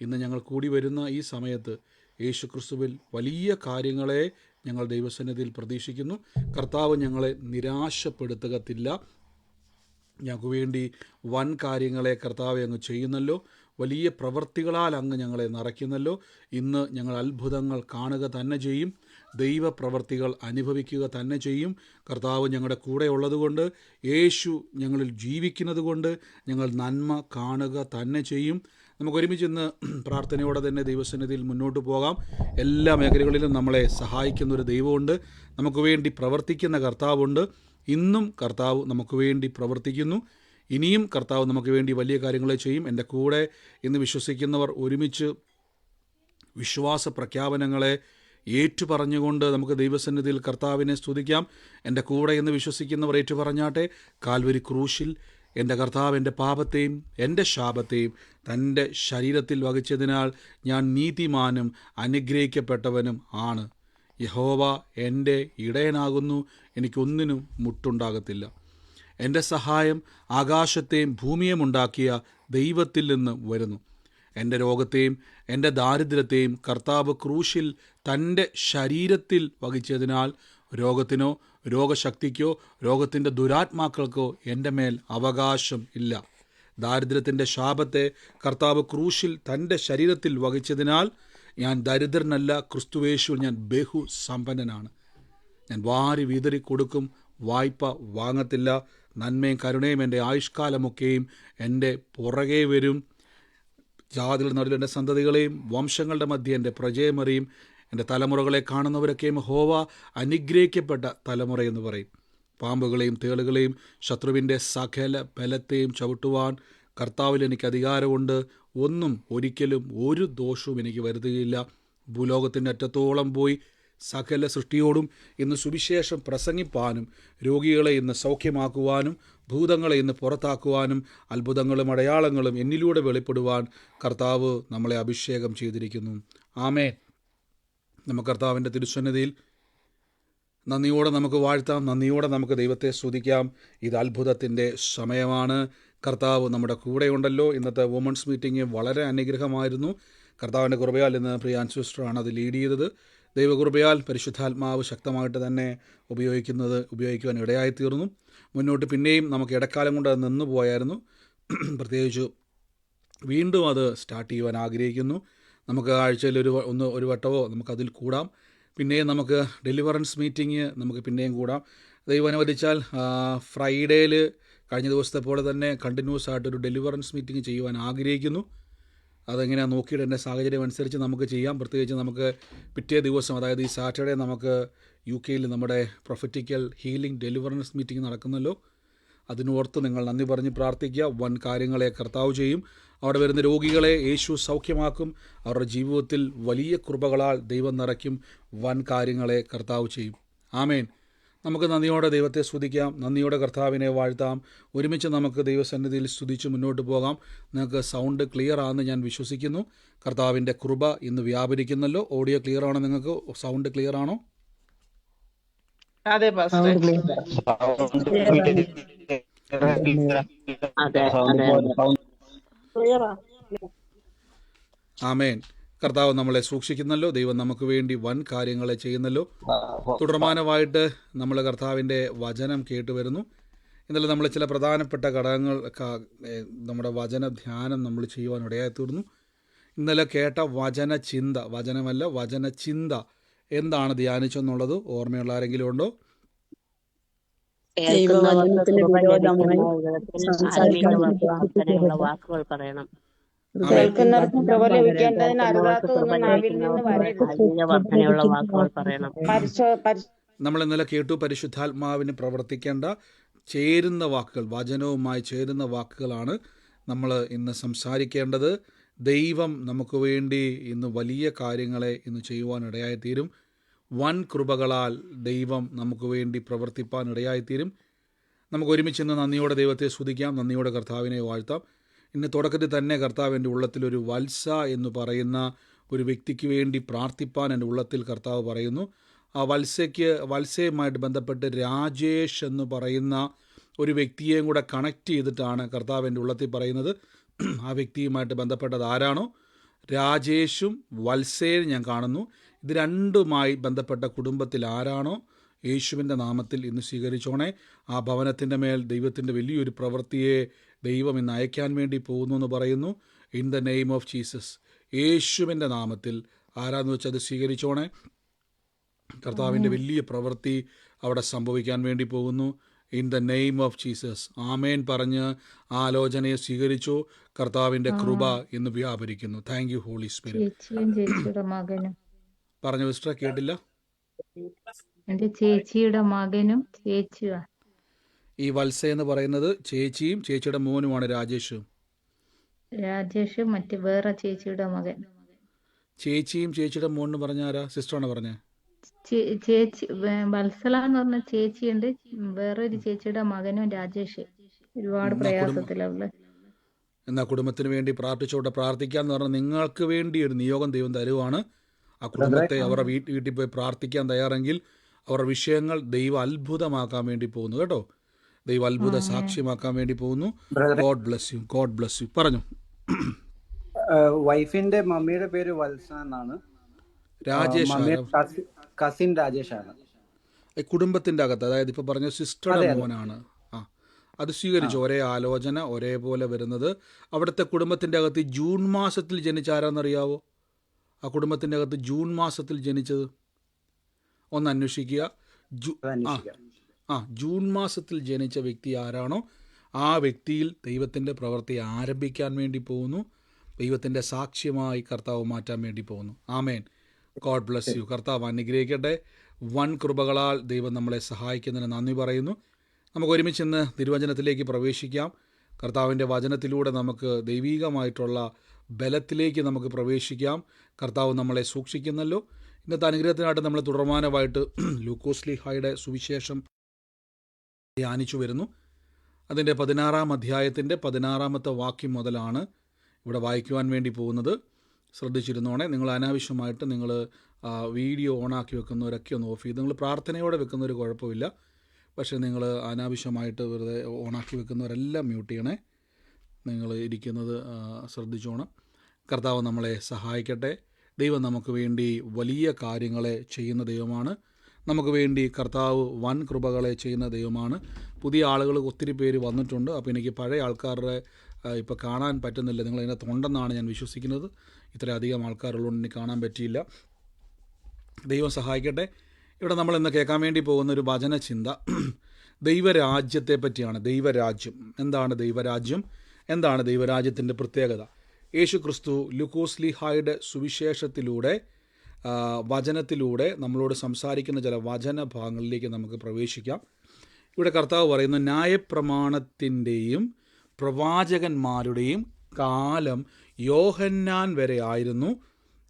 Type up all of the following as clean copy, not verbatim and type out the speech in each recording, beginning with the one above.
ഇന്ന് ഞങ്ങൾ കൂടി വരുന്ന ഈ സമയത്ത് യേശു ക്രിസ്തുവിൽ വലിയ കാര്യങ്ങളെ ഞങ്ങൾ ദൈവസന്നിധിയിൽ പ്രതീക്ഷിക്കുന്നു. കർത്താവ് ഞങ്ങളെ നിരാശപ്പെടുത്തുകയില്ല. ഞങ്ങൾക്ക് വേണ്ടി വൻ കാര്യങ്ങളെ കർത്താവ് അങ്ങ് ചെയ്യുന്നല്ലോ. വലിയ പ്രവൃത്തികളാൽ അങ്ങ് ഞങ്ങളെ നിറയ്ക്കുന്നല്ലോ. ഇന്ന് ഞങ്ങൾ അത്ഭുതങ്ങൾ കാണുക തന്നെ ചെയ്യും. ദൈവപ്രവൃത്തികൾ അനുഭവിക്കുക തന്നെ ചെയ്യും. കർത്താവ് ഞങ്ങളുടെ കൂടെ ഉള്ളതുകൊണ്ട്, യേശു ഞങ്ങളിൽ ജീവിക്കുന്നത് കൊണ്ട് ഞങ്ങൾ നന്മ കാണുക തന്നെ ചെയ്യും. നമുക്കൊരുമിച്ച് ഇന്ന് പ്രാർത്ഥനയോടെ തന്നെ ദൈവസന്നിധിയിൽ മുന്നോട്ട് പോകാം. എല്ലാ മേഖലകളിലും നമ്മളെ സഹായിക്കുന്ന ഒരു ദൈവമുണ്ട്. നമുക്ക് വേണ്ടി പ്രവർത്തിക്കുന്ന കർത്താവുണ്ട്. ഇന്നും കർത്താവ് നമുക്ക് വേണ്ടി പ്രവർത്തിക്കുന്നു. ഇനിയും കർത്താവ് നമുക്ക് വേണ്ടി വലിയ കാര്യങ്ങളെ ചെയ്യും. എൻ്റെ കൂടെ ഇന്ന് വിശ്വസിക്കുന്നവർ ഒരുമിച്ച് വിശ്വാസ പ്രഖ്യാപനങ്ങളെ ഏറ്റുപറഞ്ഞുകൊണ്ട് നമുക്ക് ദൈവസന്നിധിയിൽ കർത്താവിനെ സ്തുതിക്കാം. എൻ്റെ കൂടെ ഇന്ന് വിശ്വസിക്കുന്നവർ ഏറ്റുപറഞ്ഞാട്ടെ. കാൽവരി ക്രൂശിൽ എൻ്റെ കർത്താവ് എൻ്റെ പാപത്തെയും എൻ്റെ ശാപത്തെയും തൻ്റെ ശരീരത്തിൽ വഹിച്ചതിനാൽ ഞാൻ നീതിമാനും അനുഗ്രഹിക്കപ്പെട്ടവനും ആണ്. യഹോവ എൻ്റെ ഇടയനാകുന്നു, എനിക്കൊന്നിനും മുട്ടുണ്ടാകത്തില്ല. എൻ്റെ സഹായം ആകാശത്തെയും ഭൂമിയെയും ഉണ്ടാക്കിയ ദൈവത്തിൽ നിന്ന് വരുന്നു. എൻ്റെ രോഗത്തെയും എൻ്റെ ദാരിദ്ര്യത്തെയും കർത്താവ് ക്രൂശിൽ തൻ്റെ ശരീരത്തിൽ വഹിച്ചതിനാൽ രോഗത്തിനോ രോഗശക്തിക്കോ രോഗത്തിൻ്റെ ദുരാത്മാക്കൾക്കോ എൻ്റെ മേൽ അവകാശം ഇല്ല. ദാരിദ്ര്യത്തിൻ്റെ ശാപത്തെ കർത്താവ് ക്രൂശിൽ തൻ്റെ ശരീരത്തിൽ വഹിച്ചതിനാൽ ഞാൻ ദരിദ്രനല്ല, ക്രിസ്തുവേശുവിൽ ഞാൻ ബഹുസമ്പന്നനാണ്. ഞാൻ വാരി വിതറി കൊടുക്കും, വായ്പ വാങ്ങത്തില്ല. നന്മയും കരുണയും എൻ്റെ ആയുഷ്കാലമൊക്കെയും എൻ്റെ പുറകെ വരും. ജാതികളുടെ നടുവിൽ എൻ്റെ സന്തതികളെയും വംശങ്ങളുടെ മധ്യ എൻ്റെ പ്രജയമറിയും. എൻ്റെ തലമുറകളെ കാണുന്നവരൊക്കെയും യഹോവ അനുഗ്രഹിക്കപ്പെട്ട തലമുറയെന്ന് പറയും. പാമ്പുകളെയും തേളുകളെയും ശത്രുവിൻ്റെ സകല ബലത്തെയും ചവിട്ടുവാൻ കർത്താവിൽ എനിക്ക് അധികാരമുണ്ട്. ഒന്നും ഒരിക്കലും ഒരു ദോഷവും എനിക്ക് വരുത്തുകയില്ല. ഭൂലോകത്തിൻ്റെ അറ്റത്തോളം പോയി സകല സൃഷ്ടിയോടും ഇന്ന് സുവിശേഷം പ്രസംഗിപ്പാനും രോഗികളെ ഇന്ന് സൗഖ്യമാക്കുവാനും ഭൂതങ്ങളെ ഇന്ന് പുറത്താക്കുവാനും അത്ഭുതങ്ങളും അടയാളങ്ങളും എന്നിലൂടെ വെളിപ്പെടുവാൻ കർത്താവ് നമ്മളെ അഭിഷേകം ചെയ്തിരിക്കുന്നു. ആമേൻ. നമുക്ക് കർത്താവിൻ്റെ തിരുസന്നിധിയിൽ നന്ദിയോടെ നമുക്ക് വാഴ്ത്താം, നന്ദിയോടെ നമുക്ക് ദൈവത്തെ സ്തുതിക്കാം. ഇത് അത്ഭുതത്തിൻ്റെ സമയമാണ്. കർത്താവ് നമ്മുടെ കൂടെയുണ്ടല്ലോ. ഇന്നത്തെ വുമൺസ് മീറ്റിംഗ് വളരെ അനുഗ്രഹമായിരുന്നു. കർത്താവിൻ്റെ കൃപയാൽ ഇന്ന് പ്രിയാൻ സിസ്റ്ററാണ് അത് ലീഡ് ചെയ്തത്. ദൈവകൃപയാൽ പരിശുദ്ധാത്മാവ് ശക്തമായിട്ട് തന്നെ ഉപയോഗിക്കുവാൻ ഇടയായിത്തീർന്നു. മുന്നോട്ട് പിന്നെയും നമുക്ക് ഇടക്കാലം കൊണ്ട് അത് നിന്നു പോയായിരുന്നു. പ്രത്യേകിച്ച് വീണ്ടും അത് സ്റ്റാർട്ട് ചെയ്യുവാൻ ആഗ്രഹിക്കുന്നു. നമുക്ക് ആഴ്ചയിൽ ഒരു വട്ടമോ നമുക്കതിൽ കൂടാം. പിന്നെയും നമുക്ക് ഡെലിവറൻസ് മീറ്റിംഗ് നമുക്ക് പിന്നെയും കൂടാം. ദൈവം അനുവദിച്ചാൽ ഫ്രൈഡേയിൽ കഴിഞ്ഞ ദിവസത്തെ പോലെ തന്നെ കണ്ടിന്യൂസ് ആയിട്ടൊരു ഡെലിവറൻസ് മീറ്റിംഗ് ചെയ്യുവാൻ ആഗ്രഹിക്കുന്നു. അതെങ്ങനെയാണ് നോക്കിയിട്ട് എൻ്റെ സാഹചര്യം അനുസരിച്ച് നമുക്ക് ചെയ്യാം. പ്രത്യേകിച്ച് നമുക്ക് പിറ്റേ ദിവസം, അതായത് ഈ സാറ്റർഡേ, നമുക്ക് UK നമ്മുടെ പ്രൊഫറ്റിക്കൽ ഹീലിംഗ് ഡെലിവറൻസ് മീറ്റിംഗ് നടക്കുന്നല്ലോ. അതിനോർത്ത് നിങ്ങൾ നന്ദി പറഞ്ഞ് പ്രാർത്ഥിക്കുക. വൻ കാര്യങ്ങളെ കർത്താവ് ചെയ്യും. അവിടെ വരുന്ന രോഗികളെ യേശു സൗഖ്യമാക്കും. അവരുടെ ജീവിതത്തിൽ വലിയ കൃപകളാൽ ദൈവം നിറയ്ക്കും. വൻ കാര്യങ്ങളെ കർത്താവ് ചെയ്യും. ആമേൻ. നമുക്ക് നന്ദിയോടെ ദൈവത്തെ സ്തുതിക്കാം, നന്ദിയോടെ കർത്താവിനെ വാഴ്ത്താം. ഒരുമിച്ച് നമുക്ക് ദൈവസന്നിധിയിൽ സ്തുതിച്ച് മുന്നോട്ട് പോകാം. നിങ്ങൾക്ക് സൗണ്ട് ക്ലിയർ ആണെന്ന് ഞാൻ വിശ്വസിക്കുന്നു. കർത്താവിൻ്റെ കൃപ ഇന്ന് വ്യാപരിക്കുന്നല്ലോ. ഓഡിയോ ക്ലിയർ ആണോ? നിങ്ങൾക്ക് സൗണ്ട് ക്ലിയർ ആണോ? അതെ ആമേൻ. കർത്താവ് നമ്മളെ സൂക്ഷിക്കുന്നല്ലോ. ദൈവം നമുക്ക് വേണ്ടി വൻ കാര്യങ്ങളെ ചെയ്യുന്നല്ലോ. തുടർമാനമായിട്ട് നമ്മൾ കർത്താവിൻ്റെ വചനം കേട്ടുവരുന്നു. ഇന്നലെ നമ്മൾ ചില പ്രധാനപ്പെട്ട ഘടകങ്ങൾ നമ്മുടെ വചന ധ്യാനം നമ്മൾ ചെയ്യുവാൻ ഇടയായിത്തീർന്നു. ഇന്നലെ കേട്ട വചന ചിന്ത എന്താണ് ധ്യാനിച്ചെന്നുള്ളത് ഓർമ്മയുള്ള ആരെങ്കിലും ഉണ്ടോ? വാക്കുകൾ പറയണം. നമ്മൾ ഇന്നലെ കേട്ടു, പരിശുദ്ധാത്മാവിന് പ്രവർത്തിക്കേണ്ട ചേരുന്ന വാക്കുകൾ, വചനവുമായി ചേരുന്ന വാക്കുകളാണ് നമ്മൾ ഇന്ന് സംസാരിക്കേണ്ടത്. ദൈവം നമുക്ക് വേണ്ടി ഇന്ന് വലിയ കാര്യങ്ങളെ ഇന്ന് ചെയ്യുവാൻ ഇടയായിത്തീരും. വൻ കൃപകളാൽ ദൈവം നമുക്ക് വേണ്ടി പ്രവർത്തിപ്പാൻ ഇടയായിത്തീരും. നമുക്ക് ഒരുമിച്ച് ഇന്ന് നന്ദിയോടെ ദൈവത്തെ സ്തുതിക്കാം, നന്ദിയോടെ കർത്താവിനെ വാഴ്ത്താം. ഇന്ന് തുടക്കത്തിൽ തന്നെ കർത്താവ് എൻ്റെ ഉള്ളത്തിലൊരു വത്സ എന്ന് പറയുന്ന ഒരു വ്യക്തിക്ക് വേണ്ടി പ്രാർത്ഥിപ്പാൻ എൻ്റെ ഉള്ളത്തിൽ കർത്താവ് പറയുന്നു. ആ വത്സയുമായിട്ട് ബന്ധപ്പെട്ട് രാജേഷ് എന്ന് പറയുന്ന ഒരു വ്യക്തിയെയും കൂടെ കണക്ട് ചെയ്തിട്ടാണ് കർത്താവ് എൻ്റെ ഉള്ളത്തിൽ പറയുന്നത്. ആ വ്യക്തിയുമായിട്ട് ബന്ധപ്പെട്ടത് ആരാണോ, രാജേഷും വത്സേയും ഞാൻ കാണുന്നു. ഇത് രണ്ടുമായി ബന്ധപ്പെട്ട കുടുംബത്തിൽ ആരാണോ യേശുവിൻ്റെ നാമത്തിൽ ഇന്ന് സ്വീകരിച്ചോണേ. ആ ഭവനത്തിൻ്റെ മേൽ ദൈവത്തിൻ്റെ വലിയൊരു പ്രവൃത്തിയെ ദൈവം ഇന്ന് അയക്കാൻ വേണ്ടി പോകുന്നു എന്ന് പറയുന്നു. In the name of Jesus, യേശുവിൻ്റെ നാമത്തിൽ ആരാന്ന് വെച്ചാൽ അത് സ്വീകരിച്ചോണേ. കർത്താവിൻ്റെ വലിയ പ്രവൃത്തി അവിടെ സംഭവിക്കാൻ വേണ്ടി പോകുന്നു. In the name of Jesus, ആമേൻ പറഞ്ഞ് ആലോചനയെ സ്വീകരിച്ചു. കർത്താവിൻ്റെ കൃപ ഇന്ന് വ്യാപരിക്കുന്നു. Thank you holy spirit. പറഞ്ഞു സിസ്റ്റർ, കേട്ടില്ല. എന്റെ ചേച്ചിയുടെ മകനും ചേച്ചിയാ. ഈ വത്സ എന്ന് പറയുന്നത് ചേച്ചിയും ചേച്ചിയുടെ മോനുമാണ് രാജേഷ്. മറ്റേ വേറെ ചേച്ചിയുടെ മകൻ. ചേച്ചിയും ചേച്ചിയുടെ മോൻ എന്ന് പറഞ്ഞ ആരാ? സിസ്റ്ററാണ് പറഞ്ഞത്. ചേച്ചി വത്സല എന്ന് പറഞ്ഞ ചേച്ചിയുണ്ട്, വേറൊരു ചേച്ചിയുടെ മകനും രാജേഷ്. ഒരുപാട് പ്രയാസത്തിലുള്ള. എന്നാ കുടുംബത്തിന് വേണ്ടി പ്രാർത്ഥിച്ചോട്ടെ. പ്രാർത്ഥിക്കാന്ന് പറഞ്ഞാൽ നിങ്ങൾക്ക് വേണ്ടി ഒരു നിയോഗം ദൈവം തരുവാണ്. ആ കുടുംബത്തെ അവരുടെ വീട്ടിൽ പോയി പ്രാർത്ഥിക്കാൻ തയ്യാറെങ്കിൽ അവരുടെ വിഷയങ്ങൾ ദൈവം അത്ഭുതമാക്കാൻ വേണ്ടി പോകുന്നു കേട്ടോ. ദൈവം അത്ഭുത സാക്ഷ്യമാക്കാൻ വേണ്ടി പോകുന്നു. God bless you, God bless U. പറഞ്ഞു. വൈഫിന്റെ മമ്മിയുടെ പേര് വത്സ എന്നാണ്. രാജേഷ് കസിൻ രാജേഷാണ്. കുടുംബത്തിന്റെ അകത്ത്, അതായത് ഇപ്പൊ പറഞ്ഞ സിസ്റ്ററുടെ മോനാണ്. അത് സ്വീകരിച്ചു. ഒരേ ആലോചന ഒരേപോലെ വരുന്നത്. അവിടുത്തെ കുടുംബത്തിന്റെ അകത്ത് ജൂൺ മാസത്തിൽ ജനിച്ച ആരാന്നറിയാവോ? ആ കുടുംബത്തിന്റെ അകത്ത് ജൂൺ മാസത്തിൽ ജനിച്ചത് ഒന്ന് അന്വേഷിക്കുക. ജൂൺ മാസത്തിൽ ജനിച്ച വ്യക്തി ആരാണോ ആ വ്യക്തിയിൽ ദൈവത്തിൻ്റെ പ്രവൃത്തി ആരംഭിക്കാൻ വേണ്ടി പോകുന്നു. ദൈവത്തിൻ്റെ സാക്ഷ്യമായി കർത്താവ് മാറ്റാൻ വേണ്ടി പോകുന്നു. ആമേൻ. God bless you. കർത്താവ് അനുഗ്രഹിക്കട്ടെ. വൻ കൃപകളാൽ ദൈവം നമ്മളെ സഹായിക്കുന്നതിന് നന്ദി പറയുന്നു. നമുക്ക് ഒരുമിച്ച് ഇന്ന് തിരുവചനത്തിലേക്ക് പ്രവേശിക്കാം. കർത്താവിൻ്റെ വചനത്തിലൂടെ നമുക്ക് ദൈവീകമായിട്ടുള്ള ബലത്തിലേക്ക് നമുക്ക് പ്രവേശിക്കാം. കർത്താവ് നമ്മളെ സൂക്ഷിക്കുന്നല്ലോ. ഇന്നത്തെ അനുഗ്രഹത്തിനായിട്ട് നമ്മൾ തുടർമാനമായിട്ട് ലൂക്കോസ് ലീഹായുടെ സുവിശേഷം ധ്യാനിച്ചു വരുന്നു. അതിൻ്റെ 16-ാം അധ്യായത്തിൻ്റെ 16-ാമത്തെ വാക്യം മുതലാണ് ഇവിടെ വായിക്കുവാൻ വേണ്ടി പോകുന്നത്. ശ്രദ്ധിച്ചിരുന്നോണേ. നിങ്ങൾ അനാവശ്യമായിട്ട് നിങ്ങൾ വീഡിയോ ഓണാക്കി വെക്കുന്നവരൊക്കെ ഒന്ന് ഓഫ് ചെയ്ത്, നിങ്ങൾ പ്രാർത്ഥനയോടെ വെക്കുന്നൊരു കുഴപ്പമില്ല. പക്ഷേ നിങ്ങൾ അനാവശ്യമായിട്ട് വെറുതെ ഓണാക്കി വെക്കുന്നവരെല്ലാം മ്യൂട്ട് ചെയ്യണേ. നിങ്ങൾ ഇരിക്കുന്നത് ശ്രദ്ധിച്ചോണം. കർത്താവ് നമ്മളെ സഹായിക്കട്ടെ. ദൈവം നമുക്ക് വേണ്ടി വലിയ കാര്യങ്ങളെ ചെയ്യുന്ന ദൈവമാണ്. നമുക്ക് വേണ്ടി കർത്താവ് വൻ കൃപകളെ ചെയ്യുന്ന ദൈവമാണ്. പുതിയ ആളുകൾ ഒത്തിരി പേര് വന്നിട്ടുണ്ട്. അപ്പോൾ എനിക്ക് പഴയ ആൾക്കാരുടെ ഇപ്പോൾ കാണാൻ പറ്റുന്നില്ല. നിങ്ങൾ അതിനകത്തുണ്ടെന്നാണ് ഞാൻ വിശ്വസിക്കുന്നത്. ഇത്രയധികം ആൾക്കാരുള്ളതുകൊണ്ട് എനിക്ക് കാണാൻ പറ്റിയില്ല. ദൈവം സഹായിക്കട്ടെ. ഇവിടെ നമ്മൾ ഇന്ന് കേൾക്കാൻ വേണ്ടി പോകുന്ന ഒരു വചന ചിന്ത ദൈവരാജ്യത്തെ പറ്റിയാണ്. ദൈവരാജ്യം എന്താണ്? ദൈവരാജ്യം എന്താണ്? ദൈവരാജ്യത്തിൻ്റെ പ്രത്യേകത. യേശു ക്രിസ്തു ലൂക്കോസ് ലീഹായുടെ സുവിശേഷത്തിലൂടെ വചനത്തിലൂടെ നമ്മളോട് സംസാരിക്കുന്ന ചില വചന ഭാഗങ്ങളിലേക്ക് നമുക്ക് പ്രവേശിക്കാം. ഇവിടെ കർത്താവ് പറയുന്നു, ന്യായപ്രമാണത്തിൻ്റെയും പ്രവാചകന്മാരുടെയും കാലം യോഹന്നാൻ വരെ ആയിരുന്നു.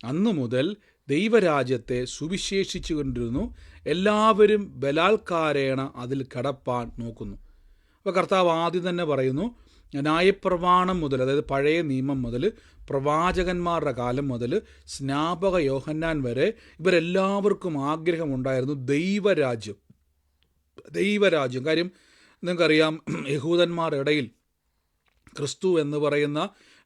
അന്നു മുതൽ ദൈവരാജ്യത്തെ സുവിശേഷിച്ചു കൊണ്ടിരുന്നു. എല്ലാവരും ബലാത്കാരേണ അതിൽ കടപ്പാൻ നോക്കുന്നു. അപ്പോൾ കർത്താവ് ആദ്യം തന്നെ പറയുന്നു, ന്യായപ്രമാണം മുതൽ, അതായത് പഴയ നിയമം മുതൽ പ്രവാചകന്മാരുടെ കാലം മുതൽ സ്നാപക യോഹന്നാൻ വരെ ഇവരെല്ലാവർക്കും ആഗ്രഹമുണ്ടായിരുന്നു ദൈവരാജ്യം. ദൈവരാജ്യം കാര്യം നിങ്ങൾക്കറിയാം, യഹൂദന്മാരുടെ ഇടയിൽ ക്രിസ്തു എന്ന് പറയുന്ന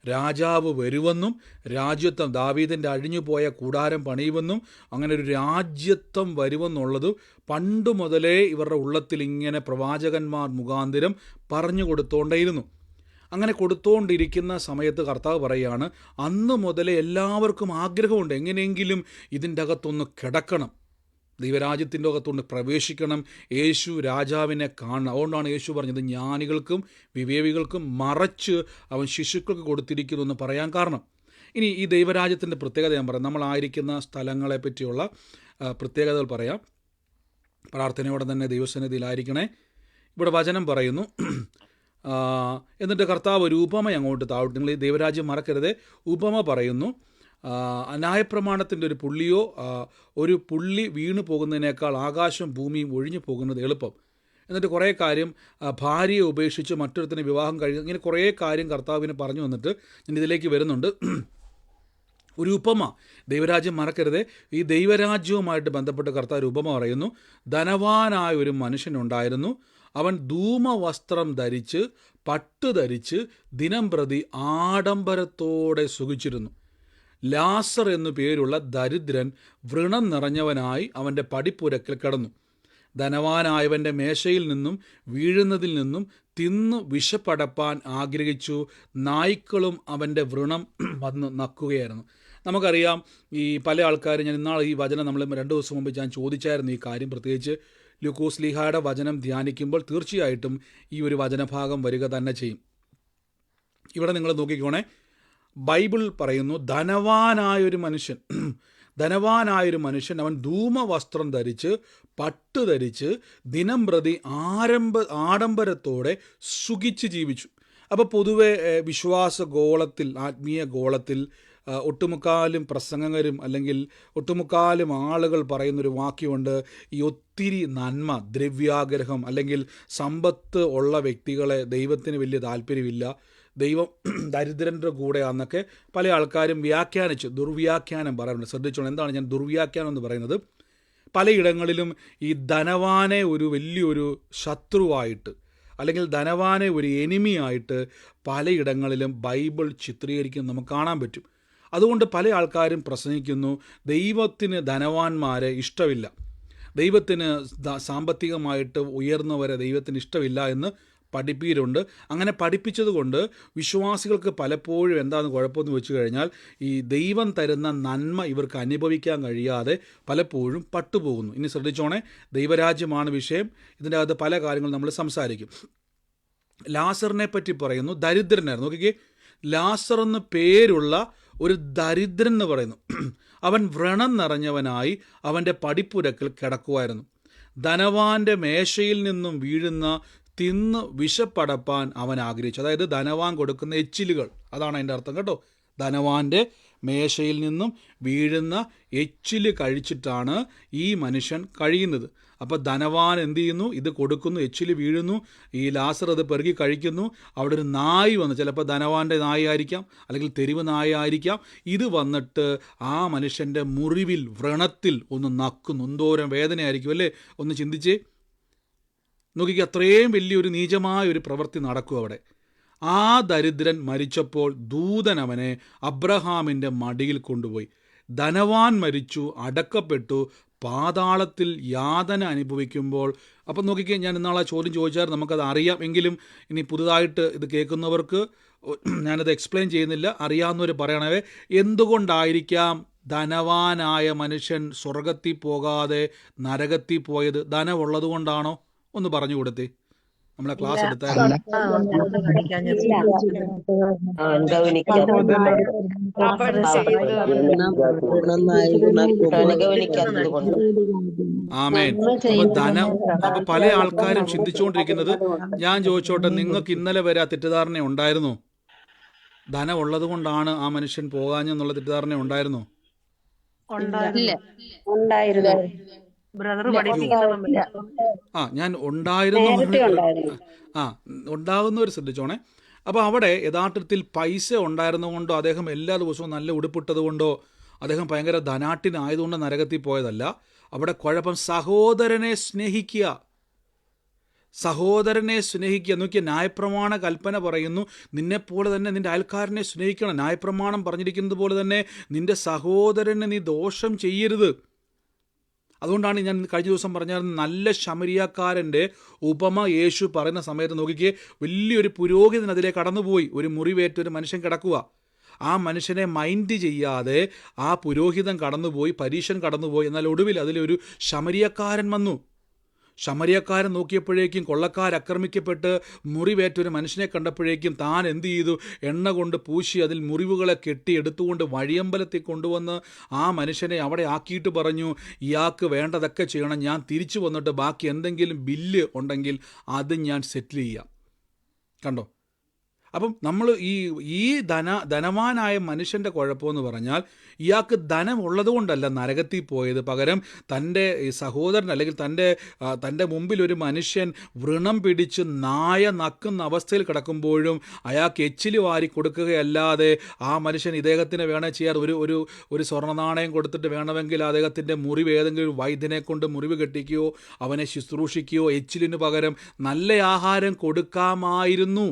രാജാവ് വരുമെന്നും രാജ്യത്വം ദാവീദിൻ്റെ അഴിഞ്ഞുപോയ കൂടാരം പണിയുമെന്നും അങ്ങനെ ഒരു രാജ്യത്വം വരുമെന്നുള്ളത് പണ്ട് മുതലേ ഇവരുടെ ഉള്ളത്തിൽ ഇങ്ങനെ പ്രവാചകന്മാർ മുഖാന്തരം പറഞ്ഞു കൊടുത്തോണ്ടേയിരുന്നു. അങ്ങനെ കൊടുത്തുകൊണ്ടിരിക്കുന്ന സമയത്ത് കർത്താവ് പറയുകയാണ്, അന്ന് മുതലേ എല്ലാവർക്കും ആഗ്രഹമുണ്ട് എങ്ങനെയെങ്കിലും ഇതിൻ്റെ അകത്തൊന്ന് കിടക്കണം, ദൈവരാജ്യത്തിൻ്റെ അകത്തൊന്ന് പ്രവേശിക്കണം, യേശു രാജാവിനെ കാണണം. അതുകൊണ്ടാണ് യേശു പറഞ്ഞത്, ജ്ഞാനികൾക്കും വിവേകികൾക്കും മറച്ച് അവൻ ശിശുക്കൾക്ക് കൊടുത്തിരിക്കുന്നു എന്ന് പറയാൻ കാരണം. ഇനി ഈ ദൈവരാജ്യത്തിൻ്റെ പ്രത്യേകത ഞാൻ പറയാം. നമ്മളായിരിക്കുന്ന സ്ഥലങ്ങളെ പറ്റിയുള്ള പ്രത്യേകതകൾ പറയാം. പ്രാർത്ഥനയോടെ തന്നെ ദൈവസന്നിധിയിലായിരിക്കണേ. ഇവിടെ വചനം പറയുന്നു, എന്നിട്ട് കർത്താവ് ഒരു ഉപമ അങ്ങോട്ട് താഴോട്ട്, നിങ്ങൾ ഈ ദൈവരാജ്യം മറക്കരുത്, ഉപമ പറയുന്നു. ന്യായപ്രമാണത്തിൻ്റെ ഒരു പുള്ളിയോ ഒരു പുള്ളി വീണു പോകുന്നതിനേക്കാൾ ആകാശം ഭൂമിയും ഒഴിഞ്ഞു പോകുന്നത് എളുപ്പം. എന്നിട്ട് കുറേ കാര്യം ഭാര്യയെ ഉപേക്ഷിച്ച് മറ്റൊരുത്തിന് വിവാഹം കഴിയുന്നു. ഇങ്ങനെ കുറേ കാര്യം കർത്താവിന് പറഞ്ഞു വന്നിട്ട് ഞാൻ ഇതിലേക്ക് വരുന്നുണ്ട്. ഒരു ഉപമ, ദൈവരാജ്യം മറക്കരുത്. ഈ ദൈവരാജ്യവുമായിട്ട് ബന്ധപ്പെട്ട് കർത്താവ് ഒരു ഉപമ പറയുന്നു. ധനവാനായ ഒരു മനുഷ്യനുണ്ടായിരുന്നു. അവൻ ധൂമവസ്ത്രം ധരിച്ച് പട്ട് ധരിച്ച് ദിനം പ്രതി ആഡംബരത്തോടെ സുഖിച്ചിരുന്നു. ലാസർ എന്നു പേരുള്ള ദരിദ്രൻ വ്രണം നിറഞ്ഞവനായി അവൻ്റെ പടിപ്പുരക്കൽ കിടന്നു. ധനവാനായവൻ്റെ മേശയിൽ നിന്നും വീഴുന്നതിൽ നിന്നും തിന്നു വിശപ്പടപ്പാൻ ആഗ്രഹിച്ചു. നായ്ക്കളും അവൻ്റെ വ്രണം വന്ന് നക്കുകയായിരുന്നു. നമുക്കറിയാം, ഈ പല ആൾക്കാരും, ഞാൻ ഇന്നാൾ ഈ വചനം നമ്മൾ 2 ദിവസം മുമ്പ് ഞാൻ ചോദിച്ചായിരുന്നു ഈ കാര്യം, പ്രത്യേകിച്ച് ലൂക്കോസ് ലീഹായുടെ വചനം ധ്യാനിക്കുമ്പോൾ തീർച്ചയായിട്ടും ഈ ഒരു വചനഭാഗം വരിക തന്നെ ചെയ്യും. ഇവിടെ നിങ്ങൾ നോക്കിക്കോണേ, ബൈബിൾ പറയുന്നു, ധനവാനായൊരു മനുഷ്യൻ അവൻ ധൂമവസ്ത്രം ധരിച്ച് പട്ട് ധരിച്ച് ദിനം പ്രതി ആഡംബരത്തോടെ സുഖിച്ച് ജീവിച്ചു. അപ്പോൾ പൊതുവെ വിശ്വാസ ഗോളത്തിൽ, ആത്മീയ ഗോളത്തിൽ ഒട്ടുമുക്കാലും പ്രസംഗകരും അല്ലെങ്കിൽ ഒട്ടുമുക്കാലും ആളുകൾ പറയുന്നൊരു വാക്യമുണ്ട്, ഈ ഒത്തിരി നന്മ, ദ്രവ്യാഗ്രഹം അല്ലെങ്കിൽ സമ്പത്ത് ഉള്ള വ്യക്തികളെ ദൈവത്തിന് വലിയ താല്പര്യമില്ല, ദൈവം ദരിദ്രൻ്റെ കൂടെയാണെന്നൊക്കെ പല ആൾക്കാരും ദുർവ്യാഖ്യാനം പറയാറുണ്ട്. ശ്രദ്ധിച്ചോണം, എന്താണ് ഞാൻ ദുർവ്യാഖ്യാനം എന്ന് പറയുന്നത്? പലയിടങ്ങളിലും ഈ ധനവാനെ ഒരു വലിയൊരു ശത്രുവായിട്ട് അല്ലെങ്കിൽ ധനവാനെ ഒരു എനിമിയായിട്ട് പലയിടങ്ങളിലും ബൈബിൾ ചിത്രീകരിക്കുന്നത് നമുക്ക് കാണാൻ പറ്റും. അതുകൊണ്ട് പല ആൾക്കാരും പ്രസംഗിക്കുന്നു, ദൈവത്തിന് ധനവാന്മാരെ ഇഷ്ടമില്ല, ദൈവത്തിന് സാമ്പത്തികമായിട്ട് ഉയർന്നവരെ ദൈവത്തിന് ഇഷ്ടമില്ല എന്ന് പഠിപ്പിച്ചിട്ടുണ്ട്. അങ്ങനെ പഠിപ്പിച്ചതുകൊണ്ട് വിശ്വാസികൾക്ക് പലപ്പോഴും എന്താണെന്ന് കുഴപ്പമെന്ന് വെച്ച് കഴിഞ്ഞാൽ ഈ ദൈവം തരുന്ന നന്മ ഇവർക്ക് അനുഭവിക്കാൻ കഴിയാതെ പലപ്പോഴും പട്ടുപോകുന്നു. ഇനി ശ്രദ്ധിച്ചോണേ, ദൈവരാജ്യമാണ് വിഷയം. ഇതിൻ്റെ അകത്ത് പല കാര്യങ്ങളും നമ്മൾ സംസാരിക്കും. ലാസറിനെ പറ്റി പറയുന്നു, ദരിദ്രനായിരുന്നു. നോക്കിക്കേ, ലാസർ എന്ന് പേരുള്ള ഒരു ദരിദ്രൻ എന്ന് പറയുന്നു. അവൻ വ്രണം നിറഞ്ഞവനായി അവൻ്റെ പടിപ്പുരക്കൽ കിടക്കുമായിരുന്നു. ധനവാന്റെ മേശയിൽ നിന്നും വീഴുന്ന തിന്ന് വിശപ്പടപ്പാൻ അവൻ ആഗ്രഹിച്ചു. അതായത് ധനവാൻ കൊടുക്കുന്ന എച്ചിലുകൾ, അതാണ് അതിൻ്റെ അർത്ഥം കേട്ടോ. ധനവാന്റെ മേശയിൽ നിന്നും വീഴുന്ന എച്ചില് കഴിച്ചിട്ടാണ് ഈ മനുഷ്യൻ കഴിയുന്നത്. അപ്പോൾ ധനവാൻ എന്ത് ചെയ്യുന്നു? ഇത് കൊടുക്കുന്നു, എച്ചില് വീഴുന്നു, ഈ ലാസർ അത് പെറുകി കഴിക്കുന്നു. അവിടെ ഒരു നായി വന്ന്, ചിലപ്പോൾ ധനവാന്റെ നായി ആയിരിക്കാം അല്ലെങ്കിൽ തെരുവ് നായ ആയിരിക്കാം, ഇത് വന്നിട്ട് ആ മനുഷ്യൻ്റെ മുറിവിൽ, വ്രണത്തിൽ ഒന്ന് നക്കുന്നു. എന്തോരം വേദനയായിരിക്കും അല്ലേ? ഒന്ന് ചിന്തിച്ചേ. നോക്കിക്ക്, അത്രയും വലിയൊരു നീചമായ ഒരു പ്രവൃത്തി നടക്കും അവിടെ. ആ ദരിദ്രൻ മരിച്ചപ്പോൾ ദൂതൻ അവനെ അബ്രഹാമിൻ്റെ മടിയിൽ കൊണ്ടുപോയി. ധനവാൻ മരിച്ചു, അടക്കപ്പെട്ടു, പാതാളത്തിൽ യാതന അനുഭവിക്കുമ്പോൾ. അപ്പം നോക്കിക്കേ, ഞാൻ ഇന്നാളെ ചോദ്യം ചോദിച്ചാൽ നമുക്കത് അറിയാം, എങ്കിലും ഇനി പുതുതായിട്ട് ഇത് കേൾക്കുന്നവർക്ക് ഞാനത് എക്സ്പ്ലെയിൻ ചെയ്യുന്നില്ല, അറിയാവുന്നവർ പറയണവേ. എന്തുകൊണ്ടായിരിക്കാം ധനവാനായ മനുഷ്യൻ സ്വർഗത്തിൽ പോകാതെ നരകത്തിൽ പോയത്? ധനമുള്ളത് കൊണ്ടാണോ? ഒന്ന് പറഞ്ഞു കൊടുത്തേ. നമ്മളെ ക്ലാസ് എടുത്തായിരുന്നു. ആമേൻ. അപ്പൊ പല ആൾക്കാരും ചിന്തിച്ചുകൊണ്ടിരിക്കുന്നത്, ഞാൻ ചോദിച്ചോട്ടെ, നിങ്ങൾക്ക് ഇന്നലെ വരെ ആ തെറ്റിദ്ധാരണ ഉണ്ടായിരുന്നോ? ധനം ഉള്ളത് കൊണ്ടാണ് ആ മനുഷ്യൻ പോകാഞ്ഞെന്നുള്ള തെറ്റിദ്ധാരണ ഉണ്ടായിരുന്നോ? ഞാൻ ഉണ്ടാകുന്നവർ ശ്രദ്ധിച്ചോണേ. അപ്പോൾ അവിടെ യഥാർത്ഥത്തിൽ പൈസ ഉണ്ടായിരുന്നുകൊണ്ടോ അദ്ദേഹം എല്ലാ ദിവസവും നല്ല ഉടുപ്പിട്ടത് കൊണ്ടോ അദ്ദേഹം ഭയങ്കര ധനാട്ടിനായതുകൊണ്ട് നരകത്തിൽ പോയതല്ല. അവിടെ കുഴപ്പം സഹോദരനെ സ്നേഹിക്കുക. നോക്കിയ, ന്യായപ്രമാണ കൽപ്പന പറയുന്നു, നിന്നെപ്പോലെ തന്നെ നിൻ്റെ അയൽക്കാരനെ സ്നേഹിക്കണം. ന്യായപ്രമാണം പറഞ്ഞിരിക്കുന്നത് പോലെ തന്നെ നിൻ്റെ സഹോദരന് നീ ദോഷം ചെയ്യരുത്. അതുകൊണ്ടാണ് ഞാൻ കഴിഞ്ഞ ദിവസം പറഞ്ഞാൽ നല്ല ശമരിയാക്കാരൻ്റെ ഉപമ യേശു പറയുന്ന സമയത്ത് നോക്കിക്കേ, വലിയൊരു പുരോഹിതൻ അതിലെ കടന്നുപോയി. ഒരു മുറിവേറ്റ ഒരു മനുഷ്യൻ കിടക്കുക. ആ മനുഷ്യനെ മൈൻഡ് ചെയ്യാതെ ആ പുരോഹിതൻ കടന്നുപോയി, പരീശൻ കടന്നുപോയി. എന്നാൽ ഒടുവിൽ അതിലൊരു ശമരിയക്കാരൻ വന്നു. ശമരിയക്കാരൻ നോക്കിയപ്പോഴേക്കും കൊള്ളക്കാരാക്രമിക്കപ്പെട്ട് മുറിവേറ്റൊരു മനുഷ്യനെ കണ്ടപ്പോഴേക്കും താൻ എന്ത് ചെയ്തു? എണ്ണ കൊണ്ട് പൂശി അതിൽ മുറിവുകളെ കെട്ടി എടുത്തുകൊണ്ട് വഴിയമ്പലത്തിൽ കൊണ്ടുവന്ന് ആ മനുഷ്യനെ അവിടെ ആക്കിയിട്ട് പറഞ്ഞു, ഇയാൾക്ക് വേണ്ടതൊക്കെ ചെയ്യണം, ഞാൻ തിരിച്ചു വന്നിട്ട് ബാക്കി എന്തെങ്കിലും ബില്ല് ഉണ്ടെങ്കിൽ അത് ഞാൻ സെറ്റിൽ ചെയ്യാം. കണ്ടോ? അപ്പം നമ്മൾ ഈ ധനവാനായ മനുഷ്യൻ്റെ കുഴപ്പമെന്ന് പറഞ്ഞാൽ, ഇയാൾക്ക് ധനം ഉള്ളതുകൊണ്ടല്ല നരകത്തിൽ പോയത്. പകരം തൻ്റെ സഹോദരൻ അല്ലെങ്കിൽ തൻ്റെ മുമ്പിൽ ഒരു മനുഷ്യൻ വ്രണം പിടിച്ച് നായ നക്കുന്ന അവസ്ഥയിൽ കിടക്കുമ്പോഴും അയാൾക്ക് എച്ചില് വാരി കൊടുക്കുകയല്ലാതെ ആ മനുഷ്യൻ ഇദ്ദേഹത്തിന് വേണേൽ ചെയ്യാൻ ഒരു സ്വർണ്ണ നാണയം കൊടുത്തിട്ട് വേണമെങ്കിൽ അദ്ദേഹത്തിൻ്റെ മുറിവ് ഏതെങ്കിലും ഒരു വൈദ്യനെ കൊണ്ട് മുറിവ് കെട്ടിക്കുകയോ അവനെ ശുശ്രൂഷിക്കുകയോ എച്ചിലിന് പകരം നല്ല ആഹാരം കൊടുക്കാമായിരുന്നു.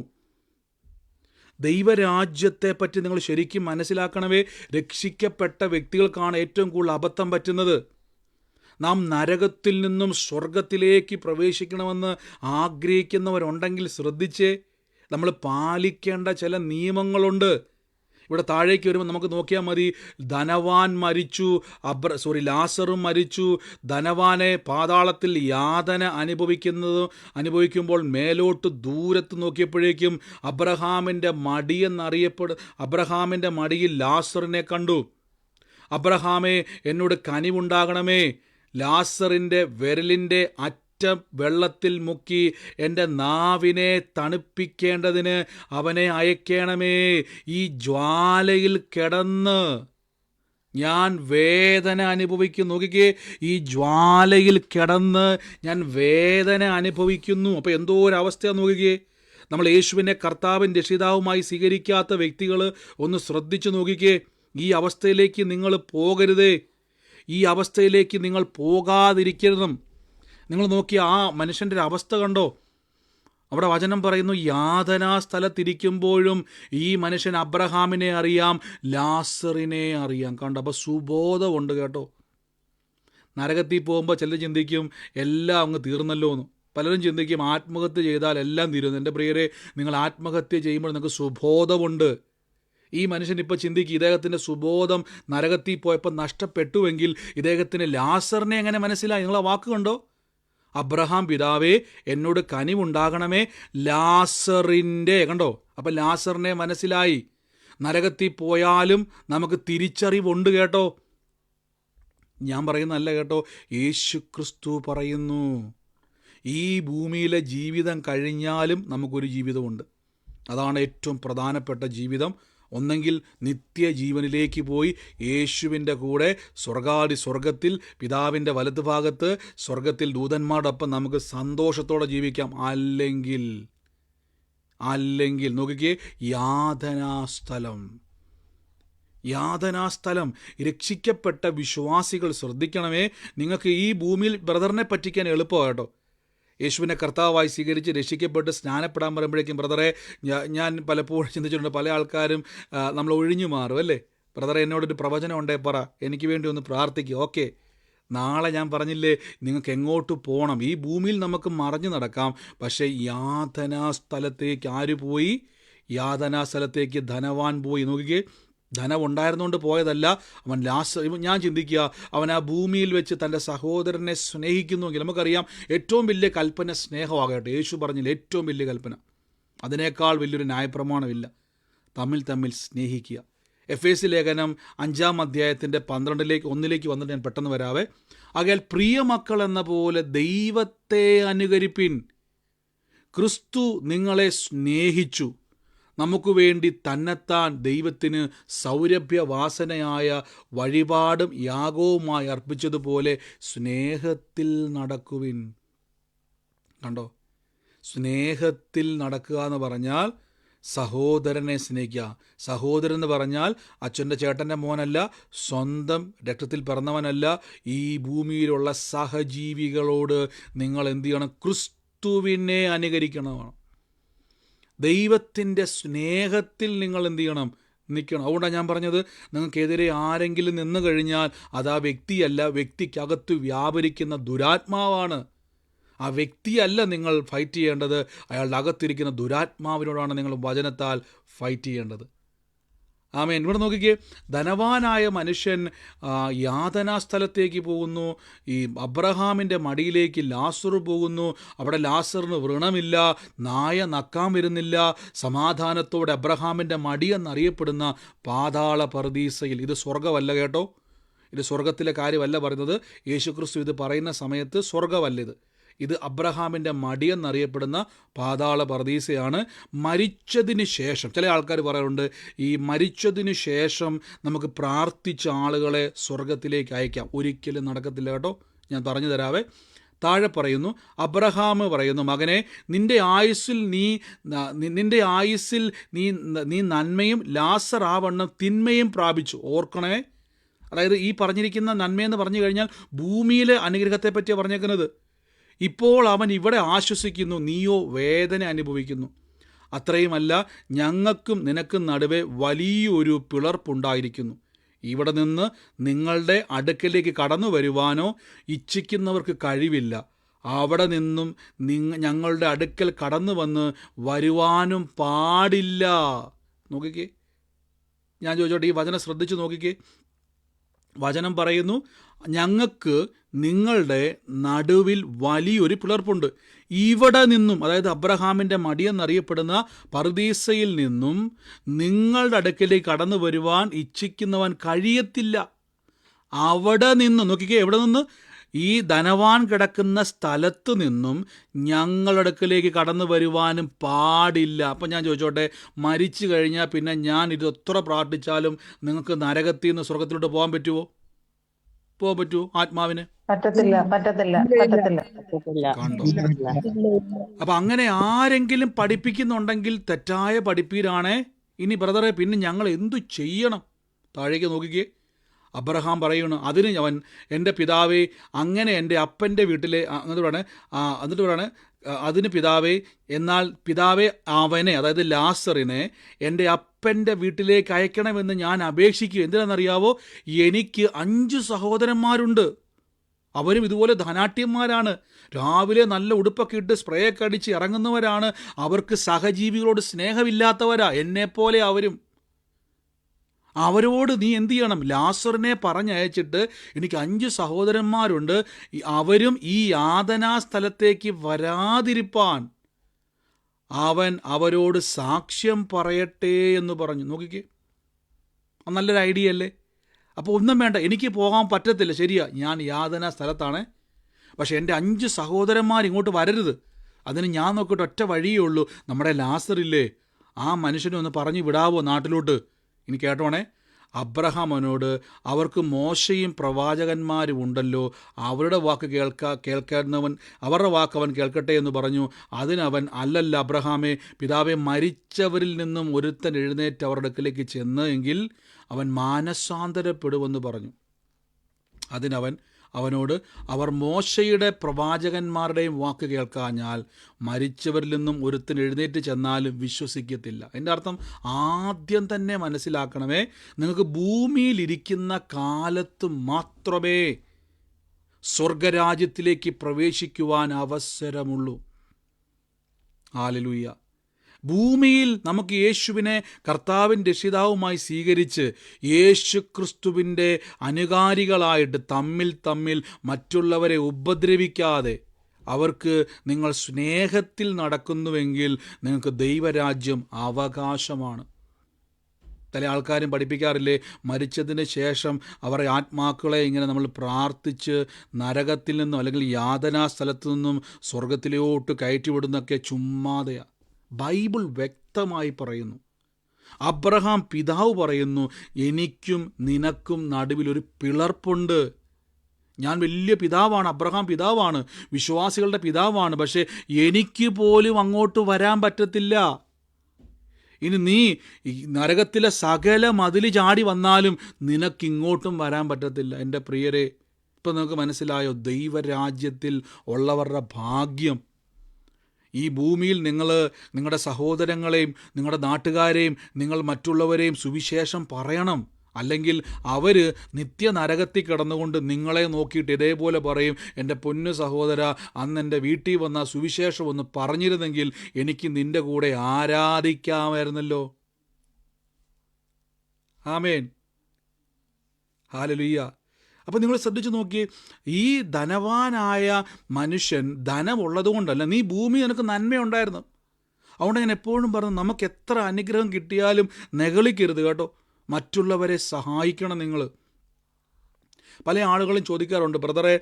ദൈവരാജ്യത്തെപ്പറ്റി നിങ്ങൾ ശരിക്കും മനസ്സിലാക്കണമേ. രക്ഷിക്കപ്പെട്ട വ്യക്തികൾക്കാണ് ഏറ്റവും കൂടുതൽ അബദ്ധം പറ്റുന്നത്. നാം നരകത്തിൽ നിന്നും സ്വർഗത്തിലേക്ക് പ്രവേശിക്കണമെന്ന് ആഗ്രഹിക്കുന്നവരുണ്ടെങ്കിൽ ശ്രദ്ധിച്ചേ, നമ്മൾ പാലിക്കേണ്ട ചില നിയമങ്ങളുണ്ട്. ഇവിടെ താഴേക്ക് വരുമ്പോൾ നമുക്ക് നോക്കിയാൽ മതി. ധനവാൻ മരിച്ചു, ലാസറും മരിച്ചു. ധനവാനെ പാതാളത്തിൽ യാതന അനുഭവിക്കുമ്പോൾ മേലോട്ട് ദൂരത്ത് നോക്കിയപ്പോഴേക്കും അബ്രഹാമിൻ്റെ മടിയിൽ ലാസറിനെ കണ്ടു. അബ്രഹാമേ, എന്നോട് കനിവുണ്ടാകണമേ, ലാസറിൻ്റെ വിരലിൻ്റെ അറ്റം വെള്ളത്തിൽ മുക്കി എൻ്റെ നാവിനെ തണുപ്പിക്കേണ്ടതിന് അവനെ അയക്കണമേ. ഈ ജ്വാലയിൽ കിടന്ന് ഞാൻ വേദന അനുഭവിക്കുന്നു. നോക്കിക്കേ, ഈ ജ്വാലയിൽ കിടന്ന് ഞാൻ വേദന അനുഭവിക്കുന്നു. അപ്പോൾ എന്തോ ഒരവസ്ഥയാണ് നോക്കിക്കേ. നമ്മൾ യേശുവിനെ കർത്താവിൻ രക്ഷിതാവുമായി സ്വീകരിക്കാത്ത വ്യക്തികൾ ഒന്ന് ശ്രദ്ധിച്ചു നോക്കിക്കേ. ഈ അവസ്ഥയിലേക്ക് നിങ്ങൾ പോകരുതേ. ഈ അവസ്ഥയിലേക്ക് നിങ്ങൾ പോകാതിരിക്കരുതും. നിങ്ങൾ നോക്കി ആ മനുഷ്യൻ്റെ ഒരു അവസ്ഥ കണ്ടോ? അവിടെ വചനം പറയുന്നു, യാതനാ സ്ഥലത്തിരിക്കുമ്പോഴും ഈ മനുഷ്യൻ അബ്രഹാമിനെ അറിയാം, ലാസറിനെ അറിയാം. കണ്ടോ? അപ്പോൾ സുബോധമുണ്ട് കേട്ടോ. നരകത്തിൽ പോകുമ്പോൾ ചിലർ ചിന്തിക്കും എല്ലാം അങ്ങ് തീർന്നല്ലോ എന്ന്. പലരും ചിന്തിക്കും ആത്മഹത്യ ചെയ്താൽ എല്ലാം തീരുന്നു. എൻ്റെ പ്രിയരെ, നിങ്ങൾ ആത്മഹത്യ ചെയ്യുമ്പോൾ നിങ്ങൾക്ക് സുബോധമുണ്ട്. ഈ മനുഷ്യൻ ഇപ്പോൾ ചിന്തിക്കും, ഇദ്ദേഹത്തിൻ്റെ സുബോധം നരകത്തിൽ പോയപ്പോൾ നഷ്ടപ്പെട്ടുവെങ്കിൽ ഇദ്ദേഹത്തിന് ലാസറിനെ എങ്ങനെ മനസ്സിലായി? നിങ്ങളെ വാക്ക് കണ്ടോ? അബ്രഹാം പിതാവേ, എന്നോട് കനിവുണ്ടാകണമേ, ലാസറിൻ്റെ. കണ്ടോ? അപ്പം ലാസറിനെ മനസ്സിലായി. നരകത്തിൽ പോയാലും നമുക്ക് തിരിച്ചറിവുണ്ട് കേട്ടോ. ഞാൻ പറയുന്നതല്ല കേട്ടോ, യേശു ക്രിസ്തു പറയുന്നു. ഈ ഭൂമിയിലെ ജീവിതം കഴിഞ്ഞാലും നമുക്കൊരു ജീവിതമുണ്ട്. അതാണ് ഏറ്റവും പ്രധാനപ്പെട്ട ജീവിതം. ഒന്നെങ്കിൽ നിത്യജീവനിലേക്ക് പോയി യേശുവിൻ്റെ കൂടെ സ്വർഗത്തിൽ പിതാവിൻ്റെ വലതുഭാഗത്ത് സ്വർഗത്തിൽ ദൂതന്മാരോടൊപ്പം നമുക്ക് സന്തോഷത്തോടെ ജീവിക്കാം. അല്ലെങ്കിൽ നോക്കിക്കേ, യാതനാസ്ഥലം. രക്ഷിക്കപ്പെട്ട വിശ്വാസികൾ ശ്രദ്ധിക്കണമേ. നിങ്ങൾക്ക് ഈ ഭൂമിയിൽ ബ്രദറിനെ പറ്റിക്കാൻ എളുപ്പമാണ് കേട്ടോ. യേശുവിനെ കർത്താവായി സ്വീകരിച്ച് രക്ഷിക്കപ്പെട്ട് സ്നാനപ്പെടാൻ പറയുമ്പോഴേക്കും ബ്രദറെ, ഞാൻ പലപ്പോഴും ചിന്തിച്ചിട്ടുണ്ട്, പല ആൾക്കാരും നമ്മൾ ഒഴിഞ്ഞു മാറും അല്ലേ. ബ്രദറെ, എന്നോടൊരു പ്രവചനം ഉണ്ടേ, പറ, എനിക്ക് വേണ്ടി ഒന്ന് പ്രാർത്ഥിക്കുക. ഓക്കെ, നാളെ ഞാൻ പറഞ്ഞില്ലേ നിങ്ങൾക്ക് എങ്ങോട്ട് പോകണം. ഈ ഭൂമിയിൽ നമുക്ക് മറഞ്ഞു നടക്കാം, പക്ഷേ യാതനാസ്ഥലത്തേക്ക് ആര് പോയി? യാതനാസ്ഥലത്തേക്ക് ധനവാൻ പോയി. നോക്കിക്കേ, ധനമുണ്ടായിരുന്നുകൊണ്ട് പോയതല്ല. അവൻ ഞാൻ ചിന്തിക്കുക, അവൻ ആ ഭൂമിയിൽ വെച്ച് തൻ്റെ സഹോദരനെ സ്നേഹിക്കുന്നുവെങ്കിൽ, നമുക്കറിയാം ഏറ്റവും വലിയ കൽപ്പന സ്നേഹമാകട്ടെ. യേശു പറഞ്ഞില്ല ഏറ്റവും വലിയ കൽപ്പന, അതിനേക്കാൾ വലിയൊരു ന്യായപ്രമാണമില്ല, തമ്മിൽ സ്നേഹിക്കുക. എഫേസ്യ ലേഖനം 5-ാം അധ്യായത്തിൻ്റെ 1 വന്നിട്ട് ഞാൻ പെട്ടെന്ന് വരാവേ. ആകയാൽ പ്രിയമക്കൾ എന്ന പോലെ ദൈവത്തെ അനുകരിപ്പിൻ. ക്രിസ്തു നിങ്ങളെ സ്നേഹിച്ചു, നമുക്ക് വേണ്ടി തന്നെത്താൻ ദൈവത്തിന് സൗരഭ്യവാസനയായ വഴിപാടും യാഗവുമായി അർപ്പിച്ചതുപോലെ സ്നേഹത്തിൽ നടക്കുവിൻ. കണ്ടോ? സ്നേഹത്തിൽ നടക്കുക എന്ന് പറഞ്ഞാൽ സഹോദരനെ സ്നേഹിക്കുക. സഹോദരൻ എന്ന് പറഞ്ഞാൽ അച്ഛൻ്റെ ചേട്ടൻ്റെ മോനല്ല, സ്വന്തം രക്തത്തിൽ പിറന്നവനല്ല. ഈ ഭൂമിയിലുള്ള സഹജീവികളോട് നിങ്ങൾ എന്ത് ചെയ്യണം? ക്രിസ്തുവിനെ അനുകരിക്കണമാണ്. ദൈവത്തിൻ്റെ സ്നേഹത്തിൽ നിങ്ങൾ എന്ത് ചെയ്യണം? നിൽക്കണം. അതുകൊണ്ടാണ് ഞാൻ പറഞ്ഞത്, നിങ്ങൾക്കെതിരെ ആരെങ്കിലും നിന്ന് കഴിഞ്ഞാൽ അത് ആ വ്യക്തിയല്ല, വ്യക്തിക്കകത്ത് വ്യാപരിക്കുന്ന ദുരാത്മാവാണ്. ആ വ്യക്തിയല്ല നിങ്ങൾ ഫൈറ്റ് ചെയ്യേണ്ടത്, അയാളുടെ അകത്തിരിക്കുന്ന ദുരാത്മാവിനോടാണ് നിങ്ങൾ വചനത്താൽ ഫൈറ്റ് ചെയ്യേണ്ടത്. ആമേൻ. ഇവിടെ നോക്കിക്കേ, ധനവാനായ മനുഷ്യൻ യാതനാസ്ഥലത്തേക്ക് പോകുന്നു. ഈ അബ്രഹാമിൻ്റെ മടിയിലേക്ക് ലാസർ പോകുന്നു. അവിടെ ലാസറിന് വ്രണമില്ല, നായ നക്കാൻ വരുന്നില്ല. സമാധാനത്തോടെ അബ്രഹാമിൻ്റെ മടി എന്നറിയപ്പെടുന്ന പാതാള പറുദീസയിൽ. ഇത് സ്വർഗമല്ല കേട്ടോ, ഇത് സ്വർഗത്തിലെ കാര്യമല്ല പറയുന്നത്. യേശുക്രിസ്തു ഇത് പറയുന്ന സമയത്ത് സ്വർഗമല്ലിത്. ഇത് അബ്രഹാമിൻ്റെ മടിയെന്നറിയപ്പെടുന്ന പാതാള പറുദീസയാണ്. മരിച്ചതിന് ശേഷം ചില ആൾക്കാർ പറയാറുണ്ട്, ഈ മരിച്ചതിന് ശേഷം നമുക്ക് പ്രാർത്ഥിച്ച ആളുകളെ സ്വർഗത്തിലേക്ക് അയക്കാം. ഒരിക്കലും നടക്കത്തില്ല കേട്ടോ. ഞാൻ പറഞ്ഞു തരാവേ. താഴെ പറയുന്നു, അബ്രഹാം പറയുന്നു, മകനെ, നിൻ്റെ ആയുസ്സിൽ നീ നന്മയും ലാസർ ആവണ്ണം തിന്മയും പ്രാപിച്ചു. ഓർക്കണേ, അതായത് ഈ പറഞ്ഞിരിക്കുന്ന നന്മയെന്ന് പറഞ്ഞു കഴിഞ്ഞാൽ ഭൂമിയിലെ അനുഗ്രഹത്തെ പറ്റിയാണ് പറഞ്ഞേക്കുന്നത്. ഇപ്പോൾ അവൻ ഇവിടെ ആശ്വസിക്കുന്നു, നീയോ വേദന അനുഭവിക്കുന്നു. അത്രയുമല്ല, ഞങ്ങൾക്കും നിനക്കും നടുവെ വലിയൊരു പിളർപ്പുണ്ടായിരിക്കുന്നു. ഇവിടെ നിന്ന് നിങ്ങളുടെ അടുക്കലേക്ക് കടന്നു വരുവാനോ ഇച്ഛിക്കുന്നവർക്ക് കഴിവില്ല. അവിടെ നിന്നും ഞങ്ങളുടെ അടുക്കൽ കടന്നു വന്ന് വരുവാനും പാടില്ല. നോക്കിക്കേ, ഞാൻ ചോദിച്ചോട്ടെ, ഈ വചനം ശ്രദ്ധിച്ച് നോക്കിക്കേ. വചനം പറയുന്നു, ഞങ്ങൾക്ക് നിങ്ങളുടെ നടുവിൽ വലിയൊരു പിളർപ്പുണ്ട്. ഇവിടെ നിന്നും, അതായത് അബ്രഹാമിൻ്റെ മടിയെന്നറിയപ്പെടുന്ന പറുദീസയിൽ നിന്നും നിങ്ങളുടെ അടുക്കലേക്ക് കടന്നു വരുവാൻ ഇച്ഛിക്കുന്നവൻ കഴിയത്തില്ല. അവിടെ നിന്ന്, നോക്കിക്കേ, എവിടെ നിന്ന്? ഈ ധനവാൻ കിടക്കുന്ന സ്ഥലത്ത് നിന്നും ഞങ്ങളുടെ അടുക്കലേക്ക് കടന്നു വരുവാനും പാടില്ല. അപ്പം ഞാൻ ചോദിച്ചോട്ടെ, മരിച്ചു കഴിഞ്ഞാൽ പിന്നെ ഞാൻ ഇത് എത്ര പ്രാർത്ഥിച്ചാലും നിങ്ങൾക്ക് നരകത്തിൽ നിന്ന് സ്വർഗത്തിലോട്ട് പോകാൻ പറ്റുമോ? പോകാൻ പറ്റുമോ ആത്മാവിന്? കണ്ടോ? അപ്പം അങ്ങനെ ആരെങ്കിലും പഠിപ്പിക്കുന്നുണ്ടെങ്കിൽ തെറ്റായ പഠിപ്പീരാണേ. ഇനി ബ്രദറെ, പിന്നെ ഞങ്ങൾ എന്തു ചെയ്യണം? താഴേക്ക് നോക്കിക്കേ. അബ്രഹാം പറയുന്നു, അതിന് അവൻ, എൻ്റെ പിതാവേ, അങ്ങനെ എൻ്റെ അപ്പൻ്റെ വീട്ടിലെ എന്നിട്ട് പറയാണ്, അതിന് പിതാവേ, എന്നാൽ പിതാവേ അവനെ, അതായത് ലാസറിനെ എൻ്റെ അപ്പൻ്റെ വീട്ടിലേക്ക് അയക്കണമെന്ന് ഞാൻ അപേക്ഷിക്കും. എന്തിനാണെന്നറിയാവോ? എനിക്ക് 5 സഹോദരന്മാരുണ്ട്. അവരും ഇതുപോലെ ധനാട്യന്മാരാണ്. രാവിലെ നല്ല ഉടുപ്പൊക്കെ ഇട്ട് സ്പ്രേയൊക്കെ അടിച്ച് ഇറങ്ങുന്നവരാണ്. അവർക്ക് സഹജീവികളോട് സ്നേഹമില്ലാത്തവരാ, എന്നെപ്പോലെ അവരും. അവരോട് നീ എന്തു ചെയ്യണം? ലാസറിനെ പറഞ്ഞയച്ചിട്ട്, എനിക്ക് 5 സഹോദരന്മാരുണ്ട്, അവരും ഈ യാതനാ സ്ഥലത്തേക്ക് വരാതിരിപ്പാൻ അവൻ അവരോട് സാക്ഷ്യം പറയട്ടെ എന്ന് പറഞ്ഞു. നോക്കിക്കേ, നല്ലൊരു ഐഡിയ അല്ലേ? അപ്പോൾ ഒന്നും വേണ്ട, എനിക്ക് പോകാൻ പറ്റത്തില്ല, ശരിയാ, ഞാൻ യാതനാ സ്ഥലത്താണ്, പക്ഷേ എൻ്റെ 5 സഹോദരന്മാർ ഇങ്ങോട്ട് വരരുത്. അതിന് ഞാൻ നോക്കിയിട്ട് ഒറ്റ വഴിയേ ഉള്ളൂ. നമ്മുടെ ലാസറില്ലേ, ആ മനുഷ്യനെ ഒന്ന് പറഞ്ഞു വിടാവോ നാട്ടിലോട്ട്? ഇനി കേട്ടോണേ, അബ്രഹാമനോട്, അവർക്ക് മോശയും പ്രവാചകന്മാരും ഉണ്ടല്ലോ, അവരുടെ വാക്ക് കേൾക്കുന്നവൻ അവരുടെ വാക്ക് അവൻ കേൾക്കട്ടെ എന്ന് പറഞ്ഞു. അതിനവൻ, അല്ലല്ല അബ്രഹാമേ, പിതാവെ, മരിച്ചവരിൽ നിന്നും ഒരുത്തൻ എഴുന്നേറ്റ് അവരുടെ അടുക്കലേക്ക് ചെന്ന് എങ്കിൽ അവൻ മാനസാന്തരപ്പെടുമെന്ന് പറഞ്ഞു. അതിനവൻ അവനോട്, അവർ മോശയുടെ പ്രവാചകന്മാരുടെയും വാക്ക് കേൾക്കാഞ്ഞാൽ മരിച്ചവരിൽ നിന്നും ഒരുത്തൻ എഴുന്നേറ്റ് ചെന്നാലും വിശ്വസിക്കത്തില്ല. എൻ്റെ അർത്ഥം ആദ്യം തന്നെ മനസ്സിലാക്കണമേ, നിങ്ങൾക്ക് ഭൂമിയിലിരിക്കുന്ന കാലത്ത് മാത്രമേ സ്വർഗരാജ്യത്തിലേക്ക് പ്രവേശിക്കുവാൻ അവസരമുള്ളൂ. ഹല്ലേലൂയ. ഭൂമിയിൽ നമുക്ക് യേശുവിനെ കർത്താവിൻ്റെ രക്ഷിതാവുമായി സ്വീകരിച്ച് യേശു ക്രിസ്തുവിൻ്റെ അനുകാരികളായിട്ട് തമ്മിൽ മറ്റുള്ളവരെ ഉപദ്രവിക്കാതെ അവർക്ക് നിങ്ങൾ സ്നേഹത്തിൽ നടക്കുന്നുവെങ്കിൽ നിങ്ങൾക്ക് ദൈവരാജ്യം അവകാശമാണ്. ചില ആൾക്കാരും പഠിപ്പിക്കാറില്ലേ, മരിച്ചതിന് ശേഷം അവരുടെ ആത്മാക്കളെ ഇങ്ങനെ നമ്മൾ പ്രാർത്ഥിച്ച് നരകത്തിൽ നിന്നും അല്ലെങ്കിൽ യാതനാ സ്ഥലത്തു നിന്നും സ്വർഗത്തിലോട്ട് കയറ്റിവിടുന്നൊക്കെ ചുമ്മാതെയാണ്. ബൈബിൾ വ്യക്തമായി പറയുന്നു. അബ്രഹാം പിതാവ് പറയുന്നു, എനിക്കും നിനക്കും നടുവിലൊരു പിളർപ്പുണ്ട്. ഞാൻ വലിയ പിതാവാണ്, അബ്രഹാം പിതാവാണ്, വിശ്വാസികളുടെ പിതാവാണ്, പക്ഷേ എനിക്ക് പോലും അങ്ങോട്ട് വരാൻ പറ്റത്തില്ല. ഇനി നീ നരകത്തിലെ സകല മതിൽ ചാടി വന്നാലും നിനക്കിങ്ങോട്ടും വരാൻ പറ്റത്തില്ല. എൻ്റെ പ്രിയരെ, ഇപ്പം നിങ്ങൾക്ക് മനസ്സിലായോ ദൈവരാജ്യത്തിൽ ഉള്ളവരുടെ ഭാഗ്യം? ഈ ഭൂമിയിൽ നിങ്ങൾ നിങ്ങളുടെ സഹോദരങ്ങളെയും നിങ്ങളുടെ നാട്ടുകാരെയും നിങ്ങൾ മറ്റുള്ളവരെയും സുവിശേഷം പറയണം. അല്ലെങ്കിൽ അവർ നിത്യനരകത്തിൽ കിടന്നുകൊണ്ട് നിങ്ങളെ നോക്കിയിട്ട് ഇതേപോലെ പറയും, എൻ്റെ പൊന്നു സഹോദര, അന്ന് എൻ്റെ വീട്ടിൽ വന്ന സുവിശേഷം ഒന്ന് പറഞ്ഞിരുന്നെങ്കിൽ എനിക്ക് നിൻ്റെ കൂടെ ആരാധിക്കാമായിരുന്നല്ലോ. ആമേൻ, ഹല്ലേലൂയ. അപ്പം നിങ്ങൾ ശ്രദ്ധിച്ച് നോക്കി, ഈ ധനവാനായ മനുഷ്യൻ ധനമുള്ളത് കൊണ്ടല്ല, നീ ഭൂമി നിനക്ക് നന്മയുണ്ടായിരുന്നു. അതുകൊണ്ട് ഞാൻ എപ്പോഴും പറഞ്ഞു, നമുക്ക് എത്ര അനുഗ്രഹം കിട്ടിയാലും നെഗളിക്കരുത് കേട്ടോ. മറ്റുള്ളവരെ സഹായിക്കണം നിങ്ങൾ. പല ആളുകളും ചോദിക്കാറുണ്ട്, ബ്രദറെ,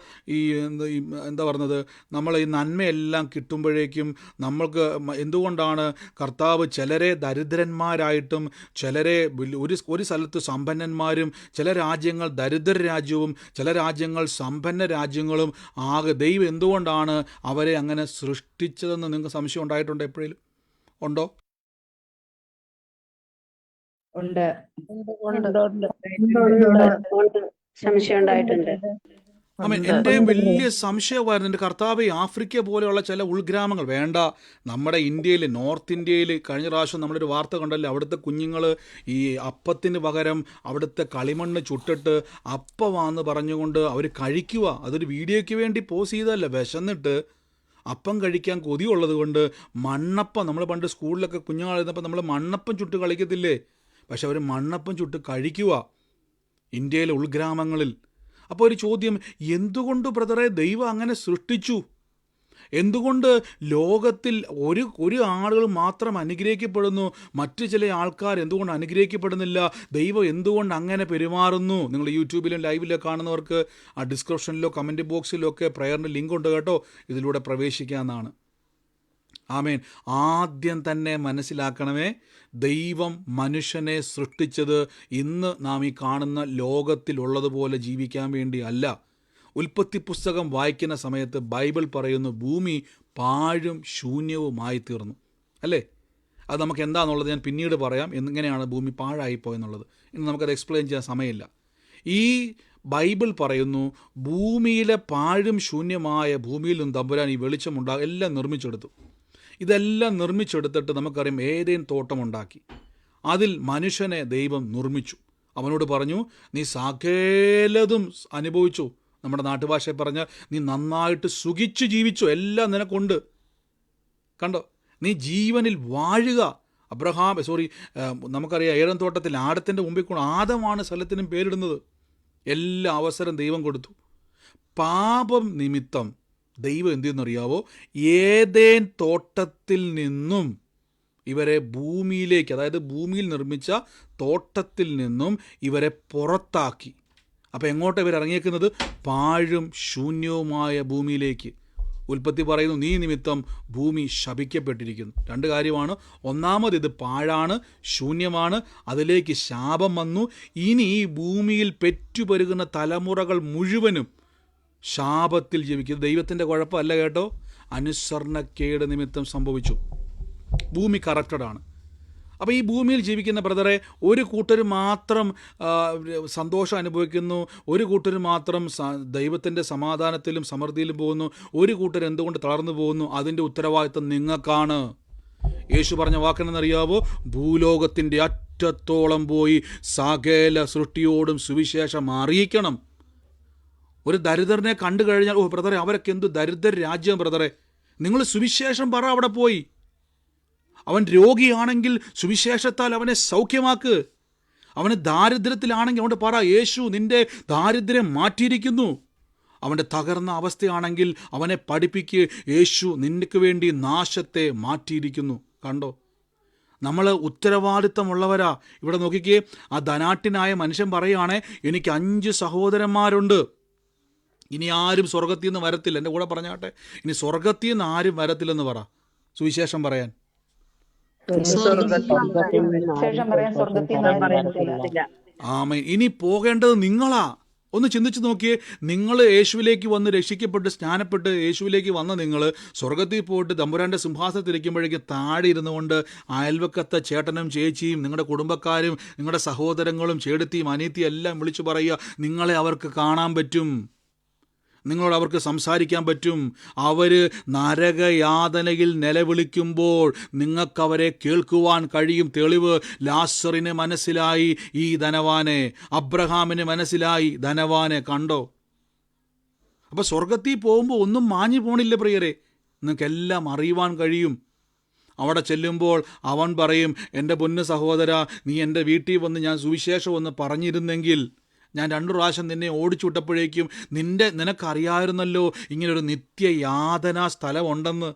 എന്താ പറഞ്ഞത്, നമ്മൾ ഈ നന്മയെല്ലാം കിട്ടുമ്പോഴേക്കും നമ്മൾക്ക് എന്തുകൊണ്ടാണ് കർത്താവ് ചിലരെ ദരിദ്രന്മാരായിട്ടും ചിലരെ ഒരു സ്ഥലത്ത് സമ്പന്നന്മാരും, ചില രാജ്യങ്ങൾ ദരിദ്ര രാജ്യവും ചില രാജ്യങ്ങൾ സമ്പന്ന രാജ്യങ്ങളും ആകെ ദൈവം എന്തുകൊണ്ടാണ് അവരെ അങ്ങനെ സൃഷ്ടിച്ചതെന്ന് നിങ്ങൾക്ക് സംശയം ഉണ്ടായിട്ടുണ്ടോ? എപ്പോഴേലും ഉണ്ടോ? സംശയം ഉണ്ടായിട്ടുണ്ട്. ആമേൻ. എൻ്റെ വലിയ സംശയമായിരുന്നു, എൻ്റെ കർത്താവെ, ആഫ്രിക്ക പോലെയുള്ള ചില ഉൾഗ്രാമങ്ങൾ വേണ്ട, നമ്മുടെ ഇന്ത്യയിൽ, നോർത്ത് ഇന്ത്യയിൽ കഴിഞ്ഞ പ്രാവശ്യം നമ്മളൊരു വാർത്ത കണ്ടല്ലോ, അവിടുത്തെ കുഞ്ഞുങ്ങൾ ഈ അപ്പത്തിന് പകരം അവിടുത്തെ കളിമണ്ണ് ചുട്ടിട്ട് അപ്പമാണെന്ന് പറഞ്ഞുകൊണ്ട് അവർ കഴിക്കുക. അതൊരു വീഡിയോയ്ക്ക് വേണ്ടി പോസ്റ്റ് ചെയ്തതല്ല, വിശന്നിട്ട് അപ്പം കഴിക്കാൻ കൊതിയുള്ളത് കൊണ്ട് മണ്ണപ്പം, നമ്മൾ പണ്ട് സ്കൂളിലൊക്കെ കുഞ്ഞുങ്ങളായിരുന്നപ്പോൾ നമ്മൾ മണ്ണപ്പം ചുട്ട് കളിക്കത്തില്ലേ, പക്ഷെ അവർ മണ്ണപ്പം ചുട്ട് കഴിക്കുക ഇന്ത്യയിലെ ഉൾഗ്രാമങ്ങളിൽ. അപ്പോൾ ഒരു ചോദ്യം, എന്തുകൊണ്ട് ബ്രദറെ ദൈവം അങ്ങനെ സൃഷ്ടിച്ചു? എന്തുകൊണ്ട് ലോകത്തിൽ ഒരു ആളുകൾ മാത്രം അനുഗ്രഹിക്കപ്പെടുന്നു, മറ്റു ചില ആൾക്കാർ എന്തുകൊണ്ട് അനുഗ്രഹിക്കപ്പെടുന്നില്ല? ദൈവം എന്തുകൊണ്ട് അങ്ങനെ പെരുമാറുന്നു? നിങ്ങൾ യൂട്യൂബിലും ലൈവിലും കാണുന്നവർക്ക് ആ ഡിസ്ക്രിപ്ഷനിലോ കമൻറ്റ് ബോക്സിലോ ഒക്കെ പ്രയറിൻ്റെ ലിങ്ക് ഉണ്ട് കേട്ടോ, ഇതിലൂടെ പ്രവേശിക്കാമെന്നാണ്. ആമേൻ. ആദ്യം തന്നെ മനസ്സിലാക്കണമേ, ദൈവം മനുഷ്യനെ സൃഷ്ടിച്ചത് ഇന്ന് നാം ഈ കാണുന്ന ലോകത്തിലുള്ളതുപോലെ ജീവിക്കാൻ വേണ്ടി അല്ല. ഉൽപ്പത്തി പുസ്തകം വായിക്കുന്ന സമയത്ത് ബൈബിൾ പറയുന്നു, ഭൂമി പാഴും ശൂന്യവുമായി തീർന്നു, അല്ലേ? അത് നമുക്ക് എന്താണെന്നുള്ളത് ഞാൻ പിന്നീട് പറയാം, എങ്ങനെയാണ് ഭൂമി പാഴായിപ്പോയെന്നുള്ളത്. ഇന്ന് നമുക്കത് എക്സ്പ്ലെയിൻ ചെയ്യാൻ സമയമില്ല. ഈ ബൈബിൾ പറയുന്നു, ഭൂമിയിലെ പാഴും ശൂന്യമായ ഭൂമിയിൽ നിന്ന് തമ്പുരാൻ ഈ വെളിച്ചമുണ്ടാകും എല്ലാം നിർമ്മിച്ചെടുത്തു. ഇതെല്ലാം നിർമ്മിച്ചെടുത്തിട്ട് നമുക്കറിയാം ഏതേൻ തോട്ടമുണ്ടാക്കി, അതിൽ മനുഷ്യനെ ദൈവം നിർമ്മിച്ചു. അവനോട് പറഞ്ഞു, നീ സകലതും അനുഭവിച്ചു. നമ്മുടെ നാട്ടുഭാഷയിൽ പറഞ്ഞാൽ നീ നന്നായിട്ട് സുഖിച്ച് ജീവിച്ചു, എല്ലാം നിനക്കുണ്ട്. കണ്ടോ, നീ ജീവനിൽ വാഴുക. നമുക്കറിയാം ഏഴാം തോട്ടത്തിൽ ആടത്തിൻ്റെ മുമ്പിൽ കൊണ്ട് ആദമാണ് സ്ഥലത്തിനും പേരിടുന്നത്. എല്ലാ അവസരം ദൈവം കൊടുത്തു. പാപം നിമിത്തം ദൈവം എന്ത് ചെയ്യുന്നറിയാവോ, ഏതേൻ തോട്ടത്തിൽ നിന്നും ഇവരെ ഭൂമിയിലേക്ക്, അതായത് ഭൂമിയിൽ നിർമ്മിച്ച തോട്ടത്തിൽ നിന്നും ഇവരെ പുറത്താക്കി. അപ്പോൾ എങ്ങോട്ടാണ് ഇവർ ഇറങ്ങിയേക്കുന്നത്? പാഴും ശൂന്യവുമായ ഭൂമിയിലേക്ക്. ഉൽപ്പത്തി പറയുന്നു, നീ നിമിത്തം ഭൂമി ശപിക്കപ്പെട്ടിരിക്കുന്നു. രണ്ട് കാര്യമാണ്. ഒന്നാമത് ഇത് പാഴാണ്, ശൂന്യമാണ്, അതിലേക്ക് ശാപം വന്നു. ഇനി ഈ ഭൂമിയിൽ പെറ്റുപെരുകുന്ന തലമുറകൾ മുഴുവനും ശാപത്തിൽ ജീവിക്കുന്നത് ദൈവത്തിൻ്റെ കുഴപ്പമല്ല കേട്ടോ, അനുസരണക്കേട് നിമിത്തം സംഭവിച്ചു. ഭൂമി കറക്റ്റഡാണ്. അപ്പോൾ ഈ ഭൂമിയിൽ ജീവിക്കുന്ന ബ്രദറെ, ഒരു കൂട്ടർ മാത്രം സന്തോഷം അനുഭവിക്കുന്നു, ഒരു കൂട്ടർ മാത്രം ദൈവത്തിൻ്റെ സമാധാനത്തിലും സമൃദ്ധിയിലും പോകുന്നു, ഒരു കൂട്ടർ എന്തുകൊണ്ട് തളർന്നു പോകുന്നു? അതിൻ്റെ ഉത്തരവാദിത്വം നിങ്ങൾക്കാണ്. യേശു പറഞ്ഞ വാക്കെന്നറിയാവോ? ഭൂലോകത്തിൻ്റെ അറ്റത്തോളം പോയി സകല സൃഷ്ടിയോടും സുവിശേഷം അറിയിക്കണം. ഒരു ദരിദ്രനെ കണ്ടു കഴിഞ്ഞാൽ, ഓ ബ്രദറെ, അവരൊക്കെ എന്തു ദരിദ്ര രാജ്യം ബ്രദറെ, നിങ്ങൾ സുവിശേഷം പറ അവിടെ പോയി. അവൻ രോഗിയാണെങ്കിൽ സുവിശേഷത്താൽ അവനെ സൗഖ്യമാക്ക്. അവന് ദാരിദ്ര്യത്തിലാണെങ്കിൽ അവൻ്റെ പറ, യേശു നിൻ്റെ ദാരിദ്ര്യം മാറ്റിയിരിക്കുന്നു. അവൻ്റെ തകർന്ന അവസ്ഥയാണെങ്കിൽ അവനെ പഠിപ്പിക്ക്, യേശു നിനക്ക് വേണ്ടി നാശത്തെ മാറ്റിയിരിക്കുന്നു. കണ്ടോ, നമ്മൾ ഉത്തരവാദിത്തമുള്ളവരാ. ഇവിടെ നോക്കിക്കേ, ആ ധനാട്ടിനായ മനുഷ്യൻ പറയുകയാണെ, എനിക്ക് 5 സഹോദരന്മാരുണ്ട്, ഇനി ആരും സ്വർഗത്തിൽ നിന്ന് വരത്തില്ല. എൻ്റെ കൂടെ പറഞ്ഞാട്ടെ, ഇനി സ്വർഗത്തിൽ നിന്ന് ആരും വരത്തില്ലെന്ന് പറ, സുവിശേഷം പറയാൻ. ആമേൻ. ഇനി പോകേണ്ടത് നിങ്ങളാ. ഒന്ന് ചിന്തിച്ച് നോക്കിയേ, നിങ്ങൾ യേശുവിലേക്ക് വന്ന് രക്ഷിക്കപ്പെട്ട് സ്നാനപ്പെട്ട് യേശുവിലേക്ക് വന്ന നിങ്ങൾ സ്വർഗത്തിൽ പോയിട്ട് തമ്പുരാൻ്റെ സിംഹാസനത്തിരിക്കുമ്പോഴേക്കും താഴെ ഇരുന്നു കൊണ്ട് അയൽവക്കത്തെ ചേട്ടനും ചേച്ചിയും നിങ്ങളുടെ കുടുംബക്കാരും നിങ്ങളുടെ സഹോദരങ്ങളും ചേടത്തിയും അനിയത്തിയും എല്ലാം വിളിച്ചു പറയുക, നിങ്ങളെ അവർക്ക് കാണാൻ പറ്റും, നിങ്ങളോട് അവർക്ക് സംസാരിക്കാൻ പറ്റും. അവർ നരകയാതനയിൽ നിലവിളിക്കുമ്പോൾ നിങ്ങൾക്കവരെ കേൾക്കുവാൻ കഴിയും. തെളിവ്, ലാസറിന് മനസ്സിലായി ഈ ധനവാനെ, അബ്രഹാമിന് മനസ്സിലായി ധനവാനെ. കണ്ടോ, അപ്പോൾ സ്വർഗത്തിൽ പോകുമ്പോൾ ഒന്നും മാഞ്ഞു പോണില്ല പ്രിയരെ, നിങ്ങൾക്കെല്ലാം അറിയുവാൻ കഴിയും. അവിടെ ചെല്ലുമ്പോൾ അവൻ പറയും, എൻ്റെ പൊന്നു സഹോദര, നീ എൻ്റെ വീട്ടിൽ വന്ന് ഞാൻ സുവിശേഷം ഒന്ന് പറഞ്ഞിരുന്നെങ്കിൽ, ഞാൻ 2 പ്രാവശ്യം നിന്നെ ഓടിച്ചു വിട്ടപ്പോഴേക്കും നിനക്കറിയാമായിരുന്നല്ലോ ഇങ്ങനൊരു നിത്യയാതനാ സ്ഥലമുണ്ടെന്ന്.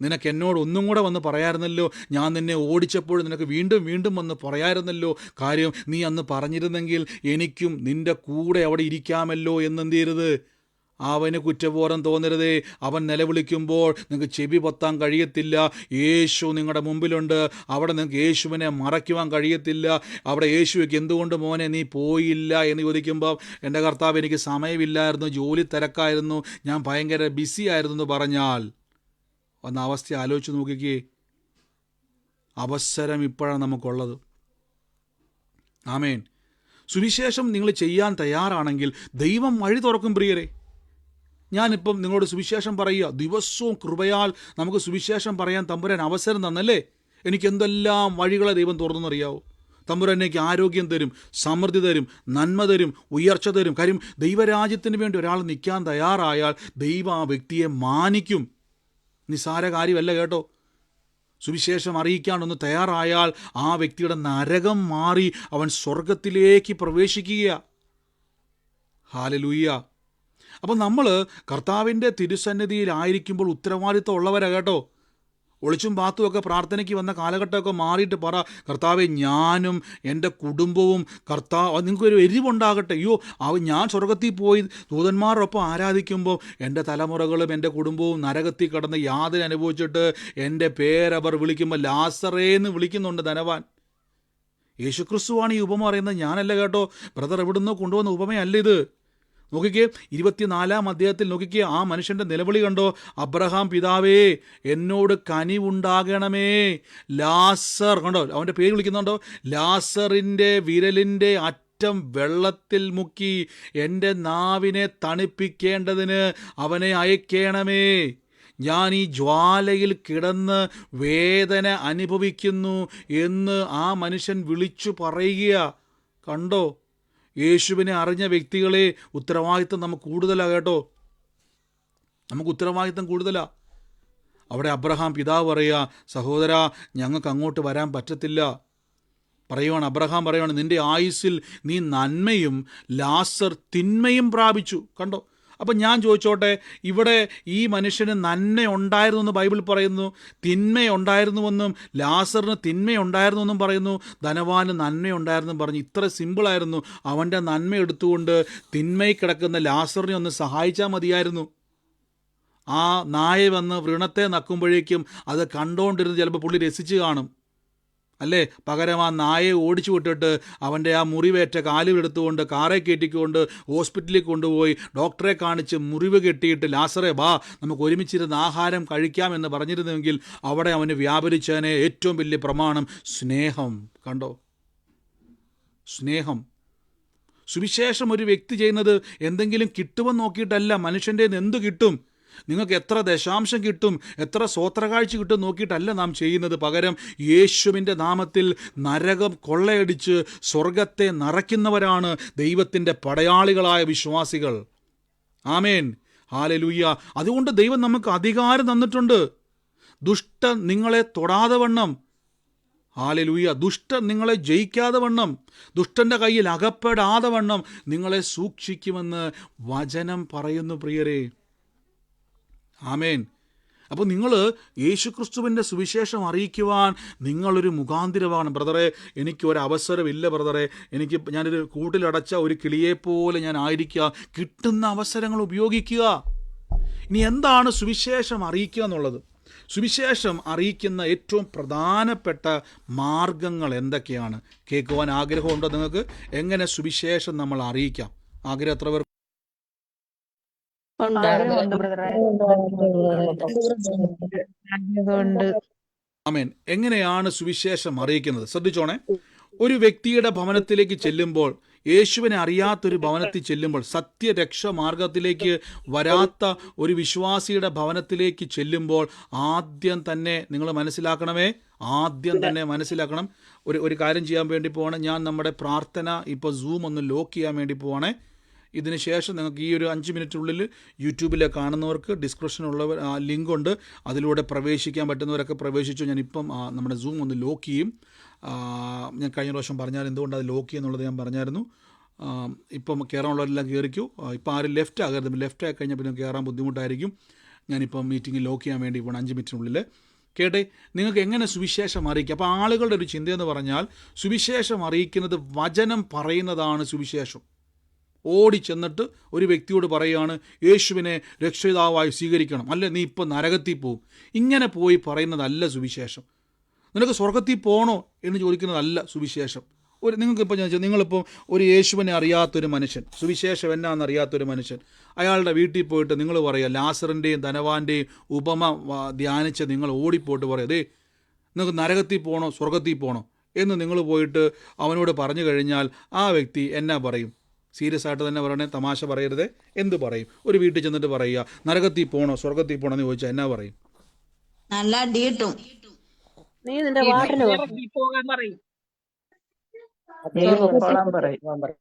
നിനക്ക് എന്നോട് ഒന്നും കൂടെ വന്ന് പറയാമായിരുന്നല്ലോ, ഞാൻ നിന്നെ ഓടിച്ചപ്പോൾ നിനക്ക് വീണ്ടും വീണ്ടും വന്ന് പറയാമായിരുന്നല്ലോ. കാര്യം നീ അന്ന് പറഞ്ഞിരുന്നെങ്കിൽ എനിക്കും നിൻ്റെ കൂടെ അവിടെ ഇരിക്കാമല്ലോ എന്നെന്ത് ചെയ്യരുത്, അവന് കുറ്റബോധം തോന്നരുതേ. അവൻ നിലവിളിക്കുമ്പോൾ നിങ്ങൾക്ക് ചെവി പൊത്താൻ കഴിയത്തില്ല. യേശു നിങ്ങളുടെ മുമ്പിലുണ്ട്. അവിടെ നിങ്ങൾക്ക് യേശുവിനെ മറയ്ക്കുവാൻ കഴിയത്തില്ല. അവിടെ യേശുവിക്ക് എന്തുകൊണ്ട് മോനെ നീ പോയില്ല എന്ന് ചോദിക്കുമ്പോൾ, എൻ്റെ കർത്താവ് എനിക്ക് സമയമില്ലായിരുന്നു, ജോലി തിരക്കായിരുന്നു, ഞാൻ ഭയങ്കര ബിസി ആയിരുന്നു എന്ന് പറഞ്ഞാൽ, ഒന്ന് അവസ്ഥ ആലോചിച്ച് നോക്കിക്കേ. അവസരം ഇപ്പോഴാണ് നമുക്കുള്ളത്. ആമേൻ. സുവിശേഷം നിങ്ങൾ ചെയ്യാൻ തയ്യാറാണെങ്കിൽ ദൈവം വഴി തുറക്കും പ്രിയരെ. ഞാനിപ്പം നിങ്ങളോട് സുവിശേഷം പറയുക, ദിവസവും കൃപയാൽ നമുക്ക് സുവിശേഷം പറയാൻ തമ്പുരാൻ അവസരം തന്നല്ലേ. എനിക്ക് എന്തെല്ലാം വഴികളെ ദൈവം തുറന്നെന്നറിയാവോ. തമ്പുരാൻ എനിക്ക് ആരോഗ്യം തരും, സമൃദ്ധി തരും, നന്മ തരും, ഉയർച്ച തരും. കാര്യം ദൈവരാജ്യത്തിന് വേണ്ടി ഒരാൾ നിൽക്കാൻ തയ്യാറായാൽ ദൈവം ആ വ്യക്തിയെ മാനിക്കും. നിസ്സാര കാര്യമല്ല കേട്ടോ. സുവിശേഷം അറിയിക്കാനൊന്ന് തയ്യാറായാൽ ആ വ്യക്തിയുടെ നരകം മാറി അവൻ സ്വർഗത്തിലേക്ക് പ്രവേശിക്കുക. ഹല്ലേലൂയ. അപ്പം നമ്മൾ കർത്താവിൻ്റെ തിരുസന്നിധിയിലായിരിക്കുമ്പോൾ ഉത്തരവാദിത്വം ഉള്ളവരാ കേട്ടോ. ഒളിച്ചും പാത്തുമൊക്കെ പ്രാർത്ഥനയ്ക്ക് വന്ന കാലഘട്ടമൊക്കെ മാറിയിട്ട് പറ, കർത്താവെ ഞാനും എൻ്റെ കുടുംബവും നിങ്ങൾക്കൊരു എരിവുണ്ടാകട്ടെ. അയ്യോ ഞാൻ സ്വർഗത്തിൽ പോയി ദൂതന്മാരൊപ്പം ആരാധിക്കുമ്പോൾ എൻ്റെ തലമുറകളും എൻ്റെ കുടുംബവും നരകത്തിൽ കിടന്ന് യാതന അനുഭവിച്ചിട്ട് എൻ്റെ പേരവർ വിളിക്കുമ്പോൾ ലാസറേന്ന് വിളിക്കുന്നുണ്ട് ധനവാൻ. യേശുക്രിസ്തുവാണ് ഈ ഉപമ പറയുന്നത്, ഞാനല്ല കേട്ടോ. ബ്രദർ എവിടുന്നോ കൊണ്ടുവന്ന ഉപമയല്ല ഇത്. നോക്കിക്കേ, 24-ാം അധ്യായത്തിൽ നോക്കിക്കേ, ആ മനുഷ്യൻ്റെ നിലവിളി കണ്ടോ. അബ്രഹാം പിതാവേ എന്നോട് കനിവുണ്ടാകണമേ, ലാസർ, കണ്ടോ അവൻ്റെ പേര് വിളിക്കുന്നുണ്ടോ, ലാസറിൻ്റെ വിരലിൻ്റെ അറ്റം വെള്ളത്തിൽ മുക്കി എൻ്റെ നാവിനെ തണുപ്പിക്കേണ്ടതിന് അവനെ അയക്കണമേ. ഞാൻ ഈ ജ്വാലയിൽ കിടന്ന് വേദന അനുഭവിക്കുന്നു എന്ന് ആ മനുഷ്യൻ വിളിച്ചു പറയുക. കണ്ടോ, യേശുവിനെ അറിഞ്ഞ വ്യക്തികളെ ഉത്തരവാദിത്തം നമുക്ക് കൂടുതലാണ് കേട്ടോ. നമുക്ക് ഉത്തരവാദിത്തം കൂടുതലാണ്. അവിടെ അബ്രഹാം പിതാവ് പറയുക, സഹോദരാ ഞങ്ങൾക്ക് അങ്ങോട്ട് വരാൻ പറ്റത്തില്ല. അബ്രഹാം പറയുവാണ്, നിൻ്റെ ആയുസ്സിൽ നീ നന്മയും ലാസർ തിന്മയും പ്രാപിച്ചു. കണ്ടോ. അപ്പം ഞാൻ ചോദിച്ചോട്ടെ, ഇവിടെ ഈ മനുഷ്യന് നന്മ ഉണ്ടായിരുന്നു എന്ന് ബൈബിൾ പറയുന്നു, തിന്മയുണ്ടായിരുന്നുവെന്നും ലാസറിന് തിന്മയുണ്ടായിരുന്നുവെന്നും പറയുന്നു, ധനവാന് നന്മയുണ്ടായിരുന്നെന്നും പറഞ്ഞു. ഇത്ര സിമ്പിളായിരുന്നു. അവൻ്റെ നന്മ എടുത്തുകൊണ്ട് തിന്മയിൽ കിടക്കുന്ന ലാസറിനെ ഒന്ന് സഹായിച്ചാൽ മതിയായിരുന്നു. ആ നായ വന്ന് വൃണത്തെ നക്കുമ്പോഴേക്കും അത് കണ്ടുകൊണ്ടിരുന്ന് ചിലപ്പോൾ പുള്ളി രസിച്ച് കാണും അല്ലേ. പകരം ആ നായയെ ഓടിച്ചു വിട്ടിട്ട് അവൻ്റെ ആ മുറിവേറ്റ കാലുകളെടുത്തുകൊണ്ട് കാറെ കയറ്റിക്കൊണ്ട് ഹോസ്പിറ്റലിൽ കൊണ്ടുപോയി ഡോക്ടറെ കാണിച്ച് മുറിവ് കെട്ടിയിട്ട്, ലാസറെ വാ നമുക്ക് ഒരുമിച്ചിരുന്ന് ആഹാരം കഴിക്കാമെന്ന് പറഞ്ഞിരുന്നെങ്കിൽ അവിടെ അവന് വ്യാപരിച്ചതിനെ ഏറ്റവും വലിയ പ്രമാണം സ്നേഹം. കണ്ടോ, സ്നേഹം. സുവിശേഷം ഒരു വ്യക്തി ചെയ്യുന്നത് എന്തെങ്കിലും കിട്ടുമെന്ന് നോക്കിയിട്ടല്ല. മനുഷ്യൻ്റെ എന്ത് കിട്ടും, നിങ്ങൾക്ക് എത്ര ദശാംശം കിട്ടും, എത്ര സ്വോത്രകാഴ്ച കിട്ടും നോക്കിയിട്ടല്ല നാം ചെയ്യുന്നത്. പകരം യേശുവിൻ്റെ നാമത്തിൽ നരകം കൊള്ളയടിച്ച് സ്വർഗത്തെ നിറയ്ക്കുന്നവരാണ് ദൈവത്തിൻ്റെ പടയാളികളായ വിശ്വാസികൾ. ആമേൻ, ഹല്ലേലൂയ. അതുകൊണ്ട് ദൈവം നമുക്ക് അധികാരം തന്നിട്ടുണ്ട്. ദുഷ്ടൻ നിങ്ങളെ തൊടാതെ വണ്ണം, ഹല്ലേലൂയ, ദുഷ്ടൻ നിങ്ങളെ ജയിക്കാതെ വണ്ണം, ദുഷ്ടൻ്റെ കയ്യിൽ അകപ്പെടാതെ വണ്ണം നിങ്ങളെ സൂക്ഷിക്കുമെന്ന് വചനം പറയുന്നു പ്രിയരെ. ആമേൻ. അപ്പോൾ നിങ്ങൾ യേശുക്രിസ്തുവിൻ്റെ സുവിശേഷം അറിയിക്കുവാൻ നിങ്ങളൊരു മുഖാന്തിരമാണ്. ബ്രദറെ എനിക്കൊരവസരമില്ല ബ്രദറെ, ഞാനൊരു കൂട്ടിലടച്ച ഒരു കിളിയെപ്പോലെ ഞാൻ ആയിരിക്കുക. കിട്ടുന്ന അവസരങ്ങൾ ഉപയോഗിക്കുക. ഇനി എന്താണ് സുവിശേഷം അറിയിക്കുക എന്നുള്ളത്? സുവിശേഷം അറിയിക്കുന്ന ഏറ്റവും പ്രധാനപ്പെട്ട മാർഗങ്ങൾ എന്തൊക്കെയാണ്? കേൾക്കുവാൻ ആഗ്രഹമുണ്ടോ നിങ്ങൾക്ക്? എങ്ങനെ സുവിശേഷം നമ്മൾ അറിയിക്കാം? ആഗ്രഹം എത്ര പേർ? ആമേൻ. എങ്ങനെയാണ് സുവിശേഷം അറിയിക്കുന്നത്? ശ്രദ്ധിച്ചോണേ. ഒരു വ്യക്തിയുടെ ഭവനത്തിലേക്ക് ചെല്ലുമ്പോൾ, യേശുവിനെ അറിയാത്തൊരു ഭവനത്തിൽ ചെല്ലുമ്പോൾ, സത്യരക്ഷമാർഗത്തിലേക്ക് വരാത്ത ഒരു വിശ്വാസിയുടെ ഭവനത്തിലേക്ക് ചെല്ലുമ്പോൾ ആദ്യം തന്നെ നിങ്ങൾ മനസ്സിലാക്കണം. ഒരു കാര്യം ചെയ്യാൻ വേണ്ടി പോവാണ്. ഞാൻ നമ്മുടെ പ്രാർത്ഥന ഇപ്പോൾ സൂം ഒന്ന് ലോക്ക് ചെയ്യാൻ വേണ്ടി പോവാണേ. ഇതിന് ശേഷം നിങ്ങൾക്ക് ഈ ഒരു 5 മിനിറ്റിനുള്ളിൽ യൂട്യൂബിൽ കാണുന്നവർക്ക് ഡിസ്ക്രിപ്ഷനുള്ളവർ ലിങ്ക് ഉണ്ട്, അതിലൂടെ പ്രവേശിക്കാൻ പറ്റുന്നവരൊക്കെ പ്രവേശിച്ചു. ഞാനിപ്പം നമ്മുടെ സൂം ഒന്ന് ലോക്ക് ചെയ്യും. ഞാൻ കഴിഞ്ഞ പ്രാവശ്യം പറഞ്ഞാൽ എന്തുകൊണ്ട് അത് ലോക്ക് ചെയ്യുന്നുള്ളത് ഞാൻ പറഞ്ഞായിരുന്നു. ഇപ്പം കയറാനുള്ളവരെല്ലാം കയറിക്കൂ. ഇപ്പം ആരും ലെഫ്റ്റ് ആകരുത്. ലെഫ്റ്റ് ആയി കഴിഞ്ഞാൽ പിന്നെ കയറാൻ ബുദ്ധിമുട്ടായിരിക്കും. ഞാനിപ്പം മീറ്റിംഗ് ലോക്ക് ചെയ്യാൻ വേണ്ടി പോകണം 5 മിനിറ്റിനുള്ളിൽ. കേട്ടെ, നിങ്ങൾക്ക് എങ്ങനെ സുവിശേഷം അറിയിക്കുക? അപ്പോൾ ആളുകളുടെ ഒരു ചിന്തയെന്ന് പറഞ്ഞാൽ സുവിശേഷം അറിയിക്കുന്നത് വചനം പറയുന്നതാണ് സുവിശേഷം. ഓടി ചെന്നിട്ട് ഒരു വ്യക്തിയോട് പറയുകയാണ് യേശുവിനെ രക്ഷിതാവായി സ്വീകരിക്കണം, അല്ലെ നീ ഇപ്പം നരകത്തിൽ പോവും. ഇങ്ങനെ പോയി പറയുന്നതല്ല സുവിശേഷം. നിനക്ക് സ്വർഗത്തിൽ പോകണോ എന്ന് ചോദിക്കുന്നതല്ല സുവിശേഷം. നിങ്ങളിപ്പോൾ ഒരു യേശുവിനെ അറിയാത്തൊരു മനുഷ്യൻ, സുവിശേഷം എന്നാണെന്നറിയാത്തൊരു മനുഷ്യൻ, അയാളുടെ വീട്ടിൽ പോയിട്ട് നിങ്ങൾ പറയുക, ലാസറിൻ്റെയും ധനവാന്റെയും ഉപമ ധ്യാനിച്ച് നിങ്ങൾ ഓടിപ്പോയിട്ട് പറയുക, നിങ്ങൾക്ക് നരകത്തിൽ പോകണോ സ്വർഗത്തിൽ പോകണോ എന്ന് നിങ്ങൾ പോയിട്ട് അവനോട് പറഞ്ഞു കഴിഞ്ഞാൽ ആ വ്യക്തി എന്നാ പറയും? സീരിയസ് ആയിട്ട് തന്നെ പറയണേ, തമാശ പറയരുതേ. എന്ത് പറയും? ഒരു വീട്ടിൽ ചെന്നിട്ട് പറയുക നരകത്തിൽ പോകണോ സ്വർഗത്തിൽ പോകണോ എന്ന് ചോദിച്ചാൽ എന്നാ പറയും? നല്ല അടി കിട്ടും. നീ നിന്റെ വാർഡിന് പോകാൻ പറയും. പൊക്കോളാൻ പറയും.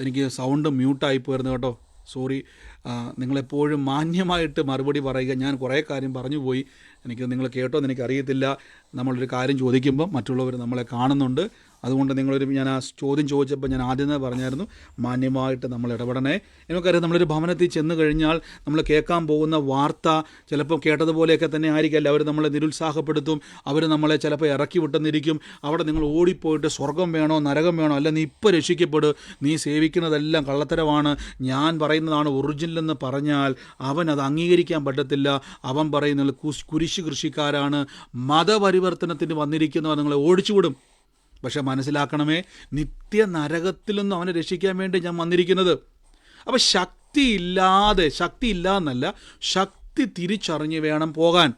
എനിക്ക് സൗണ്ട് മ്യൂട്ടായി പോയിരുന്നു കേട്ടോ, സോറി. നിങ്ങളെപ്പോഴും മാന്യമായിട്ട് മറുപടി പറയുക. ഞാൻ കുറേ കാര്യം പറഞ്ഞു പോയി, എനിക്ക് നിങ്ങൾ കേട്ടോ എന്ന് എനിക്കറിയത്തില്ല. നമ്മളൊരു കാര്യം ചോദിക്കുമ്പോൾ മറ്റുള്ളവർ നമ്മളെ കാണുന്നുണ്ട്. അതുകൊണ്ട് ഞാൻ ആ ചോദ്യം ചോദിച്ചപ്പോൾ ഞാൻ ആദ്യം തന്നെ പറഞ്ഞായിരുന്നു, മാന്യമായിട്ട് നമ്മൾ ഇടപെടണേ. നമുക്കറിയാം, നമ്മളൊരു ഭവനത്തിൽ ചെന്ന് കഴിഞ്ഞാൽ നമ്മൾ കേൾക്കാൻ പോകുന്ന വാർത്ത ചിലപ്പോൾ കേട്ടതുപോലെയൊക്കെ തന്നെ ആയിരിക്കില്ല. അവർ നമ്മളെ നിരുത്സാഹപ്പെടുത്തും, അവർ നമ്മളെ ചിലപ്പോൾ ഇറക്കി വിട്ടെന്നിരിക്കും. അവിടെ നിങ്ങൾ ഓടിപ്പോയിട്ട് സ്വർഗം വേണോ നരകം വേണോ, അല്ല നീ ഇപ്പോൾ രക്ഷിക്കപ്പെടും, നീ സേവിക്കുന്നതെല്ലാം കള്ളത്തരമാണ്, ഞാൻ പറയുന്നതാണ് ഒറിജിനലെന്ന് പറഞ്ഞാൽ അവൻ അത് അംഗീകരിക്കാൻ പറ്റത്തില്ല. അവൻ പറയുന്നത് കുരിശ് കൃഷിക്കാരാണ്, മതപരിവർത്തനത്തിന് വന്നിരിക്കുന്നവർ നിങ്ങളെ ഓടിച്ചുവിടും. പക്ഷെ മനസ്സിലാക്കണമേ, നിത്യ നരകത്തിലൊന്നും അവനെ രക്ഷിക്കാൻ വേണ്ടി ഞാൻ വന്നിരിക്കുന്നത്. അപ്പോൾ ശക്തി ഇല്ലാന്നല്ല, ശക്തി തിരിച്ചറിഞ്ഞ് വേണം പോകാൻ.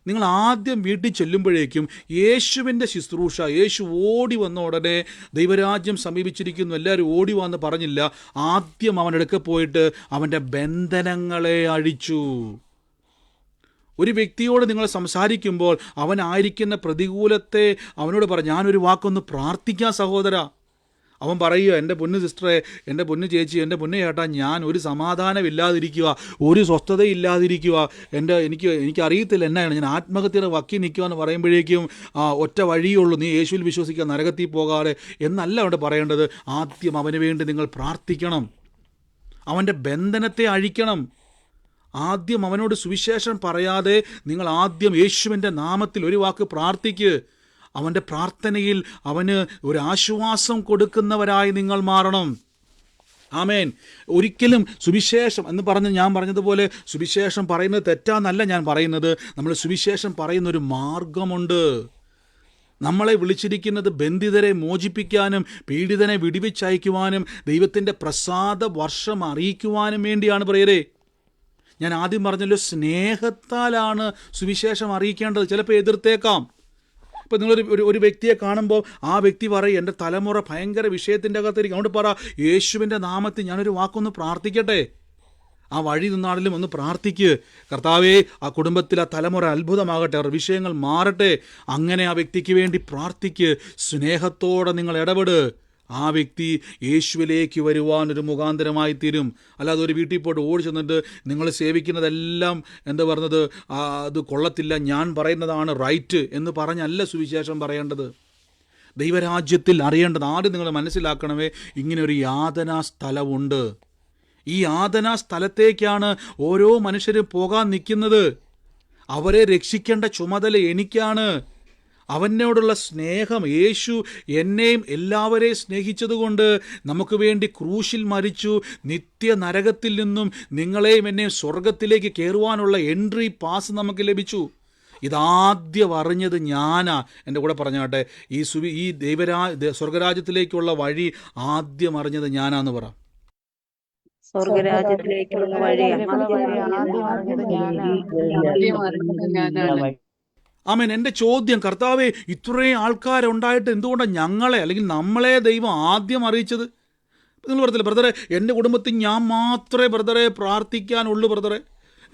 നിങ്ങൾ ആദ്യം വീട്ടിൽ ചെല്ലുമ്പോഴേക്കും യേശുവിൻ്റെ ശുശ്രൂഷ, യേശു ഓടി വന്ന ഉടനെ ദൈവരാജ്യം സമീപിച്ചിരിക്കുന്നു, എല്ലാവരും ഓടി വന്ന് പറഞ്ഞില്ല. ആദ്യം അവൻ്റെ അടുക്ക പോയിട്ട് അവൻ്റെ ബന്ധനങ്ങളെ അഴിച്ചു. ഒരു വ്യക്തിയോട് നിങ്ങൾ സംസാരിക്കുമ്പോൾ അവനായിരിക്കുന്ന പ്രതികൂലത്തെ അവനോട് പറ, ഞാനൊരു വാക്കൊന്ന് പ്രാർത്ഥിക്കാം സഹോദര. അവൻ പറയുക, എൻ്റെ പൊന്നു സിസ്റ്ററെ, എൻ്റെ പൊന്നു ചേച്ചി, എൻ്റെ പൊന്നു ചേട്ടാ, ഞാൻ ഒരു സമാധാനമില്ലാതിരിക്കുക, ഒരു സ്വസ്ഥതയില്ലാതിരിക്കുക, എനിക്കറിയത്തില്ല എന്നാണ്, ഞാൻ ആത്മഹത്യയുടെ വക്കി നിൽക്കുക എന്ന് പറയുമ്പോഴേക്കും ഒറ്റ വഴിയുള്ളൂ, നീ യേശുവിൽ വിശ്വസിക്കുക, നരകത്തിൽ പോകാതെ എന്നല്ല അവിടെ പറയേണ്ടത്. ആദ്യം അവന് വേണ്ടി നിങ്ങൾ പ്രാർത്ഥിക്കണം, അവൻ്റെ ബന്ധനത്തെ അഴിക്കണം. ആദ്യം അവനോട് സുവിശേഷം പറയാതെ നിങ്ങൾ ആദ്യം യേശുവിൻ്റെ നാമത്തിൽ ഒരു വാക്ക് പ്രാർത്ഥിക്ക്. അവൻ്റെ പ്രാർത്ഥനയിൽ അവന് ഒരു ആശ്വാസം കൊടുക്കുന്നവരായി നിങ്ങൾ മാറണം. ആമേൻ. ഒരിക്കലും സുവിശേഷം എന്ന് പറഞ്ഞ് ഞാൻ പറഞ്ഞതുപോലെ സുവിശേഷം പറയുന്നത് തെറ്റാന്നല്ല ഞാൻ പറയുന്നത്. നമ്മൾ സുവിശേഷം പറയുന്നൊരു മാർഗമുണ്ട്. നമ്മളെ വിളിച്ചിരിക്കുന്നത് ബന്ധിതരെ മോചിപ്പിക്കാനും പീഡിതനെ വിടിവിച്ചയക്കുവാനും ദൈവത്തിൻ്റെ പ്രസാദ വർഷം അറിയിക്കുവാനും വേണ്ടിയാണ് പ്രിയരേ. ഞാൻ ആദ്യം പറഞ്ഞല്ലോ, സ്നേഹത്താലാണ് സുവിശേഷം അറിയിക്കേണ്ടത്. ചിലപ്പോൾ എതിർത്തേക്കാം. ഇപ്പോൾ ഒരു വ്യക്തിയെ കാണുമ്പോൾ ആ വ്യക്തി പറയും, എൻ്റെ തലമുറ ഭയങ്കര വിഷയത്തിൻ്റെ അകത്തിരിക്കും, അതുകൊണ്ട് പറ യേശുവിൻ്റെ നാമത്തിൽ ഞാനൊരു വാക്കൊന്ന് പ്രാർത്ഥിക്കട്ടെ. ആ വഴി നിന്നാണെങ്കിലും ഒന്ന് പ്രാർത്ഥിക്ക്, കർത്താവേ ആ കുടുംബത്തിൽ ആ തലമുറ അത്ഭുതമാകട്ടെ, അവർ വിഷയങ്ങൾ മാറട്ടെ. അങ്ങനെ ആ വ്യക്തിക്ക് വേണ്ടി പ്രാർത്ഥിക്ക്. സ്നേഹത്തോടെ നിങ്ങൾ ഇടപെട്. ആ വ്യക്തി യേശുവിലേക്ക് വരുവാനൊരു മുഖാന്തരമായി തീരും. അല്ലാതെ ഒരു വീട്ടിൽ പോയിട്ട് ഓടി ചെന്നിട്ട് നിങ്ങൾ സേവിക്കുന്നതെല്ലാം എന്താ പറഞ്ഞത്, അത് കൊള്ളത്തില്ല, ഞാൻ പറയുന്നതാണ് റൈറ്റ് എന്ന് പറഞ്ഞല്ല സുവിശേഷം പറയേണ്ടത്. ദൈവരാജ്യത്തിൽ അറിയേണ്ടത് ആദ്യം നിങ്ങൾ മനസ്സിലാക്കണമേ, ഇങ്ങനൊരു യാതനാ സ്ഥലമുണ്ട്. ഈ യാതനാ സ്ഥലത്തേക്കാണ് ഓരോ മനുഷ്യരും പോകാൻ നിൽക്കുന്നത്. അവരെ രക്ഷിക്കേണ്ട ചുമതല എനിക്കാണ്. അവനോടുള്ള സ്നേഹം, യേശു എന്നെയും എല്ലാവരെയും സ്നേഹിച്ചതുകൊണ്ട് നമുക്ക് വേണ്ടി ക്രൂശിൽ മരിച്ചു. നിത്യ നരകത്തിൽ നിന്നും നിങ്ങളെയും എന്നെയും സ്വർഗത്തിലേക്ക് കയറുവാനുള്ള എൻട്രി പാസ് നമുക്ക് ലഭിച്ചു. ഇതാദ്യം അറിഞ്ഞത് ഞാനാ. എൻ്റെ കൂടെ പറഞ്ഞാട്ടെ, ഈ സ്വർഗരാജ്യത്തിലേക്കുള്ള വഴി ആദ്യം അറിഞ്ഞത് ഞാനാന്ന് പറ. സ്വർഗരാജ്യത്തിലേക്കുള്ള വഴി ആമേൻ. എൻ്റെ ചോദ്യം, കർത്താവേ, ഇത്രയും ആൾക്കാരുണ്ടായിട്ട് എന്തുകൊണ്ടാണ് ഞങ്ങളെ അല്ലെങ്കിൽ നമ്മളെ ദൈവം ആദ്യം അറിയിച്ചത്? നിങ്ങൾ പറയത്തില്ല, ബ്രദറെ എൻ്റെ കുടുംബത്തിൽ ഞാൻ മാത്രമേ ബ്രദറെ പ്രാർത്ഥിക്കാനുള്ളൂ, ബ്രദറെ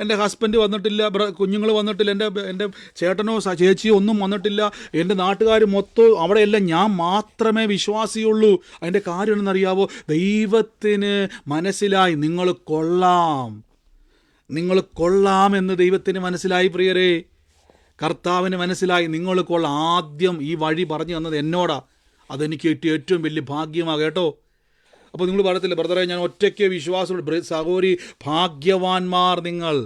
എൻ്റെ ഹസ്ബൻഡ് വന്നിട്ടില്ല, കുഞ്ഞുങ്ങൾ വന്നിട്ടില്ല, എൻ്റെ ചേട്ടനോ ചേച്ചിയോ ഒന്നും വന്നിട്ടില്ല, എൻ്റെ നാട്ടുകാർ മൊത്തം അവിടെയെല്ലാം ഞാൻ മാത്രമേ വിശ്വാസിയുള്ളൂ. അതിൻ്റെ കാര്യം എന്നറിയാവോ? ദൈവത്തിന് മനസ്സിലായി നിങ്ങൾ കൊള്ളാം എന്ന് ദൈവത്തിന് മനസ്സിലായി പ്രിയരേ. കർത്താവിന് മനസ്സിലായി നിങ്ങൾ കൊള്ളാം. ആദ്യം ഈ വഴി പറഞ്ഞു തന്നത് എന്നോടാ. അതെനിക്ക് കിട്ടിയ ഏറ്റവും വലിയ ഭാഗ്യമാണ് കേട്ടോ. അപ്പോൾ നിങ്ങൾ പറയത്തില്ല, ബ്രദറെ ഞാൻ ഒറ്റയ്ക്ക് വിശ്വാസമുള്ള സഹോദരി, ഭാഗ്യവാന്മാർ നിങ്ങൾ.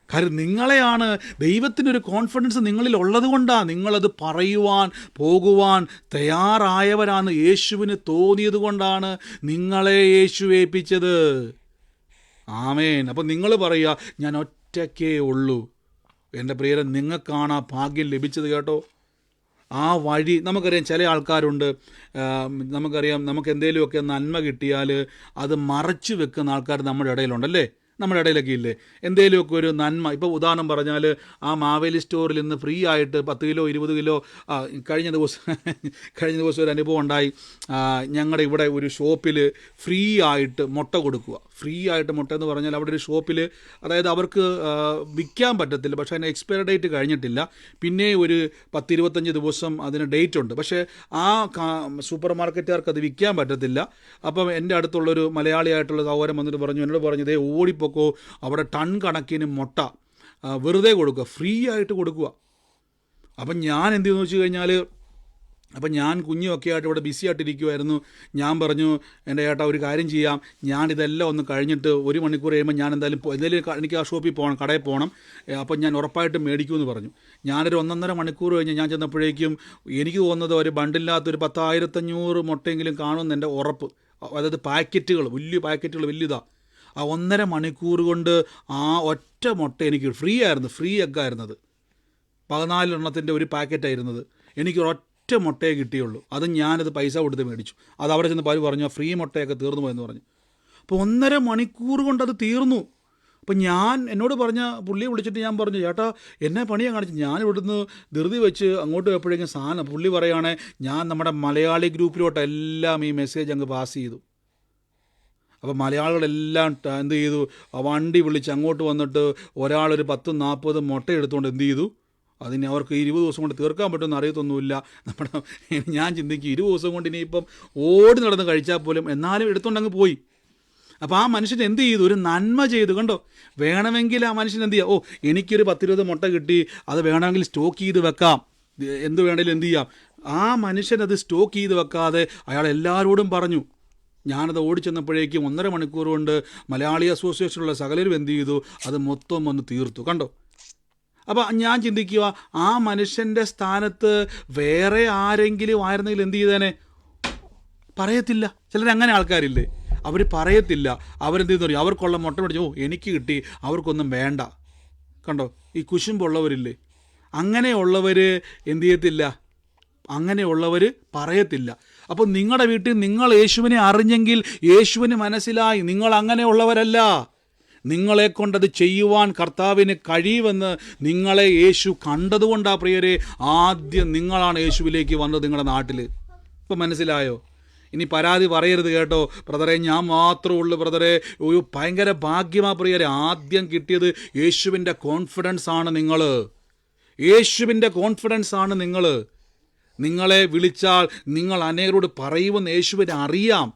കാര്യം നിങ്ങളെയാണ് ദൈവത്തിനൊരു കോൺഫിഡൻസ് നിങ്ങളിൽ ഉള്ളത് കൊണ്ടാണ് നിങ്ങളത് പറയുവാൻ പോകുവാൻ തയ്യാറായവരാണ്. യേശുവിന് തോന്നിയത് കൊണ്ടാണ് നിങ്ങളെ യേശു ഏൽപ്പിച്ചത്. ആമേൻ. അപ്പം നിങ്ങൾ പറയുക, ഞാൻ ഒറ്റയ്ക്കേ ഉള്ളൂ. എൻ്റെ പ്രിയരെ, നിങ്ങൾക്കാണ് ആ ഭാഗ്യം ലഭിച്ചത് കേട്ടോ. ആ വഴി നമുക്കറിയാം. ചില ആൾക്കാരുണ്ട്, നമുക്കറിയാം, നമുക്ക് എന്തെങ്കിലുമൊക്കെ നന്മ കിട്ടിയാൽ അത് മറച്ചു വെക്കുന്ന ആൾക്കാർ നമ്മുടെ ഇടയിലുണ്ടല്ലേ, നമ്മുടെ ഇടയിലൊക്കെ ഇല്ലേ. എന്തെങ്കിലുമൊക്കെ ഒരു നന്മ, ഇപ്പോൾ ഉദാഹരണം പറഞ്ഞാൽ ആ മാവേലി സ്റ്റോറിൽ നിന്ന് ഫ്രീ ആയിട്ട് 10 കിലോ 20 കിലോ കഴിഞ്ഞ ദിവസം ഒരു അനുഭവം ഉണ്ടായി. ഞങ്ങളുടെ ഇവിടെ ഒരു ഷോപ്പിൽ ഫ്രീ ആയിട്ട് മുട്ട കൊടുക്കുക. ഫ്രീ ആയിട്ട് മുട്ട എന്ന് പറഞ്ഞാൽ അവിടെ ഒരു ഷോപ്പിൽ, അതായത് അവർക്ക് വിൽക്കാൻ പറ്റത്തില്ല, പക്ഷേ അതിന് എക്സ്പയറി ഡേറ്റ് കഴിഞ്ഞിട്ടില്ല. പിന്നെ ഒരു 10-25 ദിവസം അതിന് ഡേറ്റ് ഉണ്ട്. പക്ഷേ ആ സൂപ്പർ മാർക്കറ്റുകാർക്ക് അത് വിൽക്കാൻ പറ്റത്തില്ല. അപ്പം എൻ്റെ അടുത്തുള്ളൊരു മലയാളിയായിട്ടുള്ള സഹോദരൻ വന്നിട്ട് എന്നോട് പറഞ്ഞു, ഇതേ ഓടിപ്പോക്കോ, അവിടെ ടൺ കണക്കിന് മുട്ട വെറുതെ കൊടുക്കുക, ഫ്രീ ആയിട്ട് കൊടുക്കുക. അപ്പം ഞാൻ എന്ത് ചെയ്യുന്നു വെച്ച് കഴിഞ്ഞാൽ, അപ്പം ഞാൻ കുഞ്ഞുമൊക്കെ ആയിട്ട് ഇവിടെ ബിസി ആയിട്ടിരിക്കുമായിരുന്നു. ഞാൻ പറഞ്ഞു, എൻ്റെ ചേട്ടാ ഒരു കാര്യം ചെയ്യാം, ഞാനിതെല്ലാം ഒന്ന് കഴിഞ്ഞിട്ട് 1 മണിക്കൂർ കഴിയുമ്പോൾ ഞാൻ എന്തെങ്കിലും എനിക്ക് ആ ഷോപ്പിൽ പോകണം, കടയിൽ പോകണം, അപ്പം ഞാൻ ഉറപ്പായിട്ടും മേടിക്കുമെന്ന് പറഞ്ഞു. ഞാനൊരു 1.5 മണിക്കൂർ കഴിഞ്ഞ് ഞാൻ ചെന്നപ്പോഴേക്കും എനിക്ക് തോന്നുന്നത് ഒരു ബണ്ടില്ലാത്തൊരു 10,500 മുട്ടയെങ്കിലും കാണുമെന്ന് എൻ്റെ ഉറപ്പ്. അതായത് പാക്കറ്റുകൾ, വലിയ പാക്കറ്റുകൾ, വലിയതാണ്. ആ 1.5 മണിക്കൂർ കൊണ്ട് ആ ഒറ്റ മുട്ട എനിക്ക് ഫ്രീ ആയിരുന്നു. ഫ്രീ എഗ്ഗായിരുന്നത്, 14 എണ്ണത്തിൻ്റെ ഒരു പാക്കറ്റായിരുന്നത്. എനിക്ക് ഒറ്റ മുട്ടയെ കിട്ടിയുള്ളൂ. അത് ഞാനത് പൈസ കൊടുത്ത് മേടിച്ചു. അത് അവിടെ ചെന്ന് പറഞ്ഞു, ഫ്രീ മുട്ടയൊക്കെ തീർന്നു പോയെന്ന് പറഞ്ഞു. അപ്പോൾ 1.5 മണിക്കൂർ കൊണ്ട് അത് തീർന്നു. അപ്പം എന്നോട് പറഞ്ഞ പുള്ളിയെ വിളിച്ചിട്ട് ഞാൻ പറഞ്ഞു, ചേട്ടാ എന്നെ പണിയാണ് കാണിച്ചു. ഞാൻ ഇവിടുന്ന് ധൃതി വെച്ച് അങ്ങോട്ട് പോയപ്പോഴേക്കും സാധനം പുള്ളി പറയുകയാണെ, ഞാൻ നമ്മുടെ മലയാളി ഗ്രൂപ്പിലോട്ടെല്ലാം ഈ മെസ്സേജ് അങ്ങ് പാസ് ചെയ്തു. അപ്പോൾ മലയാളികളെല്ലാം എന്ത് ചെയ്തു, വണ്ടി വിളിച്ച് അങ്ങോട്ട് വന്നിട്ട് ഒരാളൊരു 10-40 മുട്ട എടുത്തുകൊണ്ട് എന്ത് ചെയ്തു, അതിന് അവർക്ക് 20 ദിവസം കൊണ്ട് തീർക്കാൻ പറ്റുമെന്ന് അറിയത്തൊന്നുമില്ല. ഞാൻ ചിന്തിക്കും, 20 ദിവസം കൊണ്ട് ഇനിയിപ്പം ഓടി നടന്ന് കഴിച്ചാൽ പോലും എന്നാലും എടുത്തുകൊണ്ടങ്ങ് പോയി. അപ്പോൾ ആ മനുഷ്യൻ എന്ത് ചെയ്തു, ഒരു നന്മ ചെയ്തു. കണ്ടോ, വേണമെങ്കിൽ ആ മനുഷ്യൻ എന്ത് ചെയ്യാം, എനിക്കൊരു 10-20 മുട്ട കിട്ടി, അത് വേണമെങ്കിൽ സ്റ്റോക്ക് ചെയ്ത് വെക്കാം, എന്ത് വേണമെങ്കിലും എന്ത് ചെയ്യാം. ആ മനുഷ്യൻ അത് സ്റ്റോക്ക് ചെയ്ത് വെക്കാതെ അയാൾ എല്ലാവരോടും പറഞ്ഞു. ഞാനത് ഓടിച്ചെന്നപ്പോഴേക്കും 1.5 മണിക്കൂർ കൊണ്ട് മലയാളി അസോസിയേഷനുള്ള സകലരും എന്ത് ചെയ്തു, അത് മൊത്തം വന്ന് തീർത്തു. കണ്ടോ. അപ്പോൾ ഞാൻ ചിന്തിക്കുക, ആ മനുഷ്യൻ്റെ സ്ഥാനത്ത് വേറെ ആരെങ്കിലും ആയിരുന്നെങ്കിൽ എന്ത് ചെയ്തേനെ? പറയത്തില്ല. ചിലരങ്ങനെ ആൾക്കാരില്ലേ, അവർ പറയത്തില്ല. അവരെന്ത് ചെയ്യുന്നു, അവർക്കുള്ള മുട്ട പിടിച്ചു, എനിക്ക് കിട്ടി, അവർക്കൊന്നും വേണ്ട. കണ്ടോ, ഈ കുശുമ്പുള്ളവരില്ലേ, അങ്ങനെയുള്ളവർ എന്ത് ചെയ്യത്തില്ല, അങ്ങനെയുള്ളവർ പറയത്തില്ല. അപ്പോൾ നിങ്ങളുടെ വീട്ടിൽ നിങ്ങൾ യേശുവിനെ അറിഞ്ഞെങ്കിൽ യേശുവിന് മനസ്സിലായി നിങ്ങൾ അങ്ങനെയുള്ളവരല്ല. നിങ്ങളെ കൊണ്ടത് ചെയ്യുവാൻ കർത്താവിന് കഴിയുമെന്ന് നിങ്ങളെ യേശു കണ്ടതുകൊണ്ടാണ് പ്രിയരെ ആദ്യം നിങ്ങളാണ് യേശുവിലേക്ക് വന്നത് നിങ്ങളുടെ നാട്ടിൽ. ഇപ്പം മനസ്സിലായോ? ഇനി പരാതി പറയരുത് കേട്ടോ, ബ്രദറെ ഞാൻ മാത്രമേ ഉള്ളൂ. ബ്രദറെ, ഒരു ഭയങ്കര ഭാഗ്യമാ പ്രിയരെ, ആദ്യം കിട്ടിയത് യേശുവിൻ്റെ കോൺഫിഡൻസ് ആണ്. യേശുവിൻ്റെ കോൺഫിഡൻസ് ആണ് നിങ്ങൾ. നിങ്ങളെ വിളിച്ചാൽ നിങ്ങൾ അനേകരോട് പറയുമെന്ന് യേശുവിനെ അറിയാം.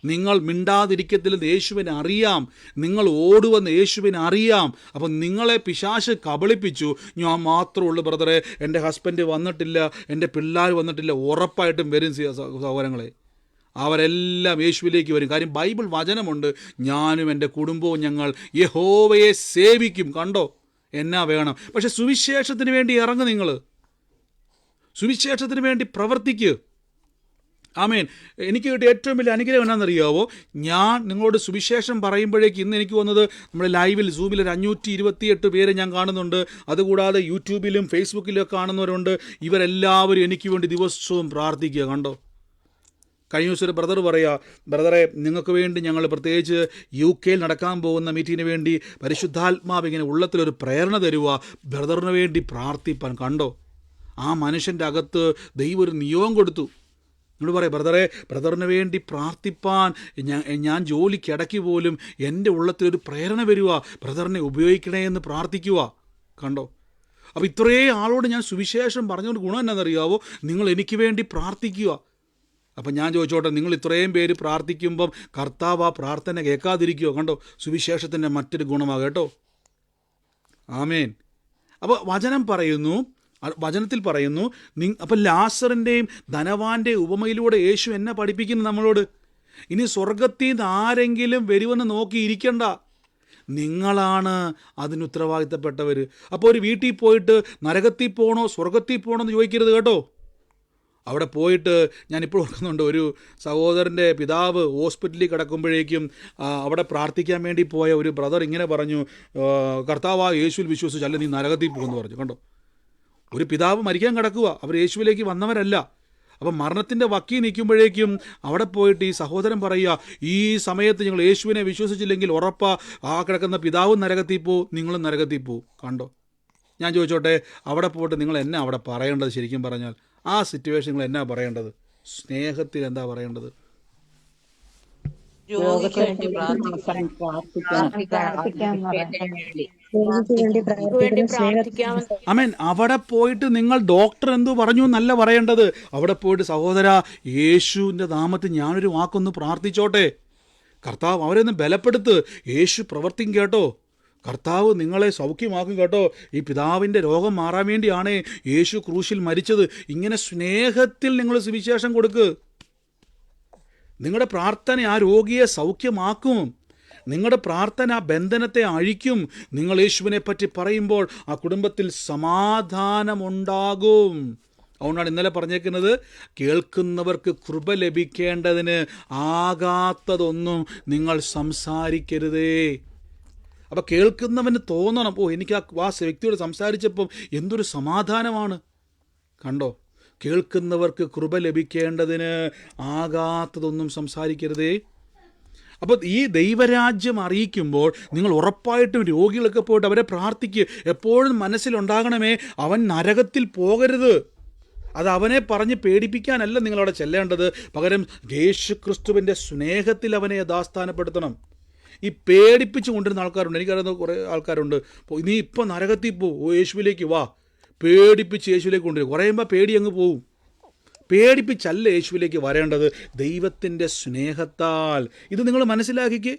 നിങ്ങൾ മിണ്ടാതിരിക്കത്തില്ലെന്ന് യേശുവിനെ അറിയാം. നിങ്ങൾ ഓടുവെന്ന് യേശുവിനെ അറിയാം. അപ്പം നിങ്ങളെ പിശാച് കബളിപ്പിച്ചു, ഞാൻ മാത്രമേ ഉള്ളൂ ബ്രദറെ, എൻ്റെ ഹസ്ബൻഡ് വന്നിട്ടില്ല, എൻ്റെ പിള്ളേർ വന്നിട്ടില്ല. ഉറപ്പായിട്ടും വരും സഹോദരങ്ങളെ, അവരെല്ലാം യേശുവിലേക്ക് വരും. കാര്യം ബൈബിൾ വചനമുണ്ട്, ഞാനും എൻ്റെ കുടുംബവും ഞങ്ങൾ യഹോവയെ സേവിക്കും. കണ്ടോ, എന്നാ വേണം. പക്ഷെ സുവിശേഷത്തിന് വേണ്ടി ഇറങ്ങും, നിങ്ങൾ സുവിശേഷത്തിന് വേണ്ടി പ്രവർത്തിക്കുക. ആമേൻ. എനിക്ക് കിട്ടിയ ഏറ്റവും വലിയ അനുഗ്രഹം എന്നാണെന്നറിയാവോ, ഞാൻ നിങ്ങളോട് സുവിശേഷം പറയുമ്പോഴേക്ക് ഇന്ന് എനിക്ക് വന്നത് നമ്മുടെ ലൈവിൽ സൂമിൽ ഒരു 528 പേരെ ഞാൻ കാണുന്നുണ്ട്. അതുകൂടാതെ യൂട്യൂബിലും ഫേസ്ബുക്കിലും ഒക്കെ കാണുന്നവരുണ്ട്. ഇവരെല്ലാവരും എനിക്ക് വേണ്ടി ദിവസവും പ്രാർത്ഥിക്കുക. കണ്ടോ, കഴിഞ്ഞ ദിവസം ഒരു ബ്രദർ പറയുക, ബ്രദറെ നിങ്ങൾക്ക് വേണ്ടി ഞങ്ങൾ പ്രത്യേകിച്ച് UK നടക്കാൻ പോകുന്ന മീറ്റിങ്ങിന് വേണ്ടി പരിശുദ്ധാത്മാവ് ഇങ്ങനെ ഉള്ളത്തിലൊരു പ്രേരണ തരുക, ബ്രദറിന് വേണ്ടി പ്രാർത്ഥിപ്പാൻ. കണ്ടോ, ആ മനുഷ്യൻ്റെ അകത്ത് ദൈവം ഒരു നിയോഗം കൊടുത്തു. നിങ്ങൾ പറയും, ബ്രദറിന് വേണ്ടി പ്രാർത്ഥിപ്പാൻ ഞാൻ ജോലിക്കിടയ്ക്ക് പോലും എൻ്റെ ഉള്ളത്തിലൊരു പ്രേരണ വരിക, ബ്രദറിനെ ഉപയോഗിക്കണേ എന്ന് പ്രാർത്ഥിക്കുക. കണ്ടോ? അപ്പോൾ ഇത്രയും ആളോട് ഞാൻ സുവിശേഷം പറഞ്ഞുകൊണ്ട് ഗുണം എന്നാണെന്നറിയാവോ? നിങ്ങൾ എനിക്ക് വേണ്ടി പ്രാർത്ഥിക്കുക. അപ്പം ഞാൻ ചോദിച്ചോട്ടെ, നിങ്ങൾ ഇത്രയും പേര് പ്രാർത്ഥിക്കുമ്പം കർത്താവ് ആ പ്രാർത്ഥന കേൾക്കാതിരിക്കുമോ? കണ്ടോ? സുവിശേഷത്തിൻ്റെ മറ്റൊരു ഗുണമാണ് കേട്ടോ. ആമേൻ. അപ്പോൾ വചനത്തിൽ പറയുന്നു, അപ്പം ലാസറിൻ്റെയും ധനവാന്റെയും ഉപമയിലൂടെ യേശു എന്നെ പഠിപ്പിക്കുന്നു നമ്മളോട്. ഇനി സ്വർഗത്തിൽ നിന്ന് ആരെങ്കിലും വരുമെന്ന് നോക്കിയിരിക്കണ്ട, നിങ്ങളാണ് അതിന് ഉത്തരവാദിത്തപ്പെട്ടവർ. അപ്പോൾ ഒരു വീട്ടിൽ പോയിട്ട് നരകത്തിൽ പോകണോ സ്വർഗത്തിൽ പോകണോ എന്ന് ചോദിക്കരുത് കേട്ടോ. അവിടെ പോയിട്ട് ഞാനിപ്പോൾ ഓർക്കുന്നുണ്ട്, ഒരു സഹോദരൻ്റെ പിതാവ് ഹോസ്പിറ്റലിൽ കിടക്കുമ്പോഴേക്കും അവിടെ പ്രാർത്ഥിക്കാൻ വേണ്ടി പോയ ഒരു ബ്രദർ ഇങ്ങനെ പറഞ്ഞു, കർത്താവ് യേശുവിൽ വിശ്വസിച്ച്, അല്ല നീ നരകത്തിൽ പോകുമെന്ന് പറഞ്ഞു. കണ്ടോ? ഒരു പിതാവ് മരിക്കാൻ കിടക്കുക, അവർ യേശുവിലേക്ക് വന്നവരല്ല. അപ്പം മരണത്തിൻ്റെ വക്കിൽ നിൽക്കുമ്പോഴേക്കും അവിടെ പോയിട്ട് ഈ സഹോദരൻ പറയുക, ഈ സമയത്ത് നിങ്ങൾ യേശുവിനെ വിശ്വസിച്ചില്ലെങ്കിൽ ഉറപ്പാ ആ കിടക്കുന്ന പിതാവും നരകത്തിൽ പോവും, നിങ്ങളും നരകത്തിൽ പോവും. കണ്ടോ? ഞാൻ ചോദിച്ചോട്ടെ, അവിടെ പോയിട്ട് നിങ്ങൾ എന്നാ അവിടെ പറയേണ്ടത്? ശരിക്കും പറഞ്ഞാൽ ആ സിറ്റുവേഷൻ നിങ്ങൾ എന്നാ പറയേണ്ടത്? സ്നേഹത്തിൽ എന്താ പറയേണ്ടത്? രോഗിക്ക് വേണ്ടി പ്രാർത്ഥിക്കണം. ആമേൻ. അവിടെ പോയിട്ട് നിങ്ങൾ ഡോക്ടർ എന്തോ പറഞ്ഞു എന്നല്ല പറയേണ്ടത്. അവിടെ പോയിട്ട് സഹോദരാ, യേശുവിൻ്റെ നാമത്തിൽ ഞാനൊരു വാക്കൊന്ന് പ്രാർത്ഥിച്ചോട്ടെ, കർത്താവ് അവരെയൊന്ന് ബലപ്പെടുത്ത്, യേശു പ്രവർത്തിക്കും കേട്ടോ, കർത്താവ് നിങ്ങളെ സൗഖ്യമാക്കും കേട്ടോ, ഈ പിതാവിൻ്റെ രോഗം മാറാൻ വേണ്ടിയാണ് യേശു ക്രൂശിൽ മരിച്ചത്. ഇങ്ങനെ സ്നേഹത്തിൽ നിങ്ങൾ സുവിശേഷം കൊടുക്ക്. നിങ്ങളുടെ പ്രാർത്ഥന ആ രോഗിയെ സൗഖ്യമാക്കും. നിങ്ങളുടെ പ്രാർത്ഥന ആ ബന്ധനത്തെ അഴിക്കും. നിങ്ങൾ യേശുവിനെ പറ്റി പറയുമ്പോൾ ആ കുടുംബത്തിൽ സമാധാനമുണ്ടാകും. അതുകൊണ്ടാണ് ഇന്നലെ പറഞ്ഞേക്കുന്നത്, കേൾക്കുന്നവർക്ക് കൃപ ലഭിക്കേണ്ടതിന് ആകാത്തതൊന്നും നിങ്ങൾ സംസാരിക്കരുതേ. അപ്പോൾ കേൾക്കുന്നവന് തോന്നണം, ഓ എനിക്ക് ആ വ്യക്തിയോട് സംസാരിച്ചപ്പം എന്തൊരു സമാധാനമാണ്. കണ്ടോ? കേൾക്കുന്നവർക്ക് കൃപ ലഭിക്കേണ്ടതിന് ആകാത്തതൊന്നും സംസാരിക്കരുതേ. അപ്പോൾ ഈ ദൈവരാജ്യം അറിയിക്കുമ്പോൾ നിങ്ങൾ ഉറപ്പായിട്ടും രോഗികളൊക്കെ പോയിട്ട് അവരെ പ്രാർത്ഥിക്കുക. എപ്പോഴും മനസ്സിലുണ്ടാകണമേ, അവൻ നരകത്തിൽ പോകരുത്. അത് അവനെ പറഞ്ഞ് പേടിപ്പിക്കാനല്ല നിങ്ങളവിടെ ചെല്ലേണ്ടത്, പകരം യേശുക്രിസ്തുവിൻ്റെ സ്നേഹത്തിൽ അവനെ യഥാസ്ഥാനപ്പെടുത്തണം. ഈ പേടിപ്പിച്ച് കൊണ്ടിരുന്ന ആൾക്കാരുണ്ട്, എനിക്കറിയുന്ന കുറേ ആൾക്കാരുണ്ട്. നീ ഇപ്പോൾ നരകത്തിൽ പോ, യേശുവിലേക്ക് വാ, പേടിപ്പിച്ച് യേശുവിലേക്ക് കൊണ്ടുവരും. കുറയുമ്പോൾ പേടി അങ്ങ് പോവും. പേടിപ്പിച്ചല്ല യേശുവിലേക്ക് വരേണ്ടത്, ദൈവത്തിൻ്റെ സ്നേഹത്താൽ. ഇത് നിങ്ങൾ മനസ്സിലാക്കിക്കേ.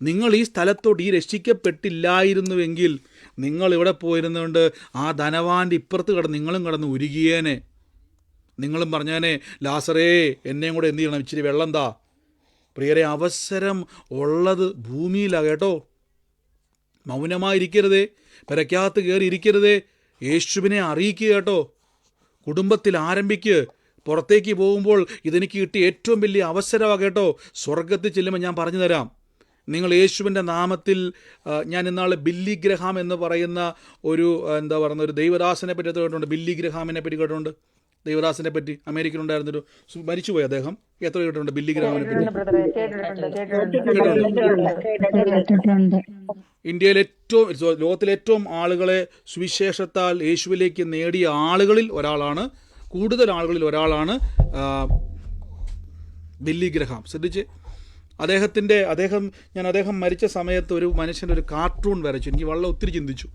നിങ്ങൾ ഈ സ്ഥലത്തോട്ട് ഈ രക്ഷിക്കപ്പെട്ടില്ലായിരുന്നുവെങ്കിൽ നിങ്ങൾ ഇവിടെ പോയിരുന്നുകൊണ്ട് ആ ധനവാൻ്റെ ഇപ്പുറത്ത് കിടന്ന് നിങ്ങളും കിടന്ന് ഉരുകിയേനെ. നിങ്ങളും പറഞ്ഞേനെ, ലാസറേ എന്നെയും കൂടെ എന്ത് ചെയ്യണം, ഇച്ചിരി വെള്ളം താ. പ്രിയരെ, അവസരം ഉള്ളത് ഭൂമിയിലാണ് കേട്ടോ. മൗനമായിരിക്കരുതേ, പെരയ്ക്കകത്ത് കയറി ഇരിക്കരുതേ, യേശുവിനെ അറിയിക്കുക കേട്ടോ. കുടുംബത്തിൽ ആരംഭിക്കുക. പുറത്തേക്ക് പോകുമ്പോൾ ഇതെനിക്ക് കിട്ടിയ ഏറ്റവും വലിയ അവസരമാണ് കേട്ടോ. സ്വർഗത്തിൽ ചെല്ലുമ്പോൾ ഞാൻ പറഞ്ഞു തരാം. നിങ്ങൾ യേശുവിൻ്റെ നാമത്തിൽ, ഞാൻ ഇന്നാൾ ബില്ലി ഗ്രഹാം എന്ന് പറയുന്ന ഒരു ഒരു ദൈവദാസനെ പറ്റി കേട്ടിട്ടുണ്ട്. ബില്ലി ഗ്രഹാമിനെ പറ്റി കേട്ടിട്ടുണ്ട്. ദൈവദാസിനെ പറ്റി അമേരിക്കയിലുണ്ടായിരുന്നൊരു മരിച്ചുപോയി അദ്ദേഹം. എത്ര കേട്ടിട്ടുണ്ട് ബില്ലി ഗ്രഹാമിനെ പറ്റി? ഇന്ത്യയിൽ ലോകത്തിലെ ഏറ്റവും ആളുകളെ സുവിശേഷത്താൽ യേശുവിലേക്ക് നേടിയ ആളുകളിൽ ഒരാളാണ്, കൂടുതൽ ആളുകളിൽ ഒരാളാണ് ബില്ലി ഗ്രഹാം. ശ്രദ്ധിച്ച്, അദ്ദേഹം മരിച്ച സമയത്ത് ഒരു മനുഷ്യൻ്റെ ഒരു കാർട്ടൂൺ വരച്ചു. എനിക്ക് വളരെ ഒത്തിരി ചിന്തിച്ചു.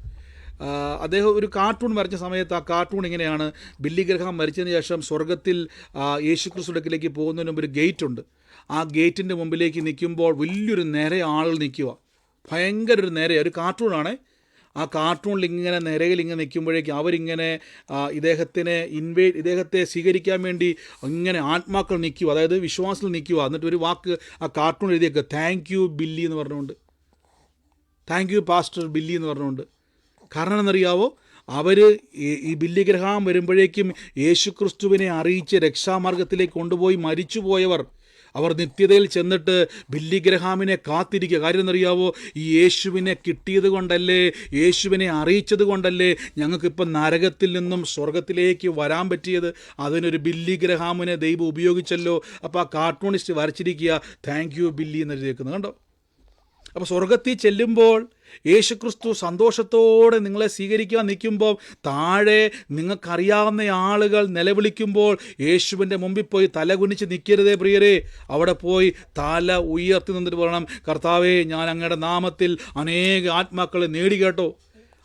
അദ്ദേഹം ഒരു കാർട്ടൂൺ വരച്ച സമയത്ത് ആ കാർട്ടൂൺ ഇങ്ങനെയാണ്: ബില്ലി ഗ്രഹാം മരിച്ചതിന് ശേഷം സ്വർഗത്തിൽ യേശുക്രിസ്തുവിന്റെ അടുക്കിലേക്ക് പോകുന്നതിന് മുമ്പ് ഒരു ഗേറ്റ് ഉണ്ട്. ആ ഗേറ്റിൻ്റെ മുമ്പിലേക്ക് നിൽക്കുമ്പോൾ വലിയൊരു നിര ആളുകൾ നിൽക്കുക, ഭയങ്കര ഒരു നിര. ഒരു കാർട്ടൂണാണ്. ആ കാർട്ടൂണിൽ ഇങ്ങനെ നിരയിൽ ഇങ്ങനെ നിൽക്കുമ്പോഴേക്കും അവരിങ്ങനെ ഇദ്ദേഹത്തെ സ്വീകരിക്കാൻ വേണ്ടി ഇങ്ങനെ ആത്മാക്കൾ നിൽക്കുക, അതായത് വിശ്വാസത്തിൽ നിൽക്കുക. എന്നിട്ട് ഒരു വാക്ക് ആ കാർട്ടൂൺ എഴുതിയേക്കുക, താങ്ക് യു ബില്ലി എന്ന് പറഞ്ഞുകൊണ്ട്, താങ്ക് യു പാസ്റ്റർ ബില്ലി എന്ന് പറഞ്ഞുകൊണ്ട്. കാരണം എന്നറിയാവോ, അവർ ഈ ബില്ലി ഗ്രഹാം വരുമ്പോഴേക്കും യേശുക്രിസ്തുവിനെ അറിയിച്ച് രക്ഷാമാർഗത്തിലേക്ക് കൊണ്ടുപോയി മരിച്ചുപോയവർ, അവർ നിത്യതയിൽ ചെന്നിട്ട് ബില്ലി ഗ്രഹാമിനെ കാത്തിരിക്കുക. കാര്യം എന്നറിയാവോ, ഈ യേശുവിനെ കിട്ടിയത് കൊണ്ടല്ലേ, യേശുവിനെ അറിയിച്ചത് കൊണ്ടല്ലേ ഞങ്ങൾക്കിപ്പം നരകത്തിൽ നിന്നും സ്വർഗത്തിലേക്ക് വരാൻ പറ്റിയത്. അതിനൊരു ബില്ലി ഗ്രഹാമിനെ ദൈവം ഉപയോഗിച്ചല്ലോ. അപ്പോൾ ആ കാർട്ടൂണിസ്റ്റ് വരച്ചിരിക്കുക, താങ്ക് യു ബില്ലി എന്ന് എഴുതിയേക്കുന്നത് കണ്ടോ. അപ്പോൾ സ്വർഗത്തിൽ ചെല്ലുമ്പോൾ യേശുക്രിസ്തു സന്തോഷത്തോടെ നിങ്ങളെ സ്വീകരിക്കാൻ നിൽക്കുമ്പോൾ താഴെ നിങ്ങൾക്കറിയാവുന്ന ആളുകൾ നിലവിളിക്കുമ്പോൾ യേശുവിൻ്റെ മുമ്പിൽ പോയി തല കുനിച്ച് നിൽക്കരുതേ പ്രിയരെ. അവിടെ പോയി തല ഉയർത്തി നിന്നിട്ട് പറയണം, കർത്താവേ, ഞാൻ അങ്ങയുടെ നാമത്തിൽ അനേക ആത്മാക്കളെ നേടി കേട്ടോ,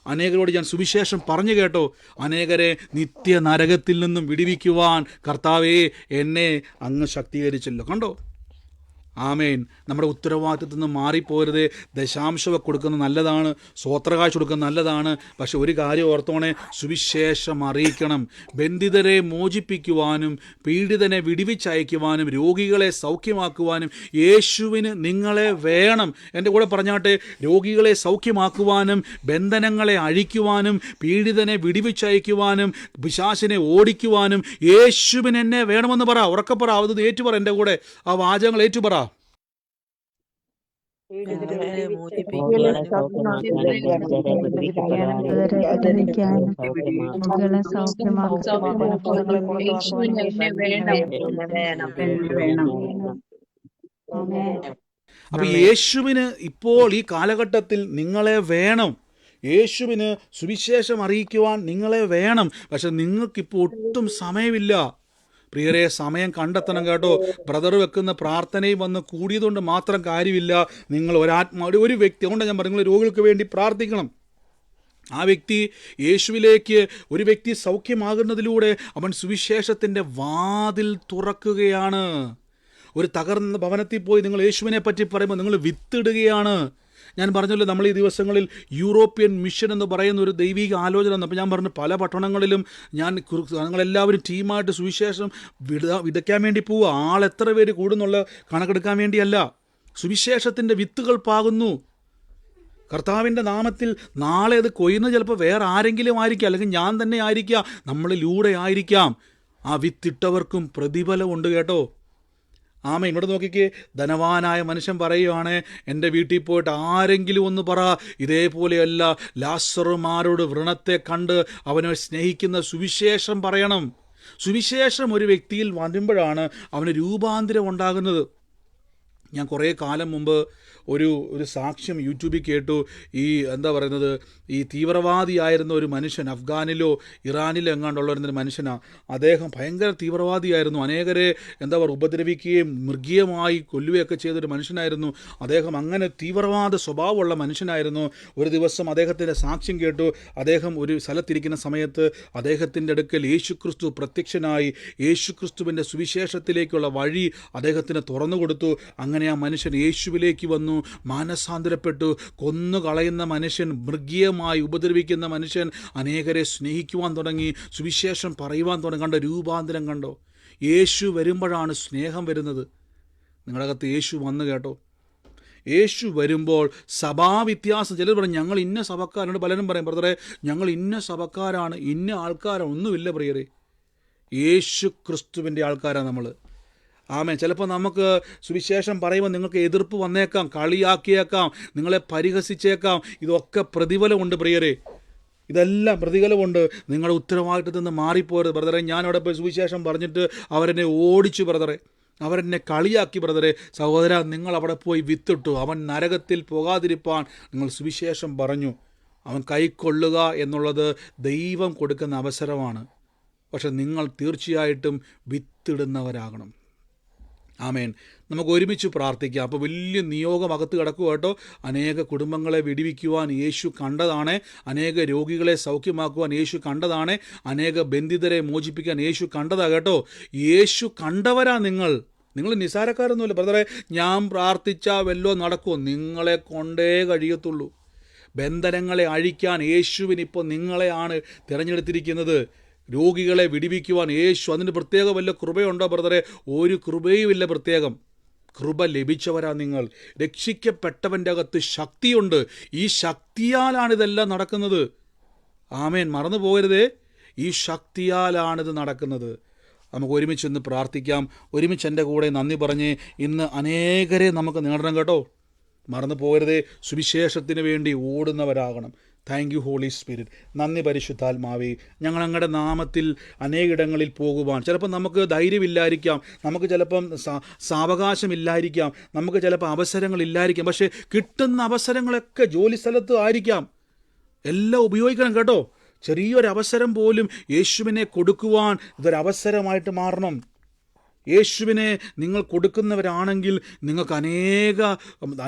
അനേകരോട് ഞാൻ സുവിശേഷം പറഞ്ഞു കേട്ടോ, അനേകരെ നിത്യ നരകത്തിൽ നിന്നും വിടുവിക്കുവാൻ കർത്താവേ എന്നെ അങ്ങ് ശക്തീകരിച്ചല്ലോ. കണ്ടോ? ആമേൻ. നമ്മുടെ ഉത്തരവാദിത്തത്തിൽ നിന്ന് മാറിപ്പോരുത്. ദശാംശമൊക്കെ കൊടുക്കുന്നത് നല്ലതാണ്, സ്വോത്രകാശ് കൊടുക്കുന്നത് നല്ലതാണ്. പക്ഷെ ഒരു കാര്യം ഓർത്തോണേ, സുവിശേഷം അറിയിക്കണം. ബന്ധിതരെ മോചിപ്പിക്കുവാനും പീഡിതനെ വിടുവിച്ചയക്കുവാനും രോഗികളെ സൗഖ്യമാക്കുവാനും യേശുവിന് നിങ്ങളെ വേണം. എൻ്റെ കൂടെ പറഞ്ഞാട്ടെ, രോഗികളെ സൗഖ്യമാക്കുവാനും ബന്ധനങ്ങളെ അഴിക്കുവാനും പീഡിതനെ വിടുവിച്ചയക്കുവാനും പിശാചിനെ ഓടിക്കുവാനും യേശുവിന് എന്നെ വേണമെന്ന് പറ. ഉറക്കെ പറ, അത് ഏറ്റുപറ. എൻ്റെ കൂടെ ആ വാചകങ്ങൾ ഏറ്റുപറ. ഞങ്ങളെ മോചിപ്പിക്കാനും രോഗികളെ സൗഖ്യമാക്കാനും രോഗികളെ സൗഖ്യമാക്കാനും അപ്പൊ യേശുവിന് ഇപ്പോൾ ഈ കാലഘട്ടത്തിൽ നിങ്ങളെ വേണം. യേശുവിന് സുവിശേഷം അറിയിക്കുവാൻ നിങ്ങളെ വേണം. പക്ഷെ നിങ്ങൾക്കിപ്പോൾ ഒട്ടും സമയമില്ല പ്രിയരെ. സമയം കണ്ടെത്തണം കേട്ടോ. ബ്രദർ വെക്കുന്ന പ്രാർത്ഥനയും വന്ന് കൂടിയതുകൊണ്ട് മാത്രം കാര്യമില്ല. നിങ്ങൾ ഒരു വ്യക്തി കൊണ്ട് ഞാൻ പറഞ്ഞു, നിങ്ങൾ രോഗികൾക്ക് വേണ്ടി പ്രാർത്ഥിക്കണം. ആ വ്യക്തി യേശുവിലേക്ക് ഒരു വ്യക്തി സൗഖ്യമാകുന്നതിലൂടെ അവൻ സുവിശേഷത്തിൻ്റെ വാതിൽ തുറക്കുകയാണ്. ഒരു തകർന്ന ഭവനത്തിൽ പോയി നിങ്ങൾ യേശുവിനെ പറ്റി പറയുമ്പോൾ നിങ്ങൾ വിത്തിടുകയാണ്. ഞാൻ പറഞ്ഞല്ലോ, നമ്മൾ ഈ ദിവസങ്ങളിൽ യൂറോപ്യൻ മിഷൻ എന്ന് പറയുന്ന ഒരു ദൈവിക ആലോചന വന്നു. അപ്പോൾ ഞാൻ പറഞ്ഞു, പല പട്ടണങ്ങളിലും ഞങ്ങളെല്ലാവരും ടീമായിട്ട് സുവിശേഷം വിതയ്ക്കാൻ വേണ്ടി പോവുക. ആളെത്ര പേര് കൂടുന്നുള്ള കണക്കെടുക്കാൻ വേണ്ടിയല്ല, സുവിശേഷത്തിൻ്റെ വിത്തുകൾ പാകുന്നു. കർത്താവിൻ്റെ നാമത്തിൽ നാളെ അത് കൊയ്യുന്നത് ചിലപ്പോൾ വേറെ ആരെങ്കിലും ആയിരിക്കാം, അല്ലെങ്കിൽ ഞാൻ തന്നെ ആയിരിക്കാം, നമ്മളിലൂടെ ആയിരിക്കാം. ആ വിത്തിട്ടവർക്കും പ്രതിഫലമുണ്ട് കേട്ടോ. ആമേൻ. ഇവിടെ നോക്കിക്കേ, ധനവാനായ മനുഷ്യൻ പറയുവാണ്, എൻ്റെ വീട്ടിൽ പോയിട്ട് ആരെങ്കിലും ഒന്ന് പറ, ഇതേപോലെയല്ല ലാസറുമാരോട് വ്രണത്തെ കണ്ട് അവനെ സ്നേഹിക്കുന്ന സുവിശേഷം പറയണം. സുവിശേഷം ഒരു വ്യക്തിയിൽ വരുമ്പോഴാണ് അവന് രൂപാന്തരം ഉണ്ടാകുന്നത്. ഞാൻ കുറേ കാലം മുമ്പ് ഒരു സാക്ഷ്യം യൂട്യൂബിൽ കേട്ടു. ഈ തീവ്രവാദിയായിരുന്ന ഒരു മനുഷ്യൻ, അഫ്ഗാനിലോ ഇറാനിലോ എങ്ങാണ്ടുള്ളൊരു മനുഷ്യനാണ്. അദ്ദേഹം ഭയങ്കര തീവ്രവാദിയായിരുന്നു. അനേകരെ ഉപദ്രവിക്കുകയും മൃഗീയമായി കൊല്ലുകയൊക്കെ ചെയ്തൊരു മനുഷ്യനായിരുന്നു അദ്ദേഹം. അങ്ങനെ തീവ്രവാദ സ്വഭാവമുള്ള മനുഷ്യനായിരുന്നു. ഒരു ദിവസം അദ്ദേഹത്തിൻ്റെ സാക്ഷ്യം കേട്ടു. അദ്ദേഹം ഒരു സ്ഥലത്തിരിക്കുന്ന സമയത്ത് അദ്ദേഹത്തിൻ്റെ അടുക്കൽ യേശുക്രിസ്തു പ്രത്യക്ഷനായി യേശുക്രിസ്തുവിൻ്റെ സുവിശേഷത്തിലേക്കുള്ള വഴി അദ്ദേഹത്തിന് തുറന്നു കൊടുത്തു. അങ്ങനെ ആ മനുഷ്യൻ യേശുവിലേക്ക് വന്നു, മാനസാന്തരപ്പെട്ടു. കൊന്നുകളയുന്ന മനുഷ്യൻ, മൃഗീയമായി ഉപദ്രവിക്കുന്ന മനുഷ്യൻ അനേകരെ സ്നേഹിക്കുവാൻ തുടങ്ങി, സുവിശേഷം പറയുവാൻ തുടങ്ങി. കണ്ട രൂപാന്തരം കണ്ടോ? യേശു വരുമ്പോഴാണ് സ്നേഹം വരുന്നത്. നിങ്ങളുടെ അകത്ത് യേശു വന്നു കേട്ടോ. യേശു വരുമ്പോൾ സഭാവ്യത്യാസം, ചിലർ പറയും ഞങ്ങൾ ഇന്ന സഭക്കാരാണ്. പലരും പറയും, ബ്രദറെ ഞങ്ങൾ ഇന്ന സഭക്കാരാണ്, ഇന്ന ആൾക്കാരാണ്. ഒന്നുമില്ല പ്രിയരെ, യേശു ക്രിസ്തുവിൻ്റെ ആൾക്കാരാണ് നമ്മൾ. ആമേൻ. ചിലപ്പോൾ നമുക്ക് സുവിശേഷം പറയുമ്പോൾ നിങ്ങൾക്ക് എതിർപ്പ് വന്നേക്കാം, കളിയാക്കിയേക്കാം, നിങ്ങളെ പരിഹസിച്ചേക്കാം. ഇതൊക്കെ പ്രതിഫലമുണ്ട് പ്രിയരെ, ഇതെല്ലാം പ്രതിഫലമുണ്ട്. നിങ്ങളുടെ ഉത്തരവാദിത്തത്തിൽ നിന്ന് മാറിപ്പോരുത് ബ്രദറെ. ഞാനവിടെ പോയി സുവിശേഷം പറഞ്ഞിട്ട് അവരെന്നെ ഓടിച്ചു ബ്രദറെ, അവരെന്നെ കളിയാക്കി ബ്രദറെ. സഹോദര, നിങ്ങൾ അവിടെ പോയി വിത്തിട്ടു. അവൻ നരകത്തിൽ പോകാതിരിപ്പാൻ നിങ്ങൾ സുവിശേഷം പറഞ്ഞു. അവൻ കൈക്കൊള്ളുക എന്നുള്ളത് ദൈവം കൊടുക്കുന്ന അവസരമാണ്. പക്ഷെ നിങ്ങൾ തീർച്ചയായിട്ടും വിത്തിടുന്നവരാകണം. ആമേൻ. നമുക്ക് ഒരുമിച്ച് പ്രാർത്ഥിക്കാം. അപ്പോൾ വലിയ നിയോഗം അകത്ത് കിടക്കുക കേട്ടോ. അനേക കുടുംബങ്ങളെ വിടുവിക്കുവാൻ യേശു കണ്ടതാണ്. അനേക രോഗികളെ സൗഖ്യമാക്കുവാൻ യേശു കണ്ടതാണ്. അനേക ബന്ധിതരെ മോചിപ്പിക്കാൻ യേശു കണ്ടതാണ് കേട്ടോ. യേശു കണ്ടവരാ നിങ്ങൾ നിസ്സാരക്കാരൊന്നുമില്ല ബ്രദറെ. ഞാൻ പ്രാർത്ഥിച്ചാൽ വല്ലോ നടക്കുമോ? നിങ്ങളെ കൊണ്ടേ കഴിയത്തുള്ളൂ. ബന്ധനങ്ങളെ അഴിക്കാൻ യേശുവിനിപ്പോൾ നിങ്ങളെയാണ് തിരഞ്ഞെടുത്തിരിക്കുന്നത്. രോഗികളെ വിടുവിക്കുവാൻ യേശു, അതിന് പ്രത്യേക വല്ല കൃപയുണ്ടോ ബ്രദറെ? ഒരു കൃപയുമില്ല. പ്രത്യേകം കൃപ ലഭിച്ചവരാ നിങ്ങൾ. രക്ഷിക്കപ്പെട്ടവൻ്റെ അകത്ത് ശക്തിയുണ്ട്. ഈ ശക്തിയാലാണ് ഇതെല്ലാം നടക്കുന്നത്. ആമേൻ. മറന്നു പോകരുതേ, ഈ ശക്തിയാലാണിത് നടക്കുന്നത്. നമുക്ക് ഒരുമിച്ചൊന്ന് പ്രാർത്ഥിക്കാം. ഒരുമിച്ച് എൻ്റെ കൂടെ നന്ദി പറഞ്ഞ് ഇന്ന് അനേകരെ നമുക്ക് നേടണം കേട്ടോ. മറന്നു പോകരുതേ, സുവിശേഷത്തിന് വേണ്ടി ഓടുന്നവരാകണം. Thank you holy spirit. നന്ദി പരിശുദ്ധാത്മാവേ. ഞങ്ങൾ അങ്ങയുടെ നാമത്തിൽ അനേകിടങ്ങളിൽ പോകുവാൻ ചിലപ്പോൾ നമുക്ക് ധൈര്യമില്ലായിരിക്കാം, നമുക്ക് ചിലപ്പം സാവകാശമില്ലായിരിക്കാം, നമുക്ക് ചിലപ്പോൾ അവസരങ്ങളില്ലായിരിക്കാം. പക്ഷേ കിട്ടുന്ന അവസരങ്ങളൊക്കെ ജോലി സ്ഥലത്ത് ആയിരിക്കാം. എല്ലാം ഉപയോഗിക്കണം കേട്ടോ. ചെറിയൊരവസരം പോലും യേശുവിനെ കൊടുക്കുവാൻ ഇതൊരവസരമായിട്ട് മാറണം. യേശുവിനെ നിങ്ങൾ കൊടുക്കുന്നവരാണെങ്കിൽ നിങ്ങൾക്ക്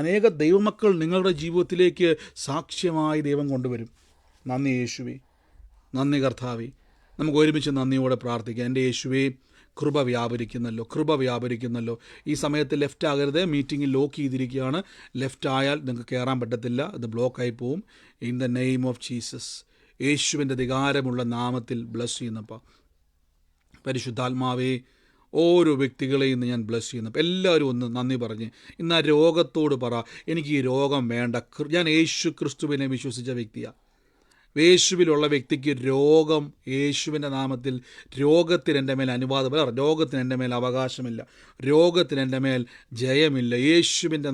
അനേക ദൈവമക്കൾ നിങ്ങളുടെ ജീവിതത്തിലേക്ക് സാക്ഷ്യമായി ദൈവം കൊണ്ടുവരും. നന്ദി യേശുവേ, നന്ദി കർത്താവേ. നമുക്ക് ഒരുമിച്ച് നന്ദിയോടെ പ്രാർത്ഥിക്കാം. എൻ്റെ യേശുവേ, കൃപ വ്യാപരിക്കുന്നല്ലോ. ഈ സമയത്ത് ലെഫ്റ്റ് ആകരുത്. മീറ്റിംഗിൽ ലോക്ക് ചെയ്തിരിക്കുകയാണ്. ലെഫ്റ്റ് ആയാൽ നിങ്ങൾക്ക് കയറാൻ പറ്റത്തില്ല, അത് ബ്ലോക്കായി പോവും. In the name of Jesus, യേശുവിൻ്റെ അധികാരമുള്ള നാമത്തിൽ ബ്ലസ് ചെയ്യുന്നപ്പ പരിശുദ്ധാത്മാവേ, ഓരോ വ്യക്തികളെയും ഇന്ന് ഞാൻ ബ്ലസ് ചെയ്യുന്നു. എല്ലാവരും ഒന്ന് നന്ദി പറഞ്ഞ് ഇന്ന് ആ രോഗത്തോട് പറ, എനിക്ക് ഈ രോഗം വേണ്ട. ഞാൻ യേശു ക്രിസ്തുവിനെ വിശ്വസിച്ച വ്യക്തിയാണ്. യേശുവിലുള്ള വ്യക്തിക്ക് രോഗം, യേശുവിൻ്റെ നാമത്തിൽ രോഗത്തിന് എൻ്റെ മേൽ അനുവാദമില്ല, രോഗത്തിന് എൻ്റെ മേൽ അവകാശമില്ല, രോഗത്തിന് എൻ്റെ മേൽ ജയമില്ല. യേശുവിൻ്റെ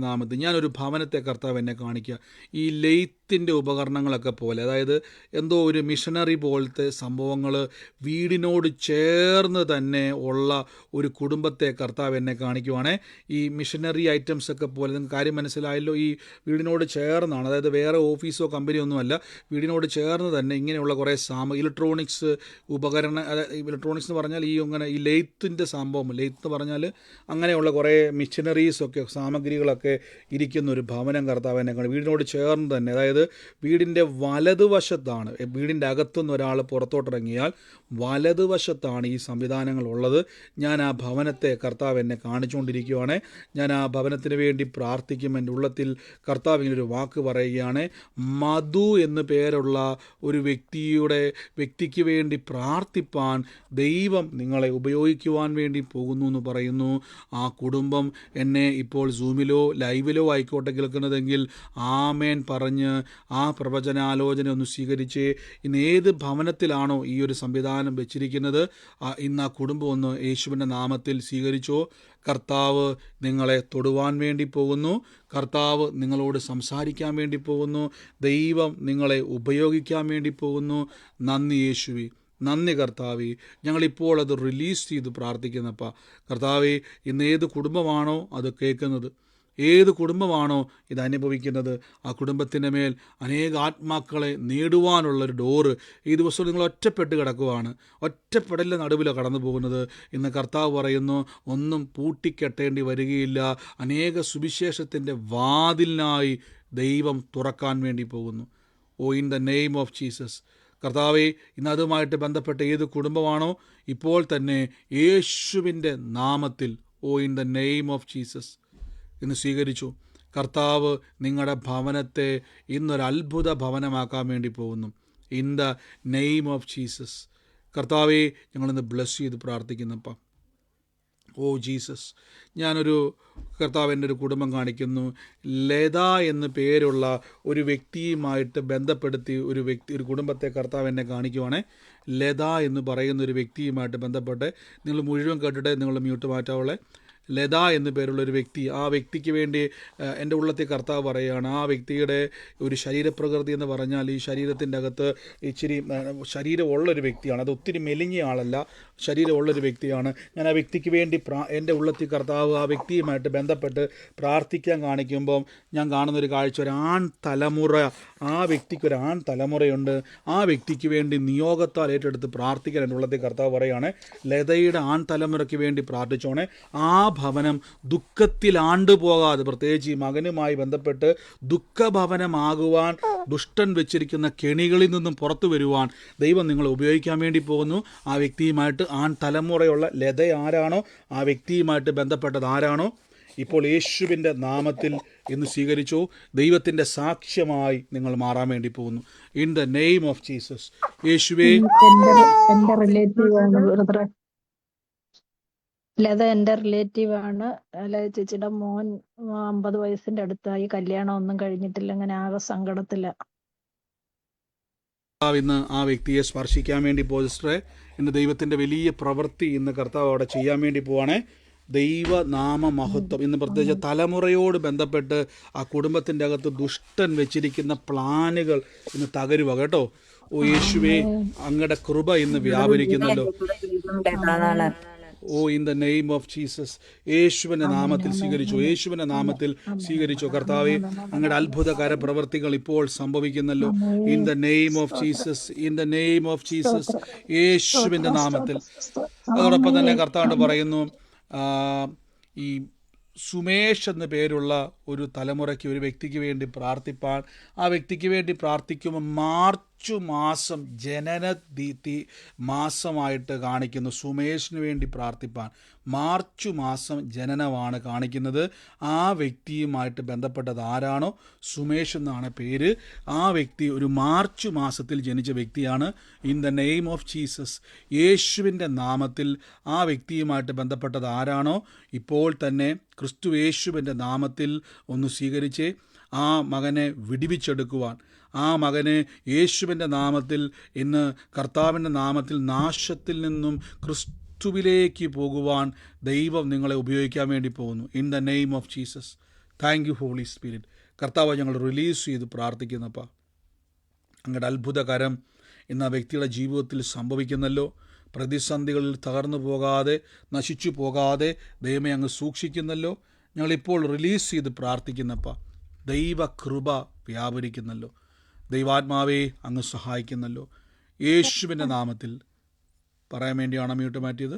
നാമത്തിൽ ഞാനൊരു ഭവനത്തെ കർത്താവ് എന്നെ കാണിക്കുക. ഈ ലെയ്ത്തിൻ്റെ ഉപകരണങ്ങളൊക്കെ പോലെ, അതായത് എന്തോ ഒരു മിഷനറി പോലത്തെ സംഭവങ്ങൾ വീടിനോട് ചേർന്ന് തന്നെ ഉള്ള ഒരു കുടുംബത്തെ കർത്താവ് എന്നെ കാണിക്കുവാണേ. ഈ മിഷനറി ഐറ്റംസ് ഒക്കെ പോലെ, നിങ്ങൾക്ക് കാര്യം മനസ്സിലായല്ലോ. ഈ വീടിനോട് ചേർന്നാണ്, അതായത് വേറെ ഓഫീസോ കമ്പനിയോ ഒന്നുമല്ല, വീടിനോട് ചേർന്ന് തന്നെ ഇങ്ങനെയുള്ള കുറേ ഇലക്ട്രോണിക്സ് ഇലക്ട്രോണിക്സ് എന്ന് പറഞ്ഞാൽ ഈ ലെയ്ത്തിൻ്റെ സംഭവം, ലെയ്ത്ത് എന്ന് പറഞ്ഞാൽ അങ്ങനെയുള്ള കുറേ മിഷനറീസൊക്കെ സാമഗ്രികളൊക്കെ ഇരിക്കുന്ന ഒരു ഭവനം കർത്താവ് എന്നെ കാണും. വീടിനോട് ചേർന്ന് തന്നെ, അതായത് വീടിൻ്റെ വലതുവശത്താണ്. വീടിൻ്റെ അകത്തുനിന്ന് ഒരാൾ പുറത്തോട്ടിറങ്ങിയാൽ വലതുവശത്താണ് ഈ സംവിധാനങ്ങളുള്ളത്. ഞാൻ ആ ഭവനത്തെ കർത്താവ് എന്നെ കാണിച്ചുകൊണ്ടിരിക്കുകയാണ്. ഞാൻ ആ ഭവനത്തിന് വേണ്ടി പ്രാർത്ഥിക്കും. എൻ്റെ ഉള്ളത്തിൽ കർത്താവ് ഇങ്ങനൊരു വാക്ക് പറയുകയാണ്. മധു എന്ന് പേരുള്ള ഒരു വ്യക്തിക്ക് വേണ്ടി പ്രാർത്ഥിപ്പാൻ ദൈവം നിങ്ങളെ ഉപയോഗിക്കുവാൻ വേണ്ടി പോകുന്നു എന്ന് പറയുന്നു. ആ കുടുംബം എന്നെ ഇപ്പോൾ സൂമിലോ ലൈവിലോ ആയിക്കോട്ടെ കേൾക്കുന്നതെങ്കിൽ ആമേൻ പറഞ്ഞ് ആ പ്രവചനാലോചന ഒന്ന് സ്വീകരിച്ച്, ഇന്ന് ഏത് ഭവനത്തിലാണോ ഈ ഒരു സംവിധാനം വെച്ചിരിക്കുന്നത്, ഇന്ന് ആ കുടുംബം ഒന്ന് യേശുവിൻ്റെ നാമത്തിൽ സ്വീകരിച്ചോ. കർത്താവ് നിങ്ങളെ തൊടുവാൻ വേണ്ടി പോകുന്നു. കർത്താവ് നിങ്ങളോട് സംസാരിക്കാൻ വേണ്ടി പോകുന്നു. ദൈവം നിങ്ങളെ ഉപയോഗിക്കാൻ വേണ്ടി പോകുന്നു. നന്ദി യേശുവേ, നന്ദി കർത്താവേ. ഞങ്ങളിപ്പോൾ അത് റിലീസ് ചെയ്ത് പ്രാർത്ഥിക്കുന്നപ്പ കർത്താവേ, ഇന്ന് ഏത് കുടുംബമാണോ അത് കേൾക്കുന്നത്, ഏത് കുടുംബമാണോ ഇത് അനുഭവിക്കുന്നത്, ആ കുടുംബത്തിൻ്റെ മേൽ അനേക ആത്മാക്കളെ നേടുവാനുള്ളൊരു ഡോറ് ഈ ദിവസം നിങ്ങൾ ഒറ്റപ്പെട്ട് കിടക്കുവാണ്. ഒറ്റപ്പെടലിൻ്റെ നടുവിലാണ് കടന്നു പോകുന്നത്. ഇന്ന് കർത്താവ് പറയുന്നു, ഒന്നും പൂട്ടിക്കെട്ടേണ്ടി വരികയില്ല. അനേക സുവിശേഷത്തിൻ്റെ വാതിലിനായി ദൈവം തുറക്കാൻ വേണ്ടി പോകുന്നു. In the name of Jesus കർത്താവെ, ഇന്ന് അതുമായിട്ട് ബന്ധപ്പെട്ട ഏത് കുടുംബമാണോ ഇപ്പോൾ തന്നെ യേശുവിൻ്റെ നാമത്തിൽ in the name of Jesus ഇന്ന് സ്വീകരിച്ചു. കർത്താവ് നിങ്ങളുടെ ഭവനത്തെ ഇന്നൊരു അത്ഭുത ഭവനമാക്കാൻ വേണ്ടി പോകുന്നു. In the name of Jesus കർത്താവെ, ഞങ്ങളിന്ന് ബ്ലസ് ചെയ്ത് പ്രാർത്ഥിക്കുന്നപ്പം ജീസസ്. ഞാനൊരു കർത്താവിൻ്റെ ഒരു കുടുംബം കാണിക്കുന്നു. ലത എന്ന് പേരുള്ള ഒരു വ്യക്തിയുമായിട്ട് ബന്ധപ്പെടുത്തി ഒരു കുടുംബത്തെ കർത്താവ് എന്നെ കാണിക്കുവാണേ. ലത എന്ന് പറയുന്ന ഒരു വ്യക്തിയുമായിട്ട് ബന്ധപ്പെട്ട് നിങ്ങൾ മുഴുവൻ കേട്ടിട്ട് നിങ്ങൾ മ്യൂട്ട് മാറ്റാവുള്ളേ. ലത എന്ന് പേരുള്ള ഒരു വ്യക്തി, ആ വ്യക്തിക്ക് വേണ്ടി എൻ്റെ ഉള്ളത്തിൽ കർത്താവ് പറയുകയാണ്. ആ വ്യക്തിയുടെ ഒരു ശരീരപ്രകൃതി എന്ന് പറഞ്ഞാൽ ഈ ശരീരത്തിൻ്റെ അകത്ത് ഇച്ചിരി ശരീരമുള്ളൊരു വ്യക്തിയാണ്. അത് ഒത്തിരി മെലിഞ്ഞ ആളല്ല, ശരീരമുള്ളൊരു വ്യക്തിയാണ്. ഞാൻ ആ വ്യക്തിക്ക് വേണ്ടി എൻ്റെ ഉള്ളത്തിൽ കർത്താവ് ആ വ്യക്തിയുമായിട്ട് ബന്ധപ്പെട്ട് പ്രാർത്ഥിക്കാൻ കാണിക്കുമ്പം ഞാൻ കാണുന്നൊരു കാഴ്ച, ആ വ്യക്തിക്ക് ഒരു ആൺ തലമുറയുണ്ട്. ആ വ്യക്തിക്ക് വേണ്ടി നിയോഗത്താൽ ഏറ്റെടുത്ത് പ്രാർത്ഥിക്കാൻ എൻ്റെ ഉള്ളത്തിൽ കർത്താവ് പറയുകയാണ്. ലതയുടെ ആൺ തലമുറയ്ക്ക് വേണ്ടി പ്രാർത്ഥിച്ചോണേ. ആ ഭവനം ദുഃഖത്തിൽ ആണ്ടുപോകാതെ, പ്രത്യേകിച്ച് ഈ മകനുമായി ബന്ധപ്പെട്ട് ദുഃഖഭവനമാകുവാൻ ദുഷ്ടൻ വെച്ചിരിക്കുന്ന കെണികളിൽ നിന്നും പുറത്തു വരുവാൻ ദൈവം നിങ്ങളെ ഉപയോഗിക്കാൻ വേണ്ടി പോകുന്നു. ആ വ്യക്തിയുമായിട്ട് ആൺ തലമുറയുള്ള ലത ആരാണോ, ആ വ്യക്തിയുമായിട്ട് ബന്ധപ്പെട്ടത് ആരാണോ, ഇപ്പോൾ യേശുവിൻ്റെ നാമത്തിൽ ഇന്ന് സ്വീകരിച്ചു. ദൈവത്തിൻ്റെ സാക്ഷ്യമായി നിങ്ങൾ മാറാൻ വേണ്ടി പോകുന്നു. In the name of Jesus. യേശുവേ, എന്റെ റിലേറ്റീവ് ആണ് ബ്രദറെ. ലത എന്റെ റിലേറ്റീവ് ആണ്. ലത ചേച്ചിയുടെ മോൻ 50 വയസ്സിന്റെ അടുത്തായി, കല്യാണം ഒന്നും കഴിഞ്ഞിട്ടില്ല. അങ്ങനെ ആകെ സങ്കടത്തില്ല. ഇന്ന് ആ വ്യക്തിയെ സ്പർശിക്കാൻ വേണ്ടി സിസ്റ്ററെ, ഇന്ന് ദൈവത്തിൻ്റെ വലിയ പ്രവൃത്തി ഇന്ന് കർത്താവ് അവിടെ ചെയ്യാൻ വേണ്ടി പോവാണേ. ദൈവനാമ മഹത്വം ഇന്ന് പ്രത്യേകിച്ച് തലമുറയോട് ബന്ധപ്പെട്ട് ആ കുടുംബത്തിൻ്റെ അകത്ത് ദുഷ്ടൻ വെച്ചിരിക്കുന്ന പ്ലാനുകൾ ഇന്ന് തകരുക കേട്ടോ. ഓ യേശുവേ, അങ്ങയുടെ കൃപ ഇന്ന് വ്യാപരിക്കുന്നല്ലോ. Oh in the name of Jesus, യേശുവിൻ്റെ നാമത്തിൽ സ്വീകരിച്ചു, യേശുവിൻ്റെ നാമത്തിൽ സ്വീകരിച്ചു. കർത്താവെ, അങ്ങയുടെ അത്ഭുതകര പ്രവൃത്തികൾ ഇപ്പോൾ സംഭവിക്കുന്നല്ലോ. In the name of Jesus, in the name of Jesus, യേശുവിൻ്റെ നാമത്തിൽ. അതോടൊപ്പം തന്നെ കർത്താവ് പറയുന്നു, ഈ സുമേഷ് എന്ന പേരുള്ള ഒരു തലമുറയ്ക്ക്, ഒരു വ്യക്തിക്ക് വേണ്ടി പ്രാർത്ഥിപ്പാൻ. ആ വ്യക്തിക്ക് വേണ്ടി പ്രാർത്ഥിക്കുമ്പോൾ മാർച്ച് മാസം ജനന മാസമായിട്ട് കാണിക്കുന്നു. സുമേഷിന് വേണ്ടി പ്രാർത്ഥിപ്പാൻ മാർച്ച് മാസം ജനനമാണ് കാണിക്കുന്നത്. ആ വ്യക്തിയുമായിട്ട് ബന്ധപ്പെട്ടത് ആരാണോ, സുമേഷ് എന്നാണ് പേര്, ആ വ്യക്തി ഒരു മാർച്ച് മാസത്തിൽ ജനിച്ച വ്യക്തിയാണ്. In the name of Jesus, യേശുവിൻ്റെ നാമത്തിൽ ആ വ്യക്തിയുമായിട്ട് ബന്ധപ്പെട്ടത് ആരാണോ ഇപ്പോൾ തന്നെ ക്രിസ്തു യേശുവിൻ്റെ നാമത്തിൽ ഒന്ന് സ്വീകരിച്ച് ആ മകനെ വിടുവിച്ചെടുക്കുവാൻ, ആ മകനെ യേശുവിൻ്റെ നാമത്തിൽ ഇന്ന് കർത്താവിൻ്റെ നാമത്തിൽ നാശത്തിൽ നിന്നും ക്രിസ്തുവിലേക്ക് പോകുവാൻ ദൈവം നിങ്ങളെ ഉപയോഗിക്കാൻ വേണ്ടി പോകുന്നു. In the name of Jesus. Thank you holy Spirit. കർത്താവ് ഞങ്ങൾ റിലീസ് ചെയ്ത് പ്രാർത്ഥിക്കുന്നപ്പാ. അങ്ങയുടെ അത്ഭുതകരം ഇന്ന് ആ വ്യക്തിയുടെ ജീവിതത്തിൽ സംഭവിക്കുന്നല്ലോ. പ്രതിസന്ധികളിൽ തകർന്നു പോകാതെ, നശിച്ചു പോകാതെ ദൈവമേ അങ്ങ് സൂക്ഷിക്കുന്നല്ലോ. ഞങ്ങളിപ്പോൾ റിലീസ് ചെയ്ത് പ്രാർത്ഥിക്കുന്നപ്പാ. ദൈവകൃപ വ്യാപരിക്കുന്നല്ലോ. ദൈവാത്മാവേ അങ്ങ് സഹായിക്കുന്നല്ലോ. യേശുവിൻ്റെ നാമത്തിൽ. പറയാൻ വേണ്ടിയാണോ മ്യൂട്ട് മാറ്റിയത്?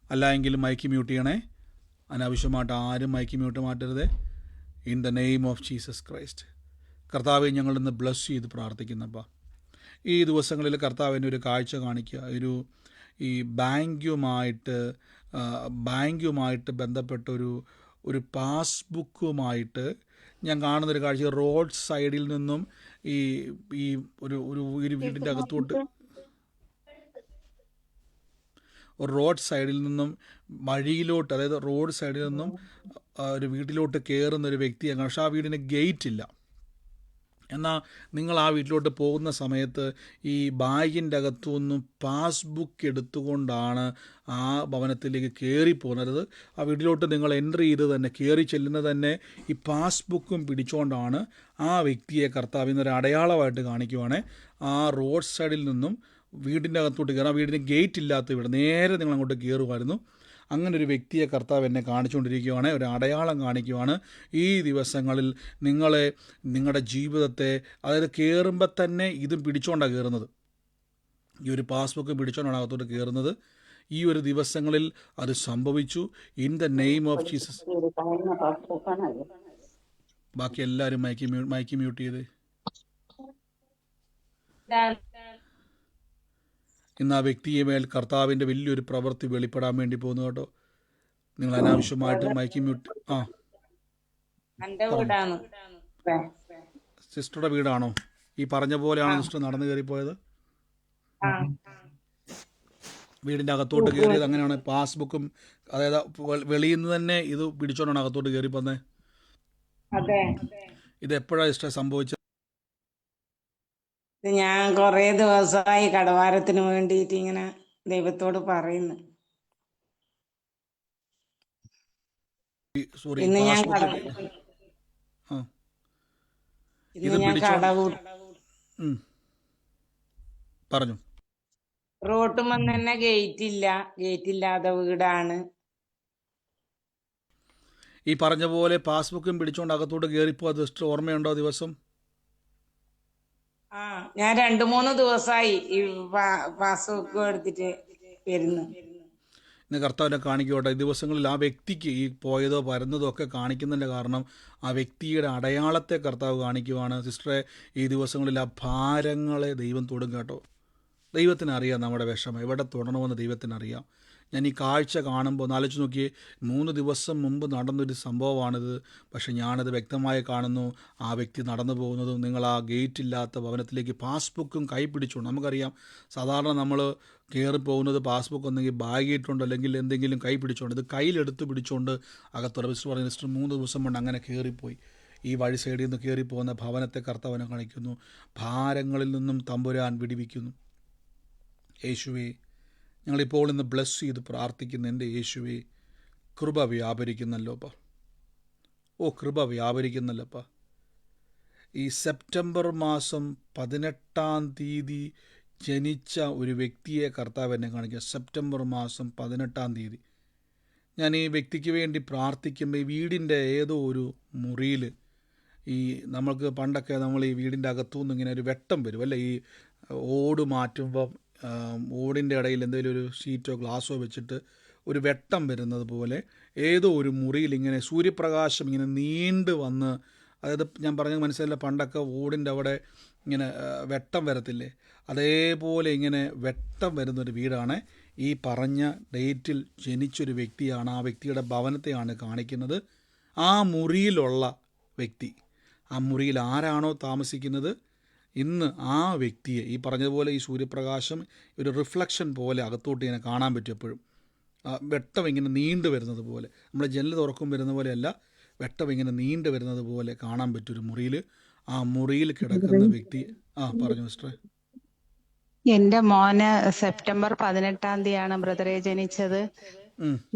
അല്ല എങ്കിലും മൈക്ക് മ്യൂട്ട് ചെയ്യണേ. അനാവശ്യമായിട്ട് ആരും മൈക്ക് മ്യൂട്ട് മാറ്റരുതേ. In the name of Jesus Christ. കർത്താവെ, ഞങ്ങളിന്ന് ബ്ലസ് ചെയ്ത് പ്രാർത്ഥിക്കുന്നപ്പാ. ഈ ദിവസങ്ങളിൽ കർത്താവിന് ഒരു കാഴ്ച കാണിക്കുക. ഈ ബാങ്കുമായിട്ട് ബന്ധപ്പെട്ട ഒരു പാസ്ബുക്കുമായിട്ട് ഞാൻ കാണുന്നൊരു കാഴ്ച. റോഡ് സൈഡിൽ നിന്നും ഈ ഒരു വീടിൻ്റെ അകത്തോട്ട്, റോഡ് സൈഡിൽ നിന്നും വഴിയിലോട്ട്, അതായത് റോഡ് സൈഡിൽ നിന്നും ഒരു വീട്ടിലോട്ട് കയറുന്നൊരു വ്യക്തിയാണ്. പക്ഷേ ആ വീടിന് ഗേറ്റ് ഇല്ല. എന്നാൽ നിങ്ങൾ ആ വീട്ടിലോട്ട് പോകുന്ന സമയത്ത് ഈ ബാഗിൻ്റെ അകത്തുനിന്നും പാസ്ബുക്ക് എടുത്തുകൊണ്ടാണ് ആ ഭവനത്തിലേക്ക് കയറി പോകുന്നത്. ആ വീട്ടിലോട്ട് നിങ്ങൾ എൻട്രി ചെയ്ത് തന്നെ കയറി ചെല്ലുന്നത് തന്നെ ഈ പാസ്ബുക്കും പിടിച്ചുകൊണ്ടാണ്. ആ വ്യക്തിയെ കർത്താവിനൊരു അടയാളമായിട്ട് കാണിക്കുവാണ്. ആ റോഡ് സൈഡിൽ നിന്നും വീടിൻ്റെ അകത്തോട്ട് കയറാം. വീടിന് ഗേറ്റ് ഇല്ലാത്ത വീട്, നേരെ നിങ്ങൾ അങ്ങോട്ട് കയറുമായിരുന്നു. അങ്ങനെ ഒരു വ്യക്തിയെ കർത്താവ് എന്നെ കാണിച്ചുകൊണ്ടിരിക്കുകയാണ്, ഒരു അടയാളം കാണിക്കുവാണ്. ഈ ദിവസങ്ങളിൽ നിങ്ങളുടെ ജീവിതത്തെ, അതായത് കയറുമ്പോൾ തന്നെ ഇതും പിടിച്ചുകൊണ്ടാണ് കയറുന്നത്. ഈ ഒരു പാസ്ബുക്ക് പിടിച്ചുകൊണ്ടാണ് അകത്തോട്ട് കയറുന്നത്. ഈ ഒരു ദിവസങ്ങളിൽ അത് സംഭവിച്ചു. In the name of Jesus. ബാക്കി എല്ലാവരും മൈക്ക് മ്യൂട്ട് ചെയ്ത്. ഇന്ന് ആ വ്യക്തിയെ മേൽ കർത്താവിൻ്റെ വലിയൊരു പ്രവൃത്തി വെളിപ്പെടാൻ വേണ്ടി പോകുന്നു കേട്ടോ. നിങ്ങൾ അനാവശ്യമായിട്ട് മൈക്ക് മ്യൂട്ട്. സിസ്റ്ററുടെ വീടാണോ? ഈ പറഞ്ഞ പോലെയാണോ സിസ്റ്റർ നടന്നു കയറിപ്പോയത്? വീടിൻ്റെ അകത്തോട്ട് കയറിയത് അങ്ങനെയാണ്. പാസ്ബുക്കും, അതായത് വെളിയിൽ നിന്ന് തന്നെ ഇത് പിടിച്ചോണ്ടാണ് അകത്തോട്ട് കയറി പോന്നെ. ഇത് എപ്പോഴാണ് സിസ്റ്റർ സംഭവിച്ചത്? ഞാൻ കൊറേ ദിവസമായി കടവാരത്തിന് വേണ്ടിയിട്ട് ഇങ്ങനെ ദൈവത്തോട് പറയുന്നു. ഇന്ന് ഞാൻ പറഞ്ഞു. റോട്ടുമ്പോ തന്നെ ഗേറ്റ് ഇല്ലാത്ത വീടാണ്. ഈ പറഞ്ഞ പോലെ പാസ്ബുക്കും പിടിച്ചോണ്ട് അകത്തോട്ട് കയറിപ്പോ. സിസ്റ്റർ ഓർമ്മയുണ്ടോ ദിവസം? ഞാൻ 2-3 ദിവസമായി ഈ പാസ്ബുക്ക് എടുത്തിട്ട് വരുന്നു. ഇന്ന് കർത്താവിനെ കാണിക്കോട്ടെ. ഈ ദിവസങ്ങളിൽ ആ വ്യക്തിക്ക് ഈ പോയതോ വരുന്നതോ ഒക്കെ കാണിക്കുന്നതിൻ്റെ കാരണം ആ വ്യക്തിയുടെ അടയാളത്തെ കർത്താവ് കാണിക്കുവാണ്. സിസ്റ്ററെ, ഈ ദിവസങ്ങളിൽ ആ ഭാരങ്ങളെ ദൈവം തൊടും കേട്ടോ. ദൈവത്തിനറിയാം നമ്മുടെ വിഷമം എവിടെ തൊടണമെന്ന് ദൈവത്തിനറിയാം. ഞാൻ ഈ കാഴ്ച കാണുമ്പോൾ ആലോചിച്ച് നോക്കിയേ, 3 ദിവസം മുമ്പ് നടന്നൊരു സംഭവമാണിത്. പക്ഷെ ഞാനത് വ്യക്തമായി കാണുന്നു. ആ വ്യക്തി നടന്നു പോകുന്നതും നിങ്ങൾ ആ ഗേറ്റ് ഇല്ലാത്ത ഭവനത്തിലേക്ക് പാസ്ബുക്കും കൈ പിടിച്ചുകൊണ്ട്. നമുക്കറിയാം സാധാരണ നമ്മൾ കയറി പോകുന്നത് പാസ്ബുക്ക് ഒന്നെങ്കിൽ ബാഗിയിട്ടുണ്ടോ അല്ലെങ്കിൽ എന്തെങ്കിലും കൈ പിടിച്ചുകൊണ്ട്. ഇത് കയ്യിലെടുത്ത് പിടിച്ചുകൊണ്ട് അകത്തുള്ള മിസ്റ്റർ പറഞ്ഞ മിസ്റ്റർ 3 ദിവസം കൊണ്ട് അങ്ങനെ കയറിപ്പോയി. ഈ വഴി സൈഡിൽ നിന്ന് കയറിപ്പോകുന്ന ഭവനത്തെ കർത്താവിനെ കാണിക്കുന്നു. ഭാരങ്ങളിൽ നിന്നും തമ്പുരാൻ വിടിവിക്കുന്നു. യേശുവേ, ഞങ്ങളിപ്പോൾ ഇന്ന് ബ്ലെസ് ചെയ്ത് പ്രാർത്ഥിക്കുന്ന എൻ്റെ യേശുവേ, കൃപ വ്യാപരിക്കുന്നല്ലോപ്പാ. ഓ, കൃപ വ്യാപരിക്കുന്നല്ലപ്പാ. ഈ സെപ്റ്റംബർ മാസം 18 ജനിച്ച ഒരു വ്യക്തിയെ കർത്താവ് എന്നെ കാണിക്കുക. സെപ്റ്റംബർ മാസം 18 ഞാൻ ഈ വ്യക്തിക്ക് വേണ്ടി പ്രാർത്ഥിക്കുമ്പോൾ ഈ വീടിൻ്റെ ഏതോ ഒരു മുറിയിൽ, ഈ നമ്മൾക്ക് പണ്ടൊക്കെ നമ്മൾ ഈ വീടിൻ്റെ അകത്തുനിന്ന് ഇങ്ങനെ ഒരു വെട്ടം വരും അല്ലേ, ഈ ഓട് മാറ്റുമ്പം ഓടിൻ്റെ ഇടയിൽ എന്തെങ്കിലും ഒരു ഷീറ്റോ ഗ്ലാസ്സോ വെച്ചിട്ട് ഒരു വെട്ടം വരുന്നത് പോലെ ഏതോ ഒരു മുറിയിൽ ഇങ്ങനെ സൂര്യപ്രകാശം ഇങ്ങനെ നീണ്ടു വന്ന്, അതായത് ഞാൻ പറഞ്ഞത് മനസ്സിലായില്ല, പണ്ടൊക്കെ ഓടിൻ്റെ അവിടെ ഇങ്ങനെ വെട്ടം വരത്തില്ലേ, അതേപോലെ ഇങ്ങനെ വെട്ടം വരുന്നൊരു വീടാണ്. ഈ പറഞ്ഞ ഡേറ്റിൽ ജനിച്ചൊരു വ്യക്തിയാണ്. ആ വ്യക്തിയുടെ ഭവനത്തെയാണ് കാണിക്കുന്നത്. ആ മുറിയിലുള്ള വ്യക്തി, ആ മുറിയിൽ ആരാണോ താമസിക്കുന്നത്, ഇന്ന് ആ വ്യക്തിയെ ഈ പറഞ്ഞതുപോലെ ഈ സൂര്യപ്രകാശം ഒരു റിഫ്ലക്ഷൻ പോലെ അകത്തോട്ട് ഇങ്ങനെ കാണാൻ പറ്റും. എപ്പോഴും വെട്ടം ഇങ്ങനെ നീണ്ടു വരുന്നത് പോലെ, നമ്മൾ ജനൽ തുറക്കും വരുന്ന പോലെയല്ല, വെട്ടം ഇങ്ങനെ നീണ്ടു വരുന്നത് പോലെ കാണാൻ പറ്റും ഒരു മുറിയിൽ. ആ മുറിയിൽ കിടക്കുന്ന വ്യക്തി പറഞ്ഞു സിസ്റ്ററെ. എന്റെ മോന് സെപ്റ്റംബർ 18 ബ്രദറെ ജനിച്ചത്.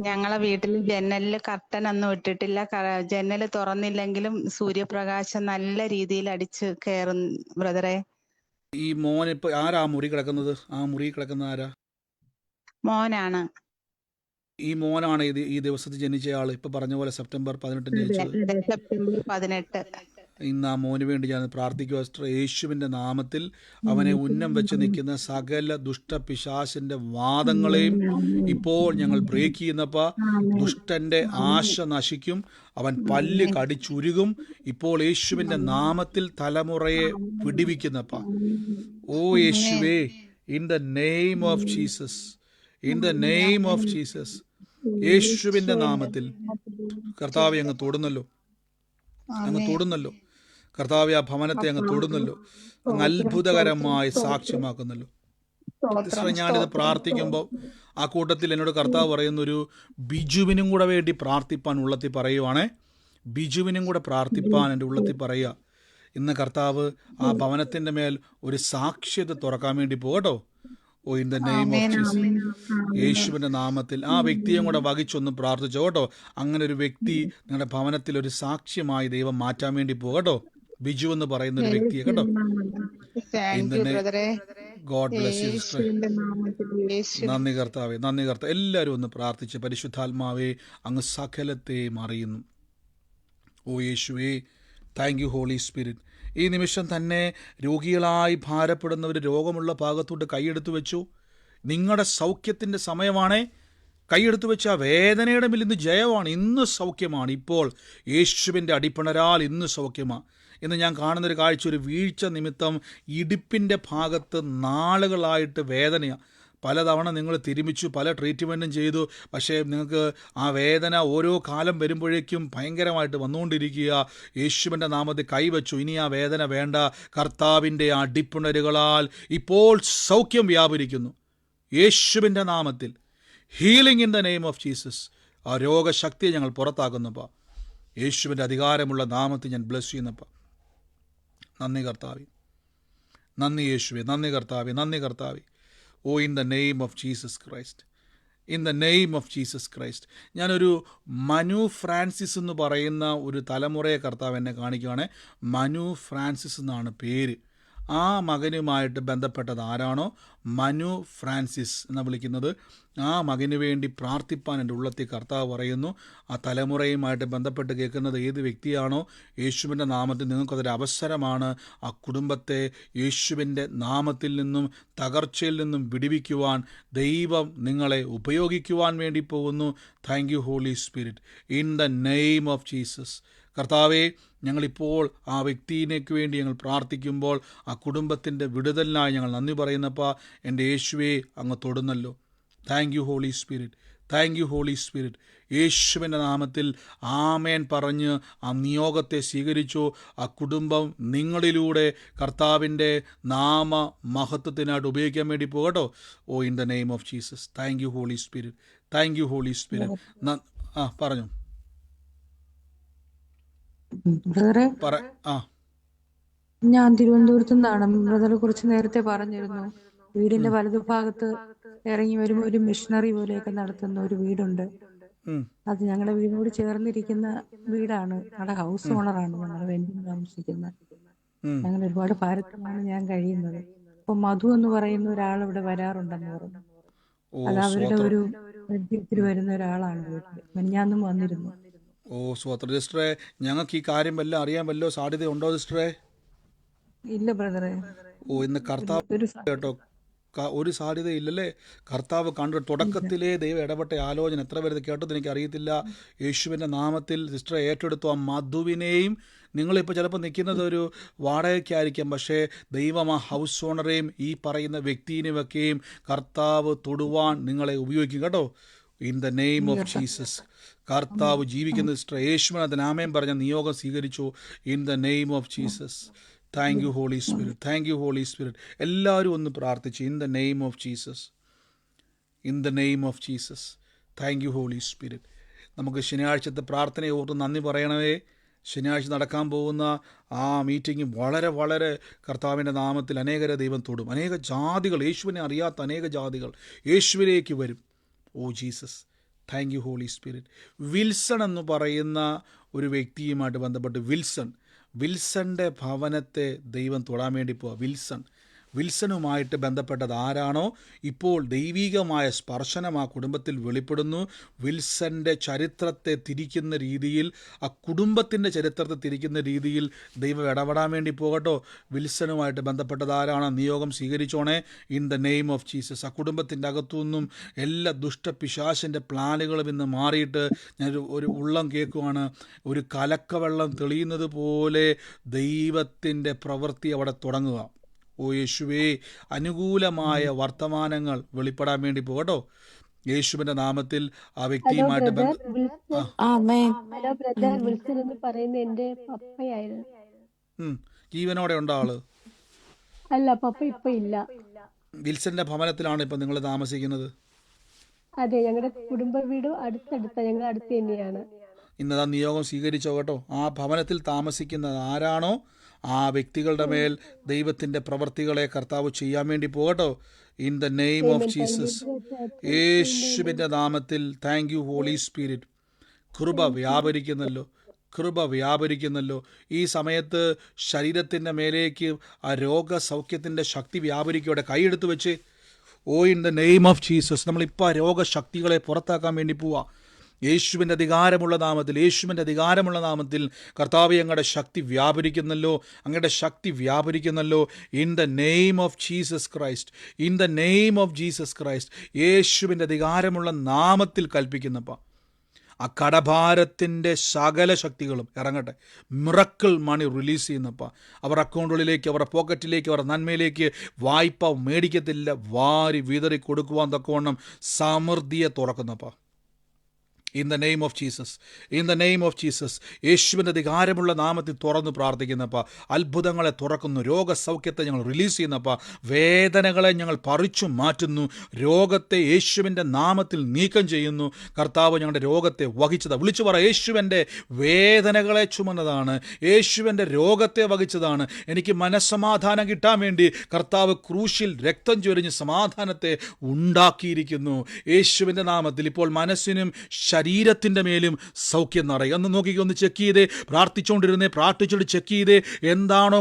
ഞങ്ങളെ വീട്ടിൽ ജനലില് കർട്ടൻ ഒന്നും ഇട്ടിട്ടില്ല. ജനല് തുറന്നില്ലെങ്കിലും സൂര്യപ്രകാശം നല്ല രീതിയിൽ അടിച്ച് കയറും ബ്രദറെ. ഈ മോൻ ഇപ്പൊ ആരാ മുറി കിടക്കുന്നത്? ആ മുറി കിടക്കുന്ന ആരാ? മോനാണ്. ഈ മോനാണ് ഈ ദിവസത്തിൽ ജനിച്ച ആള്, ഇപ്പൊ പറഞ്ഞ പോലെ സെപ്റ്റംബർ 18 ജനിച്ചത്. സെപ്റ്റംബർ 18. ഇന്ന് ആ മോന് വേണ്ടി ഞാൻ പ്രാർത്ഥിക്കുക സിസ്റ്റർ. യേശുവിൻ്റെ നാമത്തിൽ അവനെ ഉന്നം വെച്ച് നിൽക്കുന്ന സകല ദുഷ്ടപിശാചിന്റെ വാദങ്ങളെയും ഇപ്പോൾ ഞങ്ങൾ ബ്രേക്ക് ചെയ്യുന്നപ്പാ. ദുഷ്ടന്റെ ആശ നശിക്കും, അവൻ പല്ല് കടിച്ചുരുകും. ഇപ്പോൾ യേശുവിൻ്റെ നാമത്തിൽ തലമുറയെ വിടിവിക്കുന്നപ്പാ. ഓ യേശുവേ, in the name of Jesus, in the name of Jesus, യേശുവിൻ്റെ നാമത്തിൽ കർത്താവെ അങ്ങ് തൊടുന്നല്ലോ, അങ്ങ് തൊടുന്നല്ലോ കർത്താവെ. ആ ഭവനത്തെ അങ്ങ് തൊടുന്നല്ലോ, അങ്ങ് അത്ഭുതകരമായി സാക്ഷ്യമാക്കുന്നല്ലോ. ഞാനിത് പ്രാർത്ഥിക്കുമ്പോൾ ആ കൂട്ടത്തിൽ എന്നോട് കർത്താവ് പറയുന്നൊരു ബിജുവിനും കൂടെ വേണ്ടി പ്രാർത്ഥിപ്പാൻ ഉള്ളത്തിൽ പറയുവാണേ. ബിജുവിനും കൂടെ പ്രാർത്ഥിപ്പാൻ എൻ്റെ ഉള്ളത്തിൽ പറയുക. ഇന്ന് കർത്താവ് ആ ഭവനത്തിൻ്റെ മേൽ ഒരു സാക്ഷ്യത തുറക്കാൻ വേണ്ടി പോകട്ടോ. Oh, in the name of Jesus, യേശുവിൻ്റെ നാമത്തിൽ ആ വ്യക്തിയും കൂടെ വഹിച്ചൊന്ന് പ്രാർത്ഥിച്ചോ കേട്ടോ. അങ്ങനെ ഒരു വ്യക്തി നിങ്ങളുടെ ഭവനത്തിൽ ഒരു സാക്ഷ്യമായി ദൈവം മാറ്റാൻ വേണ്ടി പോകട്ടോ. ബിജു എന്ന് പറയുന്ന ഒരു വ്യക്തിയെ കേട്ടോ. God bless you sister. നന്ദി കർത്താവേ, നന്ദി കർത്താവ്. എല്ലാവരും ഒന്ന് പ്രാർത്ഥിച്ച്, പരിശുദ്ധാത്മാവേ അങ്ങ് സകലത്തെയും അറിയുന്നു. ഓ യേശുവേ, താങ്ക് യു ഹോളി സ്പിരിറ്റ്. ഈ നിമിഷം തന്നെ രോഗികളായി ഭാരപ്പെടുന്നവർ രോഗമുള്ള ഭാഗത്തോട്ട് കൈയെടുത്തു വെച്ചു. നിങ്ങളുടെ സൗഖ്യത്തിൻ്റെ സമയമാണേ. കൈയെടുത്തു വെച്ച ആ വേദനയുടെ മേൽ ഇന്ന് ജയമാണ്, ഇന്ന് സൗഖ്യമാണ്. ഇപ്പോൾ യേശുവിൻ്റെ അടിപ്പിണരാൽ ഇന്ന് സൗഖ്യമാണ്. ഇന്ന് ഞാൻ കാണുന്നൊരു കാഴ്ച, ഒരു വീഴ്ച നിമിത്തം ഇടുപ്പിൻ്റെ ഭാഗത്ത് നാളുകളായിട്ട് വേദനയാണ്. പലതവണ നിങ്ങൾ തിരുമിച്ചു, പല ട്രീറ്റ്മെൻറ്റും ചെയ്തു, പക്ഷേ നിങ്ങൾക്ക് ആ വേദന ഓരോ കാലം വരുമ്പോഴേക്കും ഭയങ്കരമായിട്ട് വന്നുകൊണ്ടിരിക്കുക. യേശുവിൻ്റെ നാമത്തിൽ കൈവച്ചു. ഇനി ആ വേദന വേണ്ട. കർത്താവിൻ്റെ അടിപ്പിണരുകളാൽ ഇപ്പോൾ സൗഖ്യം വ്യാപരിക്കുന്നു യേശുവിൻ്റെ നാമത്തിൽ. Healing in the name of Jesus. ആ രോഗശക്തിയെ ഞങ്ങൾ പുറത്താക്കുന്നപ്പാ. യേശുവിൻ്റെ അധികാരമുള്ള നാമത്തിൽ ഞാൻ ബ്ലെസ് ചെയ്യുന്നപ്പാ. നന്ദി കർത്താവേ, നന്ദി യേശുവേ, നന്ദി കർത്താവേ, നന്ദി കർത്താവേ. Oh, in the name of Jesus Christ, in the name of Jesus Christ. ഞാനൊരു മനു ഫ്രാൻസിസ് എന്ന് പറയുന്ന ഒരു തലമുറയെ കർത്താവ് എന്നെ കാണിക്കുകയാണ്. മനു ഫ്രാൻസിസ് എന്നാണ് പേര്. ആ മകനുമായിട്ട് ബന്ധപ്പെട്ടത് ആരാണോ മനു ഫ്രാൻസിസ് എന്ന് വിളിക്കുന്നത്, ആ മകന് വേണ്ടി പ്രാർത്ഥിപ്പാൻ എൻ്റെ ഉള്ളത്തിൽ കർത്താവ് പറയുന്നു. ആ തലമുറയുമായിട്ട് ബന്ധപ്പെട്ട് കേൾക്കുന്നത് ഏത് വ്യക്തിയാണോ, യേശുവിൻ്റെ നാമത്തിൽ നിങ്ങൾക്കതൊരു അവസരമാണ്. ആ കുടുംബത്തെ യേശുവിൻ്റെ നാമത്തിൽ നിന്നും തകർച്ചയിൽ നിന്നും വിടുവിക്കുവാൻ ദൈവം നിങ്ങളെ ഉപയോഗിക്കുവാൻ വേണ്ടി പോകുന്നു. Thank you holy Spirit, in the name of Jesus. കർത്താവെ, ഞങ്ങളിപ്പോൾ ആ വ്യക്തിയിലേക്ക് വേണ്ടി ഞങ്ങൾ പ്രാർത്ഥിക്കുമ്പോൾ ആ കുടുംബത്തിൻ്റെ വിടുതലിനായി ഞങ്ങൾ നന്ദി പറയുന്നപ്പാ. എൻ്റെ യേശുവേ, അങ്ങ് തൊടുന്നല്ലോ. Thank you holy Spirit, thank you holy Spirit. യേശുവിൻ്റെ നാമത്തിൽ ആമേൻ പറഞ്ഞ് ആ നിയോഗത്തെ സ്വീകരിച്ചു. ആ കുടുംബം നിങ്ങളിലൂടെ കർത്താവിൻ്റെ നാമ മഹത്വത്തിനായിട്ട് ഉപയോഗിക്കാൻ വേണ്ടി പോകട്ടോ. Oh, in the name of Jesus. Thank you holy Spirit, thank you holy spirit. പറഞ്ഞു ബ്രദറെ, ഞാൻ തിരുവനന്തപുരത്ത് നിന്നാണ്. ബ്രദറെ കുറിച്ച് നേരത്തെ പറഞ്ഞിരുന്നു. വീടിന്റെ വലതുഭാഗത്ത് ഇറങ്ങി വരുമ്പോൾ ഒരു മിഷണറി പോലെയൊക്കെ നടത്തുന്ന ഒരു വീടുണ്ട്. ഉം, അത് ഞങ്ങളുടെ വീടിനോട് ചേർന്നിരിക്കുന്ന വീടാണ്. ഞങ്ങളുടെ ഹൗസ് ഓണറാണ് ഞങ്ങൾ റെന്റിന് താമസിക്കുന്നത്. ഉം. ഞങ്ങൾ ഒരുപാട് ഭാരതമാണ് ഞാൻ കഴിയുന്നത്. അപ്പൊ മധു എന്ന് പറയുന്ന ഒരാൾ ഇവിടെ വരാറുണ്ടെന്ന് പറഞ്ഞു. ഓ അത് അവരുടെ സ്വോത്രം. ഒരു പരിചയത്തിൽ വരുന്ന ഒരാളാണ് വീട്ടിൽ. മിനിഞ്ഞാന്നും വന്നിരുന്നു. ഓ സ്വോത്രം. സിസ്റ്ററെ, ഞങ്ങൾക്ക് ഈ കാര്യം വല്ലതും അറിയാൻ വല്ലോ സാധ്യതയുണ്ടോ സിസ്റ്ററെ? ഇല്ല ബ്രദറെ, ഓ, ഇന്ന് കർത്താവ് ഒരു കേട്ടോ, ഒരു സാധ്യതയില്ലല്ലേ? കർത്താവ് കണ്ടു തുടക്കത്തിലേ ദൈവം ഇടപെട്ട ആലോചന എത്ര പേര് കേട്ടത് എനിക്ക് അറിയത്തില്ല. യേശുവിൻ്റെ നാമത്തിൽ സിസ്റ്ററെ ഏറ്റെടുത്തു. ആ മധുവിനെയും, നിങ്ങളിപ്പോൾ ചിലപ്പോൾ നിൽക്കുന്നത് ഒരു വാടകയ്ക്കായിരിക്കാം, പക്ഷേ ദൈവം ആ ഹൗസ് ഓണറേയും ഈ പറയുന്ന വ്യക്തിനെയൊക്കെയും കർത്താവ് തൊടുവാൻ നിങ്ങളെ ഉപയോഗിക്കും കേട്ടോ. In the name of Jesus. കർത്താവ് ജീവിക്കുന്ന സിസ്റ്റർ യേശുവിനകത്ത് നാമേം പറഞ്ഞ നിയോഗം സ്വീകരിച്ചു. In the name of Jesus. Thank you holy Spirit, thank you holy Spirit. എല്ലാവരും ഒന്ന് പ്രാർത്ഥിച്ചു. In the name of Jesus, in the name of Jesus. Thank you holy Spirit. നമുക്ക് ശനിയാഴ്ചത്തെ പ്രാർത്ഥനയെ ഓർത്ത് നന്ദി പറയണമേ. ശനിയാഴ്ച നടക്കാൻ പോകുന്ന ആ മീറ്റിംഗ് വളരെ വളരെ കർത്താവിൻ്റെ നാമത്തിൽ അനേകരെ ദൈവം തൊടും. അനേക ജാതികൾ, യേശുവിനെ അറിയാത്ത അനേക ജാതികൾ യേശുവിലേക്ക് വരും. Oh Jesus, thank you holy Spirit. Wilson എന്ന് പറയുന്ന ഒരു വ്യക്തിയുമായിട്ട് ബന്ധപ്പെട്ട് വിൽസൻ്റെ ഭവനത്തെ ദൈവം തൊടാൻ വേണ്ടി പോവുക. വിൽസണുമായിട്ട് ബന്ധപ്പെട്ടത് ആരാണോ ഇപ്പോൾ ദൈവികമായ സ്പർശനം ആ കുടുംബത്തിൽ വെളിപ്പെടുന്നു. വിൽസൻ്റെ ചരിത്രത്തെ തിരിക്കുന്ന രീതിയിൽ, ആ കുടുംബത്തിൻ്റെ ചരിത്രത്തെ തിരിക്കുന്ന രീതിയിൽ ദൈവം ഇടപെടാൻ വേണ്ടി പോകട്ടോ. വിൽസണുമായിട്ട് ബന്ധപ്പെട്ടത് ആരാണോ നിയോഗം സ്വീകരിച്ചോണേ. In the name of Jesus. ആ കുടുംബത്തിൻ്റെ അകത്തുനിന്നും എല്ലാ ദുഷ്ടപിശാചിൻ്റെ പ്ലാനുകളും ഇന്ന് മാറിയിട്ട് ഞാൻ ഒരു ഉള്ളം കേൾക്കുവാണ്. ഒരു കലക്കവെള്ളം തെളിയുന്നത് പോലെ ദൈവത്തിൻ്റെ പ്രവൃത്തി അവിടെ തുടങ്ങുക. ഓ യേശുവേ, അനുകൂലമായ വർത്തമാനങ്ങൾ വെളിപ്പെടാൻ വേണ്ടി പോകട്ടോ. യേശുവിന്റെ നാമത്തിൽ ആ വ്യക്തിയുമായിട്ട് ഹലോ ബ്രദർ, വിൽസൺ എന്ന് പറയുന്ന എന്റെ പപ്പയായിരുന്നു. ജീവനോടെ ഉണ്ടോ ആള്? അല്ല, പപ്പ ഇപ്പൊ ഇല്ല. വിൽസന്റെ ഭവനത്തിലാണ് ഇപ്പൊ നിങ്ങൾ താമസിക്കുന്നത്? അതെ, ഞങ്ങളുടെ കുടുംബ വീട് അടുത്തടുത്ത, ഞങ്ങൾ അടുത്ത് തന്നെയാണ്. ഇന്നതാ നിയോഗം സ്വീകരിച്ചോ കേട്ടോ. ആ ഭവനത്തിൽ താമസിക്കുന്നത് ആരാണോ ആ വ്യക്തികളുടെ മേൽ ദൈവത്തിൻ്റെ പ്രവർത്തികളെ കർത്താവ് ചെയ്യാൻ വേണ്ടി പോകട്ടോ. In the name of Jesus, യേശുവിൻ്റെ നാമത്തിൽ. Thank you holy Spirit. കൃപ വ്യാപരിക്കുന്നല്ലോ, കൃപ വ്യാപരിക്കുന്നല്ലോ. ഈ സമയത്ത് ശരീരത്തിൻ്റെ മേലേക്ക് ആ രോഗസൗഖ്യത്തിൻ്റെ ശക്തി വ്യാപരിക്കോടെ. കൈയെടുത്ത് വെച്ച് oh in the name of Jesus. നമ്മളിപ്പോൾ ആ രോഗശക്തികളെ പുറത്താക്കാൻ വേണ്ടി പോവാ. യേശുവിൻ്റെ അധികാരമുള്ള നാമത്തിൽ, യേശുവിൻ്റെ അധികാരമുള്ള നാമത്തിൽ കർത്താവ് അങ്ങയുടെ ശക്തി വ്യാപരിക്കുന്നല്ലോ, അങ്ങയുടെ ശക്തി വ്യാപരിക്കുന്നല്ലോ. In the name of Jesus Christ, in the name of Jesus Christ. യേശുവിൻ്റെ അധികാരമുള്ള നാമത്തിൽ കൽപ്പിക്കുന്നപ്പ ആ കടഭാരത്തിൻ്റെ സകല ശക്തികളും ഇറങ്ങട്ടെ. മിറക്കിൾ മണി റിലീസ് ചെയ്യുന്നപ്പ അവർ അക്കൗണ്ടുകളിലേക്ക്, അവരുടെ പോക്കറ്റിലേക്ക്, അവരുടെ നന്മയിലേക്ക് വായ്പ മേടിക്കത്തില്ല, വാരി വിതറി കൊടുക്കുവാൻ തക്കവണ്ണം സമൃദ്ധിയെ തുറക്കുന്നപ്പ. In the name of Jesus, in the name of Jesus. യേശുവിൻ്റെ അധികാരമുള്ള നാമത്തിൽ തുറന്ന് പ്രാർത്ഥിക്കുന്നപ്പ അത്ഭുതങ്ങളെ തുറക്കുന്നു. രോഗസൗഖ്യത്തെ ഞങ്ങൾ റിലീസ് ചെയ്യുന്നപ്പ വേദനകളെ ഞങ്ങൾ പറിച്ചു മാറ്റുന്നു. രോഗത്തെ യേശുവിൻ്റെ നാമത്തിൽ നീക്കം ചെയ്യുന്നു. കർത്താവ് ഞങ്ങളുടെ രോഗത്തെ വഹിച്ചതാണ്. വിളിച്ചു പറ, യേശുവിൻ്റെ വേദനകളെ ചുമന്നതാണ്, യേശുവിൻ്റെ രോഗത്തെ വഹിച്ചതാണ്. എനിക്ക് മനസ്സമാധാനം കിട്ടാൻ വേണ്ടി കർത്താവ് ക്രൂശിൽ രക്തം ചൊരിഞ്ഞ് സമാധാനത്തെ ഉണ്ടാക്കിയിരിക്കുന്നു. യേശുവിൻ്റെ നാമത്തിൽ ഇപ്പോൾ മനസ്സിനും ശരീരത്തിൻ്റെ മേലും സൗഖ്യം നിറയും. ഒന്ന് നോക്കിക്കോ, ഒന്ന് ചെക്ക് ചെയ്തേ. പ്രാർത്ഥിച്ചുകൊണ്ടിരുന്നേ, പ്രാർത്ഥിച്ചിട്ട് ചെക്ക് ചെയ്തേ. എന്താണോ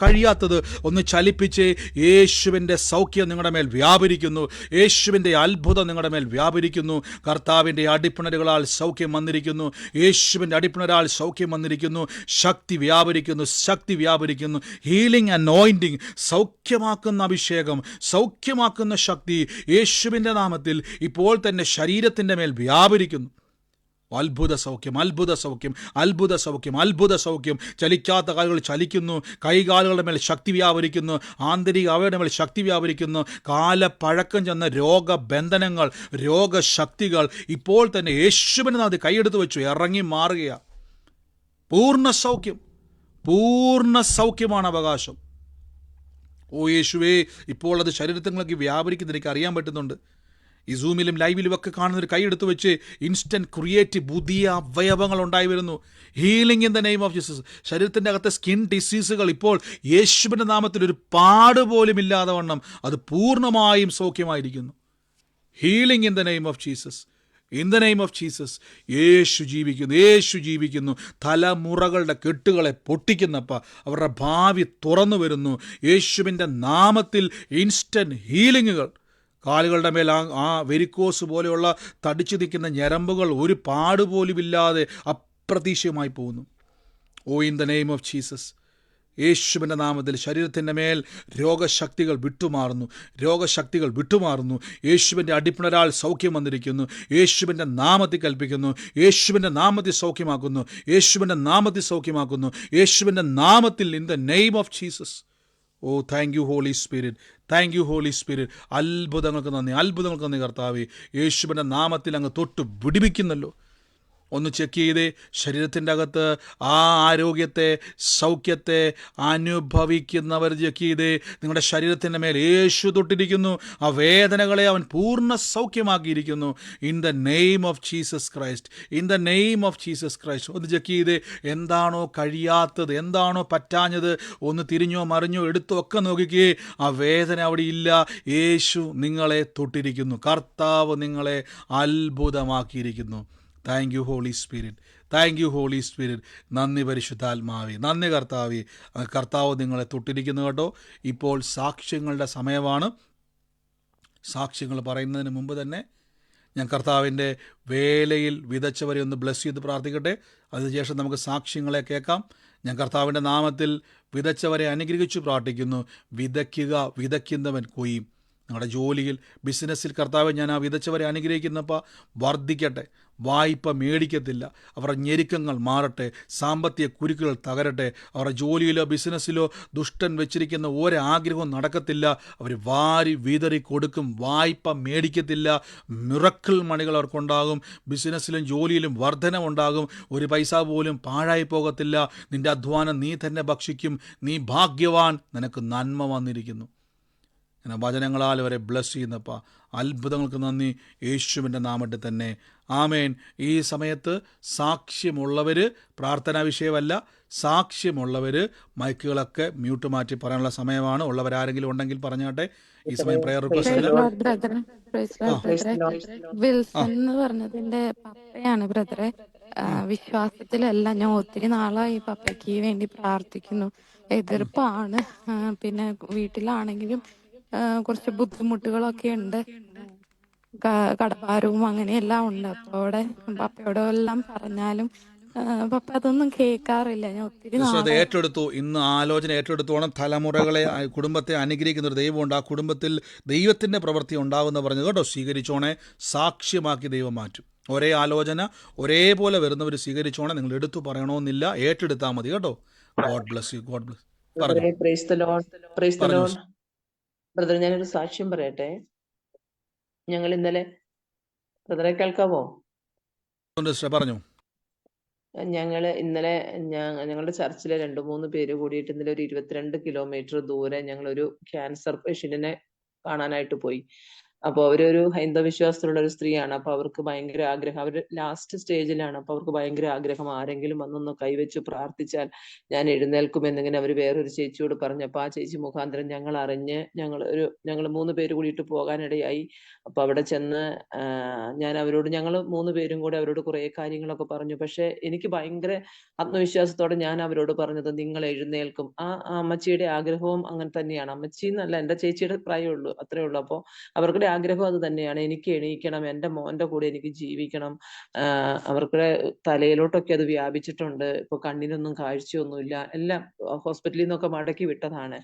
കഴിയാത്തത് ഒന്ന് ചലിപ്പിച്ചേ. യേശുവിൻ്റെ സൗഖ്യം നിങ്ങളുടെ മേൽ വ്യാപരിക്കുന്നു. യേശുവിൻ്റെ അത്ഭുതം നിങ്ങളുടെ മേൽ വ്യാപരിക്കുന്നു. കർത്താവിൻ്റെ അടിപ്പിണരുകളാൽ സൗഖ്യം വന്നിരിക്കുന്നു. യേശുവിൻ്റെ അടിപ്പിണരാൽ സൗഖ്യം വന്നിരിക്കുന്നു. ശക്തി വ്യാപരിക്കുന്നു. ഹീലിംഗ് അനോയിന്റിങ്, സൗഖ്യമാക്കുന്ന അഭിഷേകം, സൗഖ്യമാക്കുന്ന ശക്തി യേശുവിൻ്റെ നാമത്തിൽ ഇപ്പോൾ തന്നെ ശരീരത്തിൻ്റെ മേൽ വ്യാപരിക്കുന്നു. അത്ഭുത സൗഖ്യം. ചലിക്കാത്ത കാലുകൾ ചലിക്കുന്നു. കൈകാലുകളുടെ മേൽ ശക്തി വ്യാപരിക്കുന്നു. ആന്തരിക അവയുടെ മേൽ ശക്തി വ്യാപരിക്കുന്നു. കാലപ്പഴക്കം ചെന്ന രോഗബന്ധനങ്ങൾ, രോഗശക്തികൾ ഇപ്പോൾ തന്നെ യേശുവിനെ നാമത്തിൽ കൈയെടുത്ത് വെച്ചു ഇറങ്ങി മാറുകയാണ്. പൂർണ്ണ സൗഖ്യമാണ് അവകാശം. ഓ യേശുവേ, ഇപ്പോൾ അത് ശരീരത്തിലേക്ക് വ്യാപരിക്കുന്ന എനിക്ക് അറിയാൻ പറ്റുന്നുണ്ട്. ഈ സൂമിലും ലൈവിലും ഒക്കെ കാണുന്നൊരു കൈ എടുത്ത് വെച്ച് ഇൻസ്റ്റൻറ്റ് ക്രിയേറ്റീവ് പുതിയ അവയവങ്ങൾ ഉണ്ടായി വരുന്നു. Healing in the name of Jesus. ശരീരത്തിൻ്റെ അകത്തെ സ്കിൻ ഡിസീസുകൾ ഇപ്പോൾ യേശുവിൻ്റെ നാമത്തിൽ ഒരു പാട് പോലും ഇല്ലാതെ വണ്ണം അത് പൂർണ്ണമായും സൗഖ്യമായിരിക്കുന്നു. Healing in the name of Jesus. In the name of Jesus. യേശു ജീവിക്കുന്നു, യേശു ജീവിക്കുന്നു. തലമുറകളുടെ കെട്ടുകളെ പൊട്ടിക്കുന്നപ്പ അവരുടെ ഭാവി തുറന്നു വരുന്നു. യേശുവിൻ്റെ നാമത്തിൽ ഇൻസ്റ്റൻറ്റ് ഹീലിങ്ങുകൾ. കാലുകളുടെ മേൽ ആ വെരിക്കോസ് പോലെയുള്ള തടിച്ചു നിൽക്കുന്ന ഞരമ്പുകൾ ഒരു പാടുപോലുമില്ലാതെ അപ്രതീക്ഷിതമായി പോകുന്നു. Oh in the name of Jesus. യേശുവിൻ്റെ നാമത്തിൽ ശരീരത്തിൻ്റെ മേൽ രോഗശക്തികൾ വിട്ടുമാറുന്നു, രോഗശക്തികൾ വിട്ടുമാറുന്നു. യേശുവിൻ്റെ അടിപ്പിണരാൽ സൗഖ്യം വന്നിരിക്കുന്നു. യേശുവിൻ്റെ നാമത്തിൽ കൽപ്പിക്കുന്നു, യേശുവിൻ്റെ നാമത്തിൽ സൗഖ്യമാക്കുന്നു, യേശുവിൻ്റെ നാമത്തിൽ സൗഖ്യമാക്കുന്നു, യേശുവിൻ്റെ നാമത്തിൽ in the name of Jesus. Oh thank you holy Spirit, thank you holy Spirit. അത്ഭുതങ്ങൾക്ക് നന്ദി, അത്ഭുതങ്ങൾക്ക് നന്ദി കർത്താവേ. യേശുവിൻ്റെ നാമത്തിൽ അങ്ങ് തൊട്ട് വിടിവിക്കുന്നല്ലോ. ഒന്ന് ചെക്ക് ചെയ്തേ, ശരീരത്തിൻ്റെ അകത്ത് ആ ആരോഗ്യത്തെ, സൗഖ്യത്തെ അനുഭവിക്കുന്നവർ ചെക്ക് ചെയ്തേ. നിങ്ങളുടെ ശരീരത്തിൻ്റെ മേൽ യേശു തൊട്ടിരിക്കുന്നു. ആ വേദനകളെ അവൻ പൂർണ്ണ സൗഖ്യമാക്കിയിരിക്കുന്നു. In the name of Jesus Christ, in the name of Jesus Christ. ഒന്ന് ചെക്ക് ചെയ്തേ, എന്താണോ കഴിയാത്തത്, എന്താണോ പറ്റാഞ്ഞത്, ഒന്ന് തിരിഞ്ഞോ മറിഞ്ഞോ എടുത്തോ ഒക്കെ നോക്കിക്കേ. ആ വേദന അവിടെ ഇല്ല. യേശു നിങ്ങളെ തൊട്ടിരിക്കുന്നു. കർത്താവ് നിങ്ങളെ അത്ഭുതമാക്കിയിരിക്കുന്നു. Thank you holy Spirit, thank you holy spirit. നന്ദി പരിശുദ്ധാത്മാവേ, നന്ദി കർത്താവേ. കർത്താവ് നിങ്ങളെ തൊട്ടിരിക്കുന്നു കേട്ടോ. ഇപ്പോൾ സാക്ഷ്യങ്ങളുടെ സമയമാണ്. സാക്ഷ്യങ്ങൾ പറയുന്നതിന് മുമ്പ് തന്നെ ഞാൻ കർത്താവിൻ്റെ വേലയിൽ വിതച്ചവരെ ഒന്ന് ബ്ലെസ് ചെയ്ത് പ്രാർത്ഥിക്കട്ടെ. അതിനുശേഷം നമുക്ക് സാക്ഷ്യങ്ങളെ കേൾക്കാം. ഞാൻ കർത്താവിൻ്റെ നാമത്തിൽ വിതച്ചവരെ അനുഗ്രഹിച്ചു പ്രാർത്ഥിക്കുന്നു. വിതയ്ക്കുക, വിതയ്ക്കുന്നവൻ കൊയ്യും. നിങ്ങളുടെ ജോലിയിൽ, ബിസിനസ്സിൽ കർത്താവ് ഞാൻ ആ വിതച്ചവരെ അനുഗ്രഹിക്കുന്നപ്പോൾ വർദ്ധിക്കട്ടെ. വായ്പ മേടിക്കത്തില്ല. അവരുടെ ഞെരുക്കങ്ങൾ മാറട്ടെ. സാമ്പത്തിക കുരുക്കുകൾ തകരട്ടെ. അവരുടെ ജോലിയിലോ ബിസിനസ്സിലോ ദുഷ്ടൻ വെച്ചിരിക്കുന്ന ഒരാഗ്രഹവും നടക്കത്തില്ല. അവർ വാരി വിതറി കൊടുക്കും. വായ്പ മേടിക്കത്തില്ല. മിറക്കിൾ മണികൾ അവർക്കുണ്ടാകും. ബിസിനസ്സിലും ജോലിയിലും വർധനവുണ്ടാകും. ഒരു പൈസ പോലും പാഴായി പോകത്തില്ല. നിൻ്റെ അധ്വാനം നീ തന്നെ ഭക്ഷിക്കും. നീ ഭാഗ്യവാൻ. നിനക്ക് നന്മ വന്നിരിക്കുന്നു. അങ്ങനെ വചനങ്ങളാൽ അവരെ ബ്ലസ് ചെയ്യുന്നപ്പോൾ അത്ഭുതങ്ങൾക്ക് നന്ദി, യേശുവിൻ്റെ നാമത്തിൽ തന്നെ. ആമേൻ. ഈ സമയത്ത് സാക്ഷ്യമുള്ളവർ, പ്രാർത്ഥനാ വിഷയമല്ല, സാക്ഷ്യമുള്ളവർ മൈക്കുകളൊക്കെ മ്യൂട്ട് മാറ്റി പറയാനുള്ള സമയമാണ്. ഉള്ളവരാരെങ്കിലും ഉണ്ടെങ്കിൽ പറഞ്ഞാട്ടെ. ഈ സമയം പ്രയർ റിക്വസ്റ്റ് വിൽസൺ എന്ന് പറഞ്ഞതിന്റെ പപ്പയാണ് ബ്രദറെ. വിശ്വാസത്തിലല്ല, ഞാൻ ഒത്തിരി നാളായി പപ്പയ്ക്ക് വേണ്ടി പ്രാർത്ഥിക്കുന്നു. എതിർപ്പാണ്, പിന്നെ വീട്ടിലാണെങ്കിലും കുറച്ച് ബുദ്ധിമുട്ടുകളൊക്കെ ഉണ്ട്. കടഭാരവും അങ്ങനെയെല്ലാം ഉണ്ട്. അപ്പൊ അവിടെ പപ്പയോടെല്ലാം പറഞ്ഞാലും പപ്പ അതൊന്നും കേൾക്കാറില്ല. ഞാൻ ഒത്തിരി ഏറ്റെടുത്തു. ഇന്ന് ആലോചന ഏറ്റെടുത്തോണം. തലമുറകളെ, കുടുംബത്തെ അനുഗ്രഹിക്കുന്ന ഒരു ദൈവമുണ്ട്. ആ കുടുംബത്തിൽ ദൈവത്തിൻ്റെ പ്രവൃത്തി ഉണ്ടാകുമെന്ന് പറഞ്ഞു കേട്ടോ. സ്വീകരിച്ചോണേ. സാക്ഷ്യമാക്കി ദൈവം മാറ്റും. ഒരേ ആലോചന ഒരേപോലെ വരുന്നവർ സ്വീകരിച്ചോണേ. നിങ്ങൾ എടുത്തു പറയണമെന്നില്ല, ഏറ്റെടുത്താൽ മതി കേട്ടോ. God bless you, God bless. പറഞ്ഞു ബ്രദർ, ഞാനൊരു സാക്ഷ്യം പറയട്ടെ. ഞങ്ങൾ ഇന്നലെ, ബ്രദറെ കേൾക്കാവോ? പറഞ്ഞു. ഞങ്ങള് ഇന്നലെ ഞങ്ങളുടെ ചർച്ചിലെ 2-3 പേര് കൂടിയിട്ട് ഇന്നലെ ഒരു 22 കിലോമീറ്റർ ദൂരെ ഞങ്ങളൊരു ക്യാൻസർ പേഷ്യന്റിനെ കാണാനായിട്ട് പോയി. അപ്പൊ അവരൊരു ഹൈന്ദവ വിശ്വാസത്തിലുള്ള ഒരു സ്ത്രീയാണ്. അപ്പൊ അവർക്ക് ഭയങ്കര ആഗ്രഹം, അവര് ലാസ്റ്റ് സ്റ്റേജിലാണ്. അപ്പൊ അവർക്ക് ഭയങ്കര ആഗ്രഹം, ആരെങ്കിലും വന്നൊന്ന് കൈവച്ച് പ്രാർത്ഥിച്ചാൽ ഞാൻ എഴുന്നേൽക്കുമെന്നിങ്ങനെ അവർ വേറൊരു ചേച്ചിയോട് പറഞ്ഞു. അപ്പൊ ആ ചേച്ചി മുഖാന്തരം ഞങ്ങൾ അറിഞ്ഞ് ഞങ്ങൾ 3 പേര് കൂടിയിട്ട് പോകാനിടയായി. അപ്പൊ അവിടെ ചെന്ന് ഞാൻ അവരോട്, ഞങ്ങൾ 3 പേരും കൂടെ അവരോട് കുറെ കാര്യങ്ങളൊക്കെ പറഞ്ഞു. പക്ഷെ എനിക്ക് ഭയങ്കര ആത്മവിശ്വാസത്തോടെ ഞാൻ അവരോട് പറഞ്ഞത്, നിങ്ങൾ എഴുന്നേൽക്കും. ആ അമ്മച്ചിയുടെ ആഗ്രഹവും അങ്ങനെ തന്നെയാണ്. അമ്മച്ചി എന്നല്ല, എന്റെ ചേച്ചിയുടെ പ്രായമുള്ളൂ, അത്രേ ഉള്ളൂ. അപ്പൊ അവരുടെ ആഗ്രഹം അത് തന്നെയാണ്, എനിക്ക് എണീക്കണം, എൻ്റെ മോന്റെ കൂടെ എനിക്ക് ജീവിക്കണം. അവർക്ക് തലയിലോട്ടൊക്കെ അത് വ്യാപിച്ചിട്ടുണ്ട്. ഇപ്പൊ കണ്ണിനൊന്നും കാഴ്ചയൊന്നുമില്ല. എല്ലാം ഹോസ്പിറ്റലിൽ നിന്നൊക്കെ മടക്കി വിട്ടതാണ്.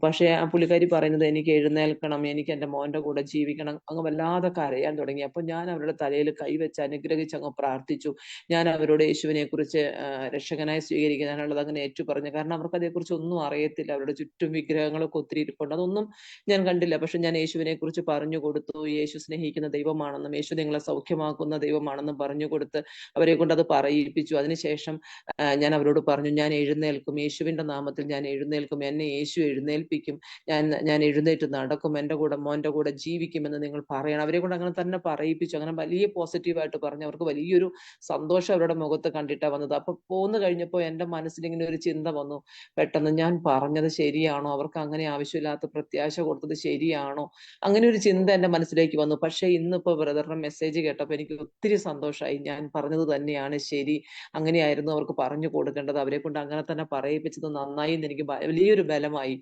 പക്ഷെ ആ പുള്ളിക്കാരി പറയുന്നത്, എനിക്ക് എഴുന്നേൽക്കണം, എനിക്ക് എൻ്റെ മോന്റെ കൂടെ ജീവിക്കണം. അങ്ങ് വല്ലാതെ കരയാൻ തുടങ്ങി. അപ്പൊ ഞാൻ അവരുടെ തലയിൽ കൈവച്ച് അനുഗ്രഹിച്ച് അങ്ങ് പ്രാർത്ഥിച്ചു. ഞാൻ അവരോട് യേശുവിനെ കുറിച്ച് രക്ഷകനായി സ്വീകരിക്കാനുള്ളത് അങ്ങനെ ഏറ്റു പറഞ്ഞു. കാരണം അവർക്ക് അതേക്കുറിച്ച് ഒന്നും അറിയത്തില്ല. അവരുടെ ചുറ്റും വിഗ്രഹങ്ങളൊക്കെ ഒത്തിരി ഇരിപ്പുണ്ട്. അതൊന്നും ഞാൻ കണ്ടില്ല. പക്ഷെ ഞാൻ യേശുവിനെ കുറിച്ച് പറഞ്ഞു കൊടുത്തു. യേശു സ്നേഹിക്കുന്ന ദൈവമാണെന്നും യേശു നിങ്ങളെ സൗഖ്യമാക്കുന്ന ദൈവമാണെന്നും പറഞ്ഞു കൊടുത്ത് അവരെ കൊണ്ട് അത് പറയിപ്പിച്ചു. അതിനുശേഷം ഞാൻ അവരോട് പറഞ്ഞു, ഞാൻ എഴുന്നേൽക്കും, യേശുവിന്റെ നാമത്തിൽ ഞാൻ എഴുന്നേൽക്കും, എന്നെ യേശു എഴുന്നേൽപ്പിക്കും, ഞാൻ എഴുന്നേറ്റ് നടക്കും, എൻ്റെ കൂടെ മോൻ്റെ കൂടെ ജീവിക്കുമെന്ന് നിങ്ങൾ പറയണം. അവരെ കൊണ്ട് അങ്ങനെ തന്നെ പറയിപ്പിച്ചു. അങ്ങനെ വലിയ പോസിറ്റീവായിട്ട് പറഞ്ഞു. അവർക്ക് വലിയൊരു സന്തോഷം അവരുടെ മുഖത്ത് കണ്ടിട്ടാണ് വന്നത്. അപ്പൊ പോന്നു കഴിഞ്ഞപ്പോൾ എൻ്റെ മനസ്സിൽ ഇങ്ങനെ ഒരു ചിന്ത വന്നു. പെട്ടെന്ന് ഞാൻ പറഞ്ഞത് ശരിയാണോ, അവർക്ക് അങ്ങനെ ആവശ്യമില്ലാത്ത പ്രത്യാശ കൊടുത്തത് ശരിയാണോ, അങ്ങനെ ഒരു ചിന്ത എൻ്റെ മനസ്സിലേക്ക് വന്നു. പക്ഷെ ഇന്നിപ്പോ ബ്രദറിന്റെ മെസ്സേജ് കേട്ടപ്പോൾ എനിക്ക് ഒത്തിരി സന്തോഷമായി. ഞാൻ പറഞ്ഞത് തന്നെയാണ് ശരി, അങ്ങനെയായിരുന്നു അവർക്ക് പറഞ്ഞു കൊടുക്കേണ്ടത്, അവരെ കൊണ്ട് അങ്ങനെ തന്നെ പറയിപ്പിച്ചത് നന്നായി എന്ന് എനിക്ക് വലിയൊരു ബലമായി.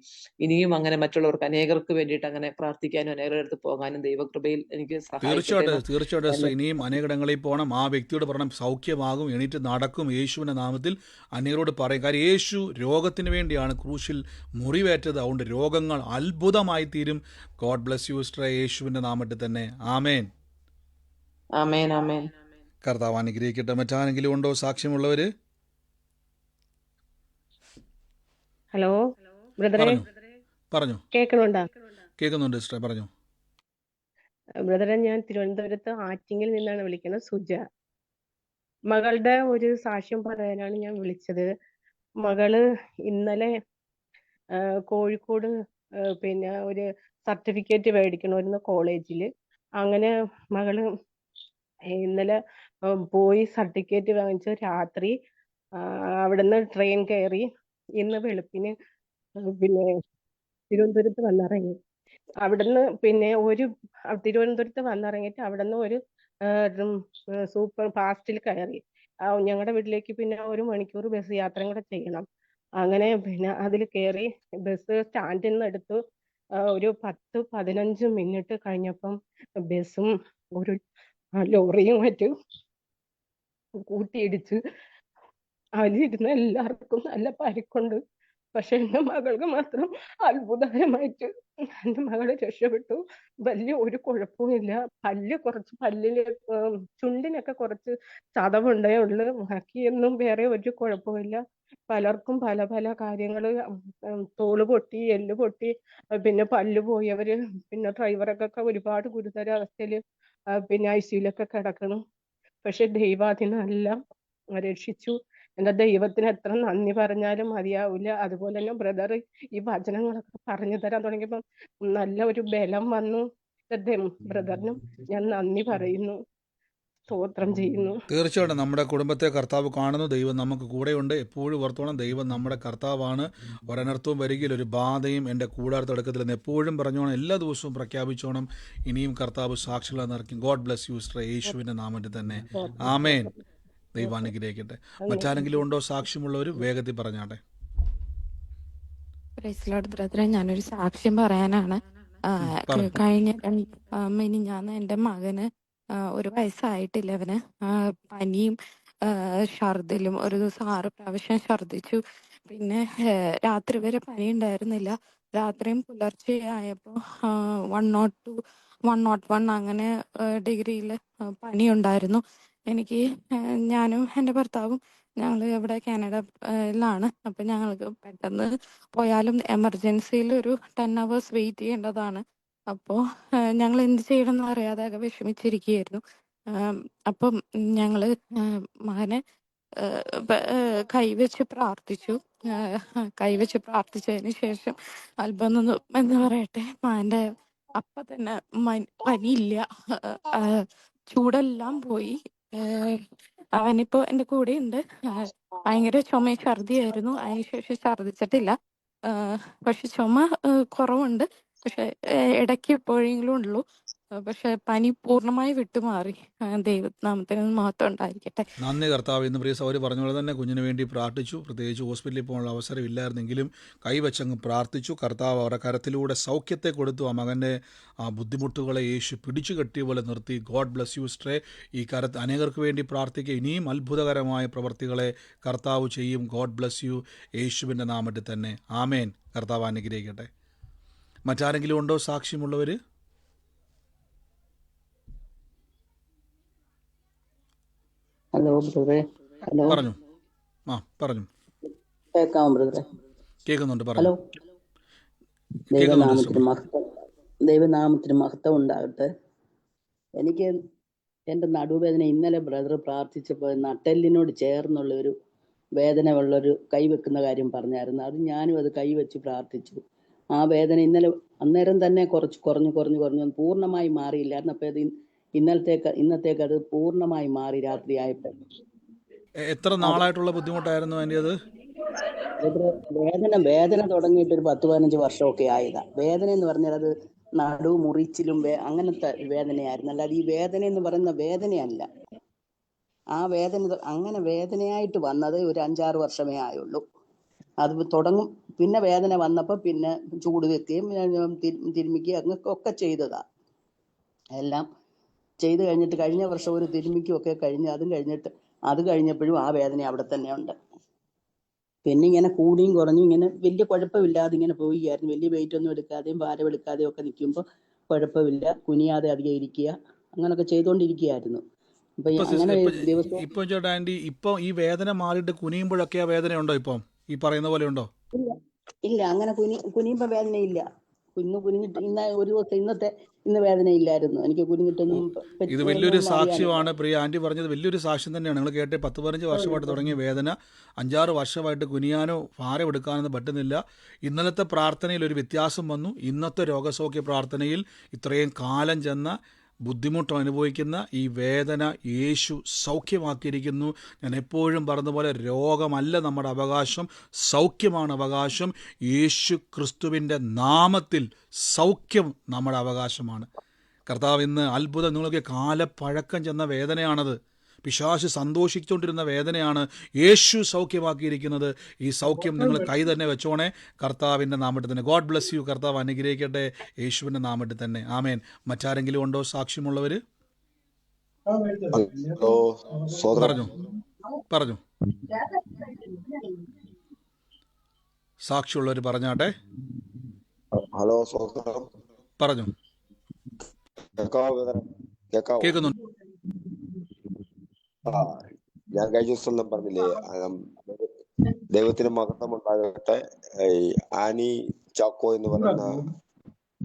ഇനിയും അങ്ങനെ മറ്റുള്ളവർക്ക് അനേകർക്ക് വേണ്ടിയിട്ട് അങ്ങനെ പ്രാർത്ഥിക്കാനും അനേകരുടെ അടുത്ത് പോകാനും ദൈവകൃപയിൽ എനിക്ക് തീർച്ചയായിട്ടും ഇനിയും അനേകടങ്ങളിൽ പോകണം. ആ വ്യക്തിയോട് പറയണം സൗഖ്യമാകും, എണീറ്റ് നടക്കും യേശുവിൻ്റെ നാമത്തിൽ. അനേകരോട് പറയും. കാര്യം യേശു രോഗത്തിന് വേണ്ടിയാണ് ക്രൂശിൽ മുറിവേറ്റത്. അതുകൊണ്ട് രോഗങ്ങൾ അത്ഭുതമായി തീരും. ഗോഡ് ബ്ലസ് യു സിസ്റ്റർ, യേശുവിൻ്റെ നാമത്തിൽ തന്നെ. ആമേൻ. ആമേൻ. ആമേൻ. കർത്താവ് അനുഗ്രഹിക്കട്ടെ. മറ്റാരെങ്കിലും ഉണ്ടോ സാക്ഷ്യമുള്ളവര്? ഹലോ ബ്രദറെ, പറഞ്ഞു. കേൾക്കണുണ്ടോ? കേൾക്കുന്നുണ്ട് സിസ്റ്റർ, പറഞ്ഞു. ബ്രദറെ, ഞാൻ തിരുവനന്തപുരത്ത് ആറ്റിങ്ങിൽ നിന്നാണ് വിളിക്കുന്നത്. സുജ. മകളുടെ ഒരു സാക്ഷ്യം പറയാനാണ് ഞാൻ വിളിച്ചത്. മകള് ഇന്നലെ കോഴിക്കോട് പിന്നെ ഒരു സർട്ടിഫിക്കറ്റ് മേടിക്കണമായിരുന്നു കോളേജിൽ. അങ്ങനെ മകള് ഇന്നലെ പോയി സർട്ടിഫിക്കറ്റ് വാങ്ങിച്ച് രാത്രി അവിടുന്ന് ട്രെയിൻ കയറി ഇന്ന് വെളുപ്പിന് പിന്നെ തിരുവനന്തപുരത്ത് വന്നിറങ്ങി. അവിടുന്ന് പിന്നെ തിരുവനന്തപുരത്ത് വന്നിറങ്ങിയിട്ട് അവിടുന്ന് ഒരു സൂപ്പർ ഫാസ്റ്റിൽ കയറി. ഞങ്ങളുടെ വീട്ടിലേക്ക് പിന്നെ 1 മണിക്കൂർ ബസ് യാത്രയും കൂടെ ചെയ്യണം. അങ്ങനെ പിന്നെ അതിൽ കയറി ബസ് സ്റ്റാൻഡിൽ നിന്ന് എടുത്തു. ഒരു 10-15 മിനിറ്റ് കഴിഞ്ഞപ്പം ബസ്സും ഒരു ലോറിയും മറ്റും കൂട്ടിയിടിച്ച് അതിലിരുന്ന എല്ലാവർക്കും നല്ല പരിക്കുണ്ട്. പക്ഷെ എൻ്റെ മകൾക്ക് മാത്രം അത്ഭുതകരമായിട്ട് എൻ്റെ മകള് രക്ഷപ്പെട്ടു. വലിയ ഒരു കുഴപ്പവുമില്ല. പല്ലില് ചുണ്ടിനൊക്കെ കുറച്ച് ചതവുണ്ടേ ഉള്ളു. ബാക്കിയൊന്നും വേറെ ഒരു കുഴപ്പമില്ല. പലർക്കും പല പല കാര്യങ്ങള്, തോള് പൊട്ടി, എല്ല് പൊട്ടി, പിന്നെ പല്ല് പോയവര്, പിന്നെ ഡ്രൈവറൊക്കെ ഒരുപാട് ഗുരുതര അവസ്ഥയില് പിന്നെ ICUലൊക്കെ കിടക്കണം. പക്ഷെ ദൈവാധീനമെല്ലാം രക്ഷിച്ചു. എൻ്റെ ദൈവത്തിന് എത്ര നന്ദി പറഞ്ഞാലും മതിയാവില്ല. അതുപോലെ തന്നെ ബ്രദർ ഈ വചനങ്ങളൊക്കെ പറഞ്ഞു തരാൻ തുടങ്ങിയപ്പം നല്ല ഒരു ബലം വന്നു. ബ്രദറിനും ഞാൻ നന്ദി പറയുന്നു, സ്തോത്രം ചെയ്യുന്നു. തീർച്ചയായിട്ടും നമ്മുടെ കുടുംബത്തെ കർത്താവ് കാണുന്നു. ദൈവം നമുക്ക് കൂടെയുണ്ട്. എപ്പോഴും ഓർത്തോണം, ദൈവം നമ്മുടെ കർത്താവാണ്. ഒരനർത്ഥവും വരികയിൽ ഒരു ബാധയും എൻ്റെ കൂടാരത്തടക്കത്തിലെന്ന് എപ്പോഴും പറഞ്ഞോണം. എല്ലാ ദിവസവും പ്രഖ്യാപിച്ചോണം. ഇനിയും കർത്താവ് സാക്ഷികളെ നിറയ്ക്കും. ഗോഡ് ബ്ലസ് യു സിസ്റ്റർ, യേശുവിൻ്റെ നാമത്തിൽ തന്നെ. ആമേൻ. ദൈവം അനുഗ്രഹിക്കട്ടെ. മറ്റാരെങ്കിലും ഉണ്ടോ സാക്ഷ്യമുള്ളവർ? വേഗത്തിൽ പറഞ്ഞാട്ടെ. പ്രൈസ് ലോർഡ് ബ്രദറെ, ഞാനൊരു സാക്ഷ്യം പറയാനാണ്. കഴിഞ്ഞ മിനിഞ്ഞാന്ന് എൻ്റെ മകന് 1 വയസ്സായിട്ടില്ല. അവന് പനിയും ഛർദിലും. ഒരു ദിവസം 6 പ്രാവശ്യം ഛർദിച്ചു. പിന്നെ രാത്രി വരെ പനി ഉണ്ടായിരുന്നില്ല. രാത്രിയും പുലർച്ചെ ആയപ്പോൾ 102, 101 അങ്ങനെ ഡിഗ്രിയിൽ പനി ഉണ്ടായിരുന്നു. എനിക്ക് ഞാനും എൻ്റെ ഭർത്താവും ഞങ്ങൾ ഇവിടെ കാനഡയിലാണ്. അപ്പം ഞങ്ങൾക്ക് പെട്ടെന്ന് പോയാലും എമർജൻസിയിൽ ഒരു 10 hours വെയിറ്റ് ചെയ്യേണ്ടതാണ്. അപ്പോൾ ഞങ്ങൾ എന്ത് ചെയ്യണമെന്ന് അറിയാതെ വിഷമിച്ചിരിക്കുകയായിരുന്നു. അപ്പം ഞങ്ങൾ മകനെ കൈവച്ച് പ്രാർത്ഥിച്ചു. കൈവച്ച് പ്രാർത്ഥിച്ചതിന് ശേഷം അത്ഭുതം എന്ന് പറയട്ടെ, മകൻ്റെ അപ്പം തന്നെ പനിയില്ല, ചൂടെല്ലാം പോയി. അവനിപ്പോ എൻ്റെ കൂടെ ഉണ്ട്. ഭയങ്കര ചുമയും ഛർദിയായിരുന്നു. അതിനുശേഷം ഛർദിച്ചിട്ടില്ല. പക്ഷെ ചുമ കുറവുണ്ട്. പക്ഷെ ഇടയ്ക്ക് എപ്പോഴെങ്കിലും ഉള്ളൂ. പക്ഷെ പനി പൂർണ്ണമായി വിട്ടുമാറി. ദൈവനാമത്തിന് മഹത്വം ഉണ്ടായിരിക്കട്ടെ. നന്ദി കർത്താവ്. ഇന്ന് പ്രിയ സഹോദരി പറഞ്ഞ പോലെ തന്നെ കുഞ്ഞിന് വേണ്ടി പ്രാർത്ഥിച്ചു. പ്രത്യേകിച്ച് ഹോസ്പിറ്റലിൽ പോകാനുള്ള അവസരം ഇല്ലായിരുന്നെങ്കിലും കൈവച്ചങ്ങ് പ്രാർത്ഥിച്ചു. കർത്താവ് അവരുടെ കരത്തിലൂടെ സൗഖ്യത്തെ കൊടുത്തു. ആ മകൻ്റെ ആ ബുദ്ധിമുട്ടുകളെ യേശു പിടിച്ചു കെട്ടിയ പോലെ നിർത്തി. ഗോഡ് ബ്ലസ് യു സിസ്റ്ററെ. ഈ അനേകർക്ക് വേണ്ടി പ്രാർത്ഥിക്കുക. ഇനിയും അത്ഭുതകരമായ പ്രവർത്തികളെ കർത്താവ് ചെയ്യും. ഗോഡ് ബ്ലസ് യു, യേശുവിൻ്റെ നാമത്തിൽ തന്നെ. ആമേൻ. കർത്താവ് അനുഗ്രഹിക്കട്ടെ. മറ്റാരെങ്കിലും ഉണ്ടോ സാക്ഷ്യമുള്ളവർ? ഹലോ ബ്രദറെ. ഹലോ, പറഞ്ഞു. പറഞ്ഞു. കേൾക്കാമോ ബ്രദറെ? കേൾക്കുന്നുണ്ട്. ഹലോ. പറഞ്ഞു. ദൈവനാമത്തിന് മഹത്വം ഉണ്ടാകട്ടെ. എനിക്ക് എൻ്റെ നടുവേദന ഇന്നലെ ബ്രദർ പ്രാർത്ഥിച്ചപ്പോൾ നട്ടെല്ലിനോട് ചേർന്നുള്ള ഒരു വേദന ഉള്ളൊരു കൈവെക്കുന്ന കാര്യം പറഞ്ഞായിരുന്നു. അത് ഞാനും അത് കൈവച്ച് പ്രാർത്ഥിച്ചു. ആ വേദന അന്നേരം തന്നെ കുറഞ്ഞു പൂർണ്ണമായി മാറിയില്ലായിരുന്നു. അപ്പോൾ അത് ഇന്നത്തേക്ക് അത് പൂർണ്ണമായി മാറി. രാത്രി ആയപ്പോൾ എത്ര നാളായിട്ടുള്ള ബുദ്ധിമുട്ടായിരുന്നു അതിൻ്റെ അത്? വേദന തുടങ്ങിയിട്ട് ഒരു 10-15 വർഷമൊക്കെ ആയതാ. വേദന എന്ന് പറഞ്ഞാൽ അത് നടു മുറിച്ചിലും അങ്ങനത്തെ വേദനയായിരുന്നു. അല്ലാതെ ഈ വേദന എന്ന് പറയുന്ന വേദനയല്ല. ആ വേദന അങ്ങനെ വേദനയായിട്ട് വന്നത് ഒരു 5-6 വർഷമേ ആയുള്ളൂ. അത് തുടങ്ങും. പിന്നെ വേദന വന്നപ്പോൾ പിന്നെ ചൂട് വെക്കുകയും തിരുമിക്കുകയും അങ്ങനെയൊക്കെ ചെയ്തതാ. എല്ലാം ചെയ്ത് കഴിഞ്ഞിട്ട് കഴിഞ്ഞ വർഷം ഒരു തിരുമിക്കുകയൊക്കെ കഴിഞ്ഞ് അത് കഴിഞ്ഞപ്പോഴും ആ വേദന അവിടെ തന്നെ ഉണ്ട്. പിന്നെ ഇങ്ങനെ കൂടിയും കുറഞ്ഞും ഇങ്ങനെ വലിയ കുഴപ്പമില്ലാതെ ഇങ്ങനെ പോവുകയായിരുന്നു. വലിയ വെയിറ്റ് ഒന്നും എടുക്കാതെയും ഭാരം എടുക്കാതെയും ഒക്കെ നിൽക്കുമ്പോൾ കുഴപ്പമില്ല. കുനിയാതെ അധികം ഇരിക്കുക, അങ്ങനൊക്കെ ചെയ്തുകൊണ്ടിരിക്കുകയായിരുന്നു. അപ്പൊ അങ്ങനെ ദിവസം ഇപ്പൊ ചേട്ടാ ആൻറ്റി, ഇപ്പൊ ഈ വേദന മാറിയിട്ട് കുനിയുമ്പോഴൊക്കെ ആ വേദന ഉണ്ടോ? ഇപ്പം ഈ പറയുന്ന പോലെ ഉണ്ടോ? ഇല്ല, അങ്ങനെ കുനിയുമ്പോ വേദനയില്ല. കുനിഞ്ഞിട്ട് ഒരു ദിവസം ഇന്ന് വേദനയില്ലായിരുന്നു. എനിക്ക് കുനിഞ്ഞിട്ടൊന്നും ഇത് വലിയൊരു സാക്ഷ്യമാണ് പ്രിയ ആൻറ്റി പറഞ്ഞത്. വലിയൊരു സാക്ഷ്യം തന്നെയാണ്. നിങ്ങൾ കേട്ടെ, 10-15 വർഷമായിട്ട് തുടങ്ങിയ വേദന 5-6 വർഷമായിട്ട് കുനിയാനോ ഭാരം എടുക്കാനോ പറ്റുന്നില്ല. ഇന്നലത്തെ പ്രാർത്ഥനയിൽ ഒരു വ്യത്യാസം വന്നു. ഇന്നത്തെ രോഗസൗഖ്യ പ്രാർത്ഥനയിൽ ഇത്രയും കാലം ചെന്ന ബുദ്ധിമുട്ട് അനുഭവിക്കുന്ന ഈ വേദന യേശു സൗഖ്യമാക്കിയിരിക്കുന്നു. ഞാൻ എപ്പോഴും പറഞ്ഞതുപോലെ രോഗമല്ല നമ്മുടെ അവകാശം, സൗഖ്യമാണ് അവകാശം. യേശു ക്രിസ്തുവിൻ്റെ നാമത്തിൽ സൗഖ്യം നമ്മുടെ അവകാശമാണ്. കർത്താവ് ഇന്ന് അത്ഭുതം, നിങ്ങൾക്ക് കാലപ്പഴക്കം ചെന്ന വേദനയാണത്. പിശാച് സന്തോഷിച്ചുകൊണ്ടിരുന്ന വേദനയാണ് യേശു സൗഖ്യമാക്കിയിരിക്കുന്നത്. ഈ സൗഖ്യം നിങ്ങൾ കൈ തന്നെ വെച്ചോണേ, കർത്താവിൻ്റെ നാമത്തിൽ തന്നെ. God bless you. കർത്താവ് അനുഗ്രഹിക്കട്ടെ, യേശുവിൻ്റെ നാമത്തിൽ തന്നെ. ആമേൻ. മറ്റാരെങ്കിലും ഉണ്ടോ സാക്ഷ്യമുള്ളവർ? പറഞ്ഞു സാക്ഷ്യമുള്ളവർ പറഞ്ഞാട്ടെ. ഹലോ, പറഞ്ഞു. കേൾക്കുന്നുണ്ട്. ഞാൻ കഴിഞ്ഞ ദിവസം പറഞ്ഞില്ലേ, ദൈവത്തിന് മഹത്വം ഉണ്ടാകട്ടെ. ആനി ചാക്കോ എന്ന് പറയുന്ന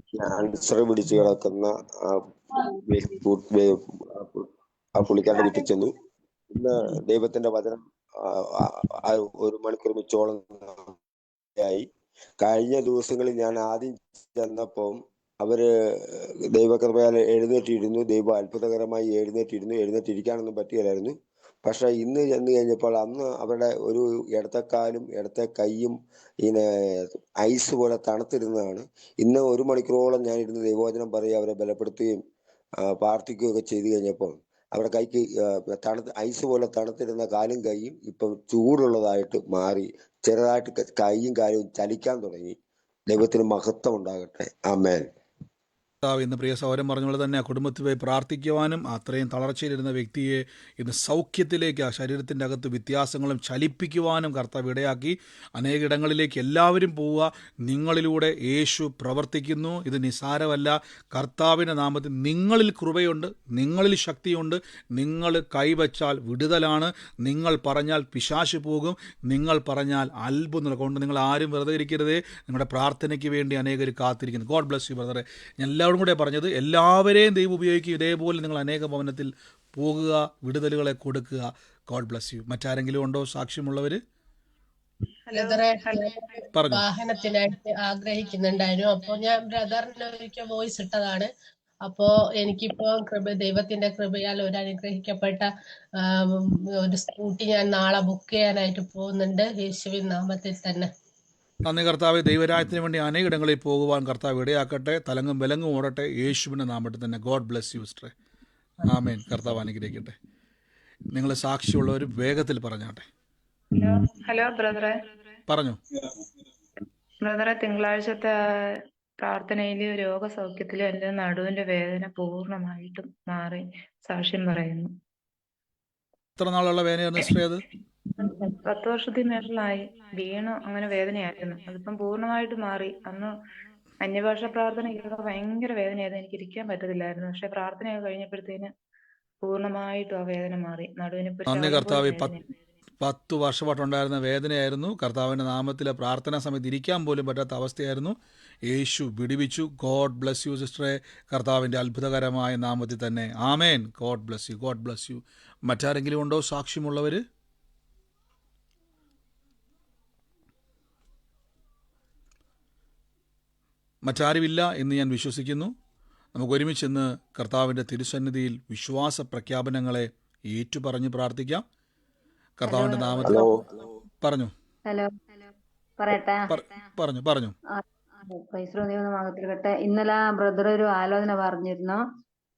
ക്യാൻസർ പിടിച്ചു കിടക്കുന്ന ആ പുള്ളിക്കാരുടെ വീട്ടിൽ ചെന്നു. ഇന്ന് ദൈവത്തിന്റെ വചനം 1 മണിക്കൂർ മിച്ചോളം ആയി. കഴിഞ്ഞ ദിവസങ്ങളിൽ ഞാൻ ആദ്യം ചെന്നപ്പം അവര് ദൈവകൃപയാൽ എഴുന്നേറ്റിരുന്നു. ദൈവം അത്ഭുതകരമായി എഴുന്നേറ്റിരിക്കാനൊന്നും പറ്റുകയില്ലായിരുന്നു. പക്ഷെ ഇന്ന് ചെന്ന് കഴിഞ്ഞപ്പോൾ അന്ന് അവരുടെ ഒരു ഇടത്തേക്കാലും ഇടത്തെ കൈയും ഇങ്ങനെ ഐസ് പോലെ തണുത്തിരുന്നതാണ്. ഇന്ന് 1 മണിക്കൂറോളം ഞാനിരുന്ന് ദൈവവചനം പറയുക, അവരെ ബലപ്പെടുത്തുകയും പ്രാർത്ഥിക്കുകയൊക്കെ ചെയ്തു കഴിഞ്ഞപ്പോൾ അവരുടെ കൈക്ക് ഐസ് പോലെ തണുത്തിരുന്ന കാലും കൈയും ഇപ്പം ചൂടുള്ളതായിട്ട് മാറി. ചെറുതായിട്ട് കൈയും കാലും ചലിക്കാൻ തുടങ്ങി. ദൈവത്തിന് മഹത്വം ഉണ്ടാകട്ടെ. ആമേൻ. ഇന്ന് പ്രിയ സഹോദരൻ പറഞ്ഞ തന്നെ ആ കുടുംബത്തിൽ പോയി പ്രാർത്ഥിക്കുവാനും അത്രയും തളർച്ചയിലിരുന്ന വ്യക്തിയെ ഇന്ന് സൗഖ്യത്തിലേക്ക്, ആ ശരീരത്തിൻ്റെ അകത്ത് വ്യത്യാസങ്ങളും ചലിപ്പിക്കുവാനും കർത്താവ് ഇടയാക്കി. അനേകിടങ്ങളിലേക്ക് എല്ലാവരും പോവുക. നിങ്ങളിലൂടെ യേശു പ്രവർത്തിക്കുന്നു. ഇത് നിസാരമല്ല. കർത്താവിൻ്റെ നാമത്തിൽ നിങ്ങളിൽ കൃപയുണ്ട്, നിങ്ങളിൽ ശക്തിയുണ്ട്. നിങ്ങൾ കൈവച്ചാൽ വിടുതലാണ്. നിങ്ങൾ പറഞ്ഞാൽ പിശാച് പോകും. നിങ്ങൾ പറഞ്ഞാൽ അത്ഭുതം കൊണ്ട് നിങ്ങൾ ആരും വെറുതെ ഇരിക്കരുതേ. നിങ്ങളുടെ പ്രാർത്ഥനയ്ക്ക് വേണ്ടി അനേകർ കാത്തിരിക്കുന്നു. ഗോഡ് ബ്ലെസ് യു ബ്രദറെ. എല്ലാവരും കൂടെ പറഞ്ഞത്, എല്ലാവരെയും ദൈവം ഉപയോഗിക്കും. ഇതേപോലെ നിങ്ങൾ അനേക ഭവനത്തിൽ പോകുക, വിടുതലുകളെ കൊടുക്കുക. God bless you. മറ്റാരെങ്കിലും ഉണ്ടോ സാക്ഷ്യമുള്ളവർ? പറഞ്ഞു. വാഹനത്തിനായിട്ട് ആഗ്രഹിക്കുന്നുണ്ടായിരുന്നു. അപ്പോൾ ഞാൻ ബ്രദറിന് ഒരിക്കൽ വോയിസ് ഇട്ടതാണ്. അപ്പോ എനിക്കിപ്പോ ദൈവത്തിന്റെ കൃപയാൽ ഒരു അനുഗ്രഹിക്കപ്പെട്ട ഒരു സ്കൂട്ടി ഞാൻ നാളെ ബുക്ക് ചെയ്യാനായിട്ട് പോകുന്നുണ്ട്, യേശുവിൻ നാമത്തിൽ തന്നെ. നന്ദി കർത്താവ്. ദൈവരാജ്യത്തിന് വേണ്ടി അനേകിടങ്ങളിൽ പോകുവാൻ കർത്താവ് ഇടയാക്കട്ടെ. തലങ്ങും വിലങ്ങും ഓടട്ടെ, യേശുവിൻ്റെ നാമത്തിൽ തന്നെ. ഗോഡ് ബ്ലെസ് യു സിസ്റ്ററെ. ആമേൻ. കർത്താവ് അനുഗ്രഹിക്കട്ടെ. നിങ്ങൾ സാക്ഷിയുള്ളവർ വേഗത്തിൽ പറഞ്ഞാട്ടെ. ഹലോ ബ്രദറെ. പറഞ്ഞു. ബ്രദറെ, തിങ്കളാഴ്ചത്തെ പ്രാർത്ഥനയില് രോഗസൗഖ്യത്തിലും എൻ്റെ നടുവിന്റെ വേദന പൂർണ്ണമായിട്ടും മാറി സാക്ഷ്യം പറയുന്നു. എത്ര നാളുള്ള വേദനയായിരുന്നു സിസ്റ്ററെ അത്? 10 വർഷത്തിൽ മേളിലായി. വീണു അങ്ങനെ വേദനയായിരുന്നു. അതിപ്പം പൂർണ്ണമായിട്ട് മാറി. അന്ന് അന്യഭാഷ പ്രാർത്ഥനയ്ക്കൊക്കെ ഭയങ്കര വേദനയായിരുന്നു. എനിക്ക് ഇരിക്കാൻ പറ്റത്തില്ലായിരുന്നു. പക്ഷെ പ്രാർത്ഥനയൊക്കെ കഴിഞ്ഞപ്പോഴത്തേന് പൂർണ്ണമായിട്ടും ആ വേദന മാറി. നടുവിന് നന്ദി കർത്താവ്. 10 വർഷമായിട്ടുണ്ടായിരുന്ന വേദനയായിരുന്നു. കർത്താവിൻ്റെ നാമത്തിലെ പ്രാർത്ഥനാ സമയത്ത് ഇരിക്കാൻ പോലും പറ്റാത്ത അവസ്ഥയായിരുന്നു. യേശു വിടുവിച്ചു. ഗോഡ് ബ്ലസ് യു സിസ്റ്ററെ, കർത്താവിൻ്റെ അത്ഭുതകരമായ നാമത്തിൽ തന്നെ. ആമേൻ. God bless you, God bless you. മറ്റാരെങ്കിലും ഉണ്ടോ സാക്ഷ്യമുള്ളവർ? മറ്റാരുമില്ല എന്ന് ഞാൻ വിശ്വസിക്കുന്നു. നമുക്ക് ഒരുമിച്ച് ഇന്ന് കർത്താവിൻ്റെ തിരുസന്നിധിയിൽ വിശ്വാസ പ്രഖ്യാപനങ്ങളെ ഏറ്റുപറഞ്ഞ് പ്രാർത്ഥിക്കാം. കർത്താവിൻ്റെ നാമത്തിൽ പറഞ്ഞു ഹലോ പറയട്ടെ പറഞ്ഞു. മാകത്തിൽക്കട്ടെ. ഇന്നലെ ആ ബ്രദർ ഒരു ആലോചന പറഞ്ഞിരുന്നു.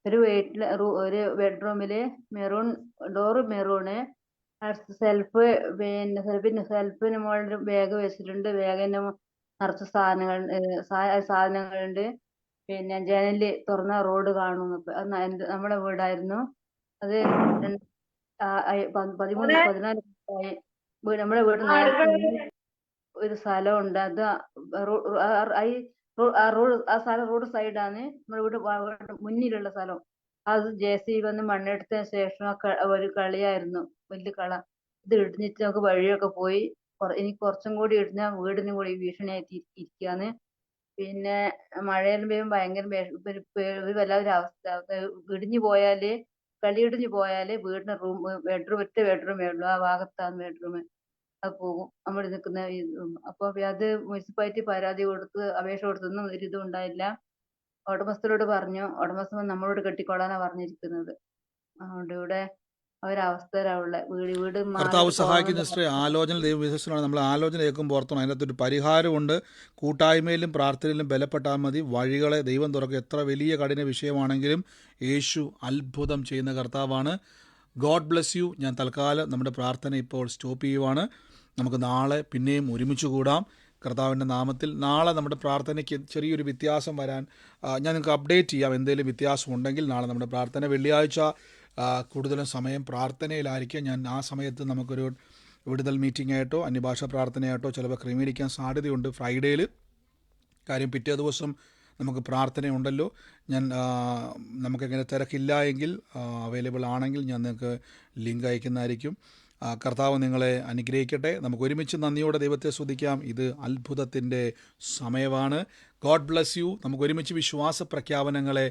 ഒരു വീട്ടില് ഒരു ബെഡ്റൂമില് ഡോറ് മെറൂണ്, സെൽഫിന് മുകളിൽ ബാഗ് വെച്ചിട്ടുണ്ട്. ബാഗിന്റെ നിറച്ച് സാധനങ്ങളുണ്ട്. പിന്നെ ജനല് തുറന്ന റോഡ് കാണുന്നു. നമ്മുടെ വീടായിരുന്നു അത്. 14 നമ്മുടെ വീടിന് ഒരു സ്ഥലമുണ്ട്. അത് റോഡ് സൈഡാണ്. നമ്മുടെ വീട് മുന്നിലുള്ള സ്ഥലം. അത് JCB വന്ന് മണ്ണെടുത്തതിന് ശേഷം ഒരു കളിയായിരുന്നു, വലിയ കള. ഇത് ഇടിഞ്ഞിട്ട് നമുക്ക് വഴിയൊക്കെ പോയി. ഇനി കുറച്ചും കൂടി ഇടിഞ്ഞാൽ വീടിനും കൂടി ഭീഷണിയായിട്ട് ഇരിക്കുകയാണ്. പിന്നെ മഴയെല്ലാം പെയ്യുമ്പോൾ ഭയങ്കര വല്ലാത്തൊരു അവസ്ഥ. ഇടിഞ്ഞു പോയാല് വീടിന്റെ ബെഡ്റൂം ഒറ്റ ബെഡ്റൂമേ ഉള്ളൂ. ആ ഭാഗത്താണ് ബെഡ്റൂം. അത് പോകും നമ്മൾ നിൽക്കുന്ന. അപ്പൊ അത് മുനിസിപ്പാലിറ്റി പരാതി കൊടുത്ത് അപേക്ഷ കൊടുത്തൊന്നും ഒരു ഇതും ഉണ്ടായില്ല. ഉടമസ്ഥരോട് പറഞ്ഞു. ഉടമസ്ഥ നമ്മളോട് കെട്ടിക്കൊള്ളാനാ പറഞ്ഞിരിക്കുന്നത്. അതുകൊണ്ട് ഇവിടെ ഒരവസ്ഥയിലുള്ള വീട് കർത്താവ് സഹായിക്കുന്ന സിസ്റ്ററെ, ആലോചന ദൈവവിശ്വസനാണ്. നമ്മൾ ആലോചന കേൾക്കുമ്പോൾ ഓർത്തണം അതിനകത്തൊരു പരിഹാരമുണ്ട്. കൂട്ടായ്മയിലും പ്രാർത്ഥനയിലും ബലപ്പെട്ടാൽ മതി. വഴികളെ ദൈവം തുറക്കും. എത്ര വലിയ കഠിന വിഷയമാണെങ്കിലും യേശു അത്ഭുതം ചെയ്യുന്ന കർത്താവാണ്. God bless U. ഞാൻ തൽക്കാലം നമ്മുടെ പ്രാർത്ഥന ഇപ്പോൾ സ്റ്റോപ്പ് ചെയ്യുവാണ്. നമുക്ക് നാളെ പിന്നെയും ഒരുമിച്ച് കൂടാം കർത്താവിൻ്റെ നാമത്തിൽ. നാളെ നമ്മുടെ പ്രാർത്ഥനയ്ക്ക് ചെറിയൊരു വ്യത്യാസം വരാൻ ഞാൻ നിങ്ങൾക്ക് അപ്ഡേറ്റ് ചെയ്യാം. എന്തെങ്കിലും വ്യത്യാസം ഉണ്ടെങ്കിൽ നാളെ നമ്മുടെ പ്രാർത്ഥന വെള്ളിയാഴ്ച കൂടുതലും സമയം പ്രാർത്ഥനയിലായിരിക്കും. ഞാൻ ആ സമയത്ത് നമുക്കൊരു വിടുതൽ മീറ്റിംഗ് ആയിട്ടോ അന്യഭാഷാ പ്രാർത്ഥനയായിട്ടോ ചിലപ്പോൾ ക്രമീകരിക്കാൻ സാധ്യതയുണ്ട് ഫ്രൈഡേയിൽ. കാര്യം പിറ്റേ ദിവസം നമുക്ക് പ്രാർത്ഥനയുണ്ടല്ലോ. ഞാൻ നമുക്കെങ്ങനെ തിരക്കില്ല എങ്കിൽ അവൈലബിൾ ആണെങ്കിൽ ഞാൻ നിങ്ങൾക്ക് ലിങ്ക് അയക്കുന്നതായിരിക്കും. കർത്താവ് നിങ്ങളെ അനുഗ്രഹിക്കട്ടെ. നമുക്ക് ഒരുമിച്ച് നന്ദിയോടെ ദൈവത്തെ സ്തുതിക്കാം. ഇത് അത്ഭുതത്തിൻ്റെ സമയമാണ്. God bless U. നമുക്ക് ഒരുമിച്ച് വിശ്വാസ പ്രഖ്യാപനങ്ങളെ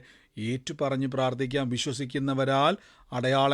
ഏറ്റുപറഞ്ഞ് പ്രാർത്ഥിക്കാം. വിശ്വസിക്കുന്നവരാൽ അടയാളം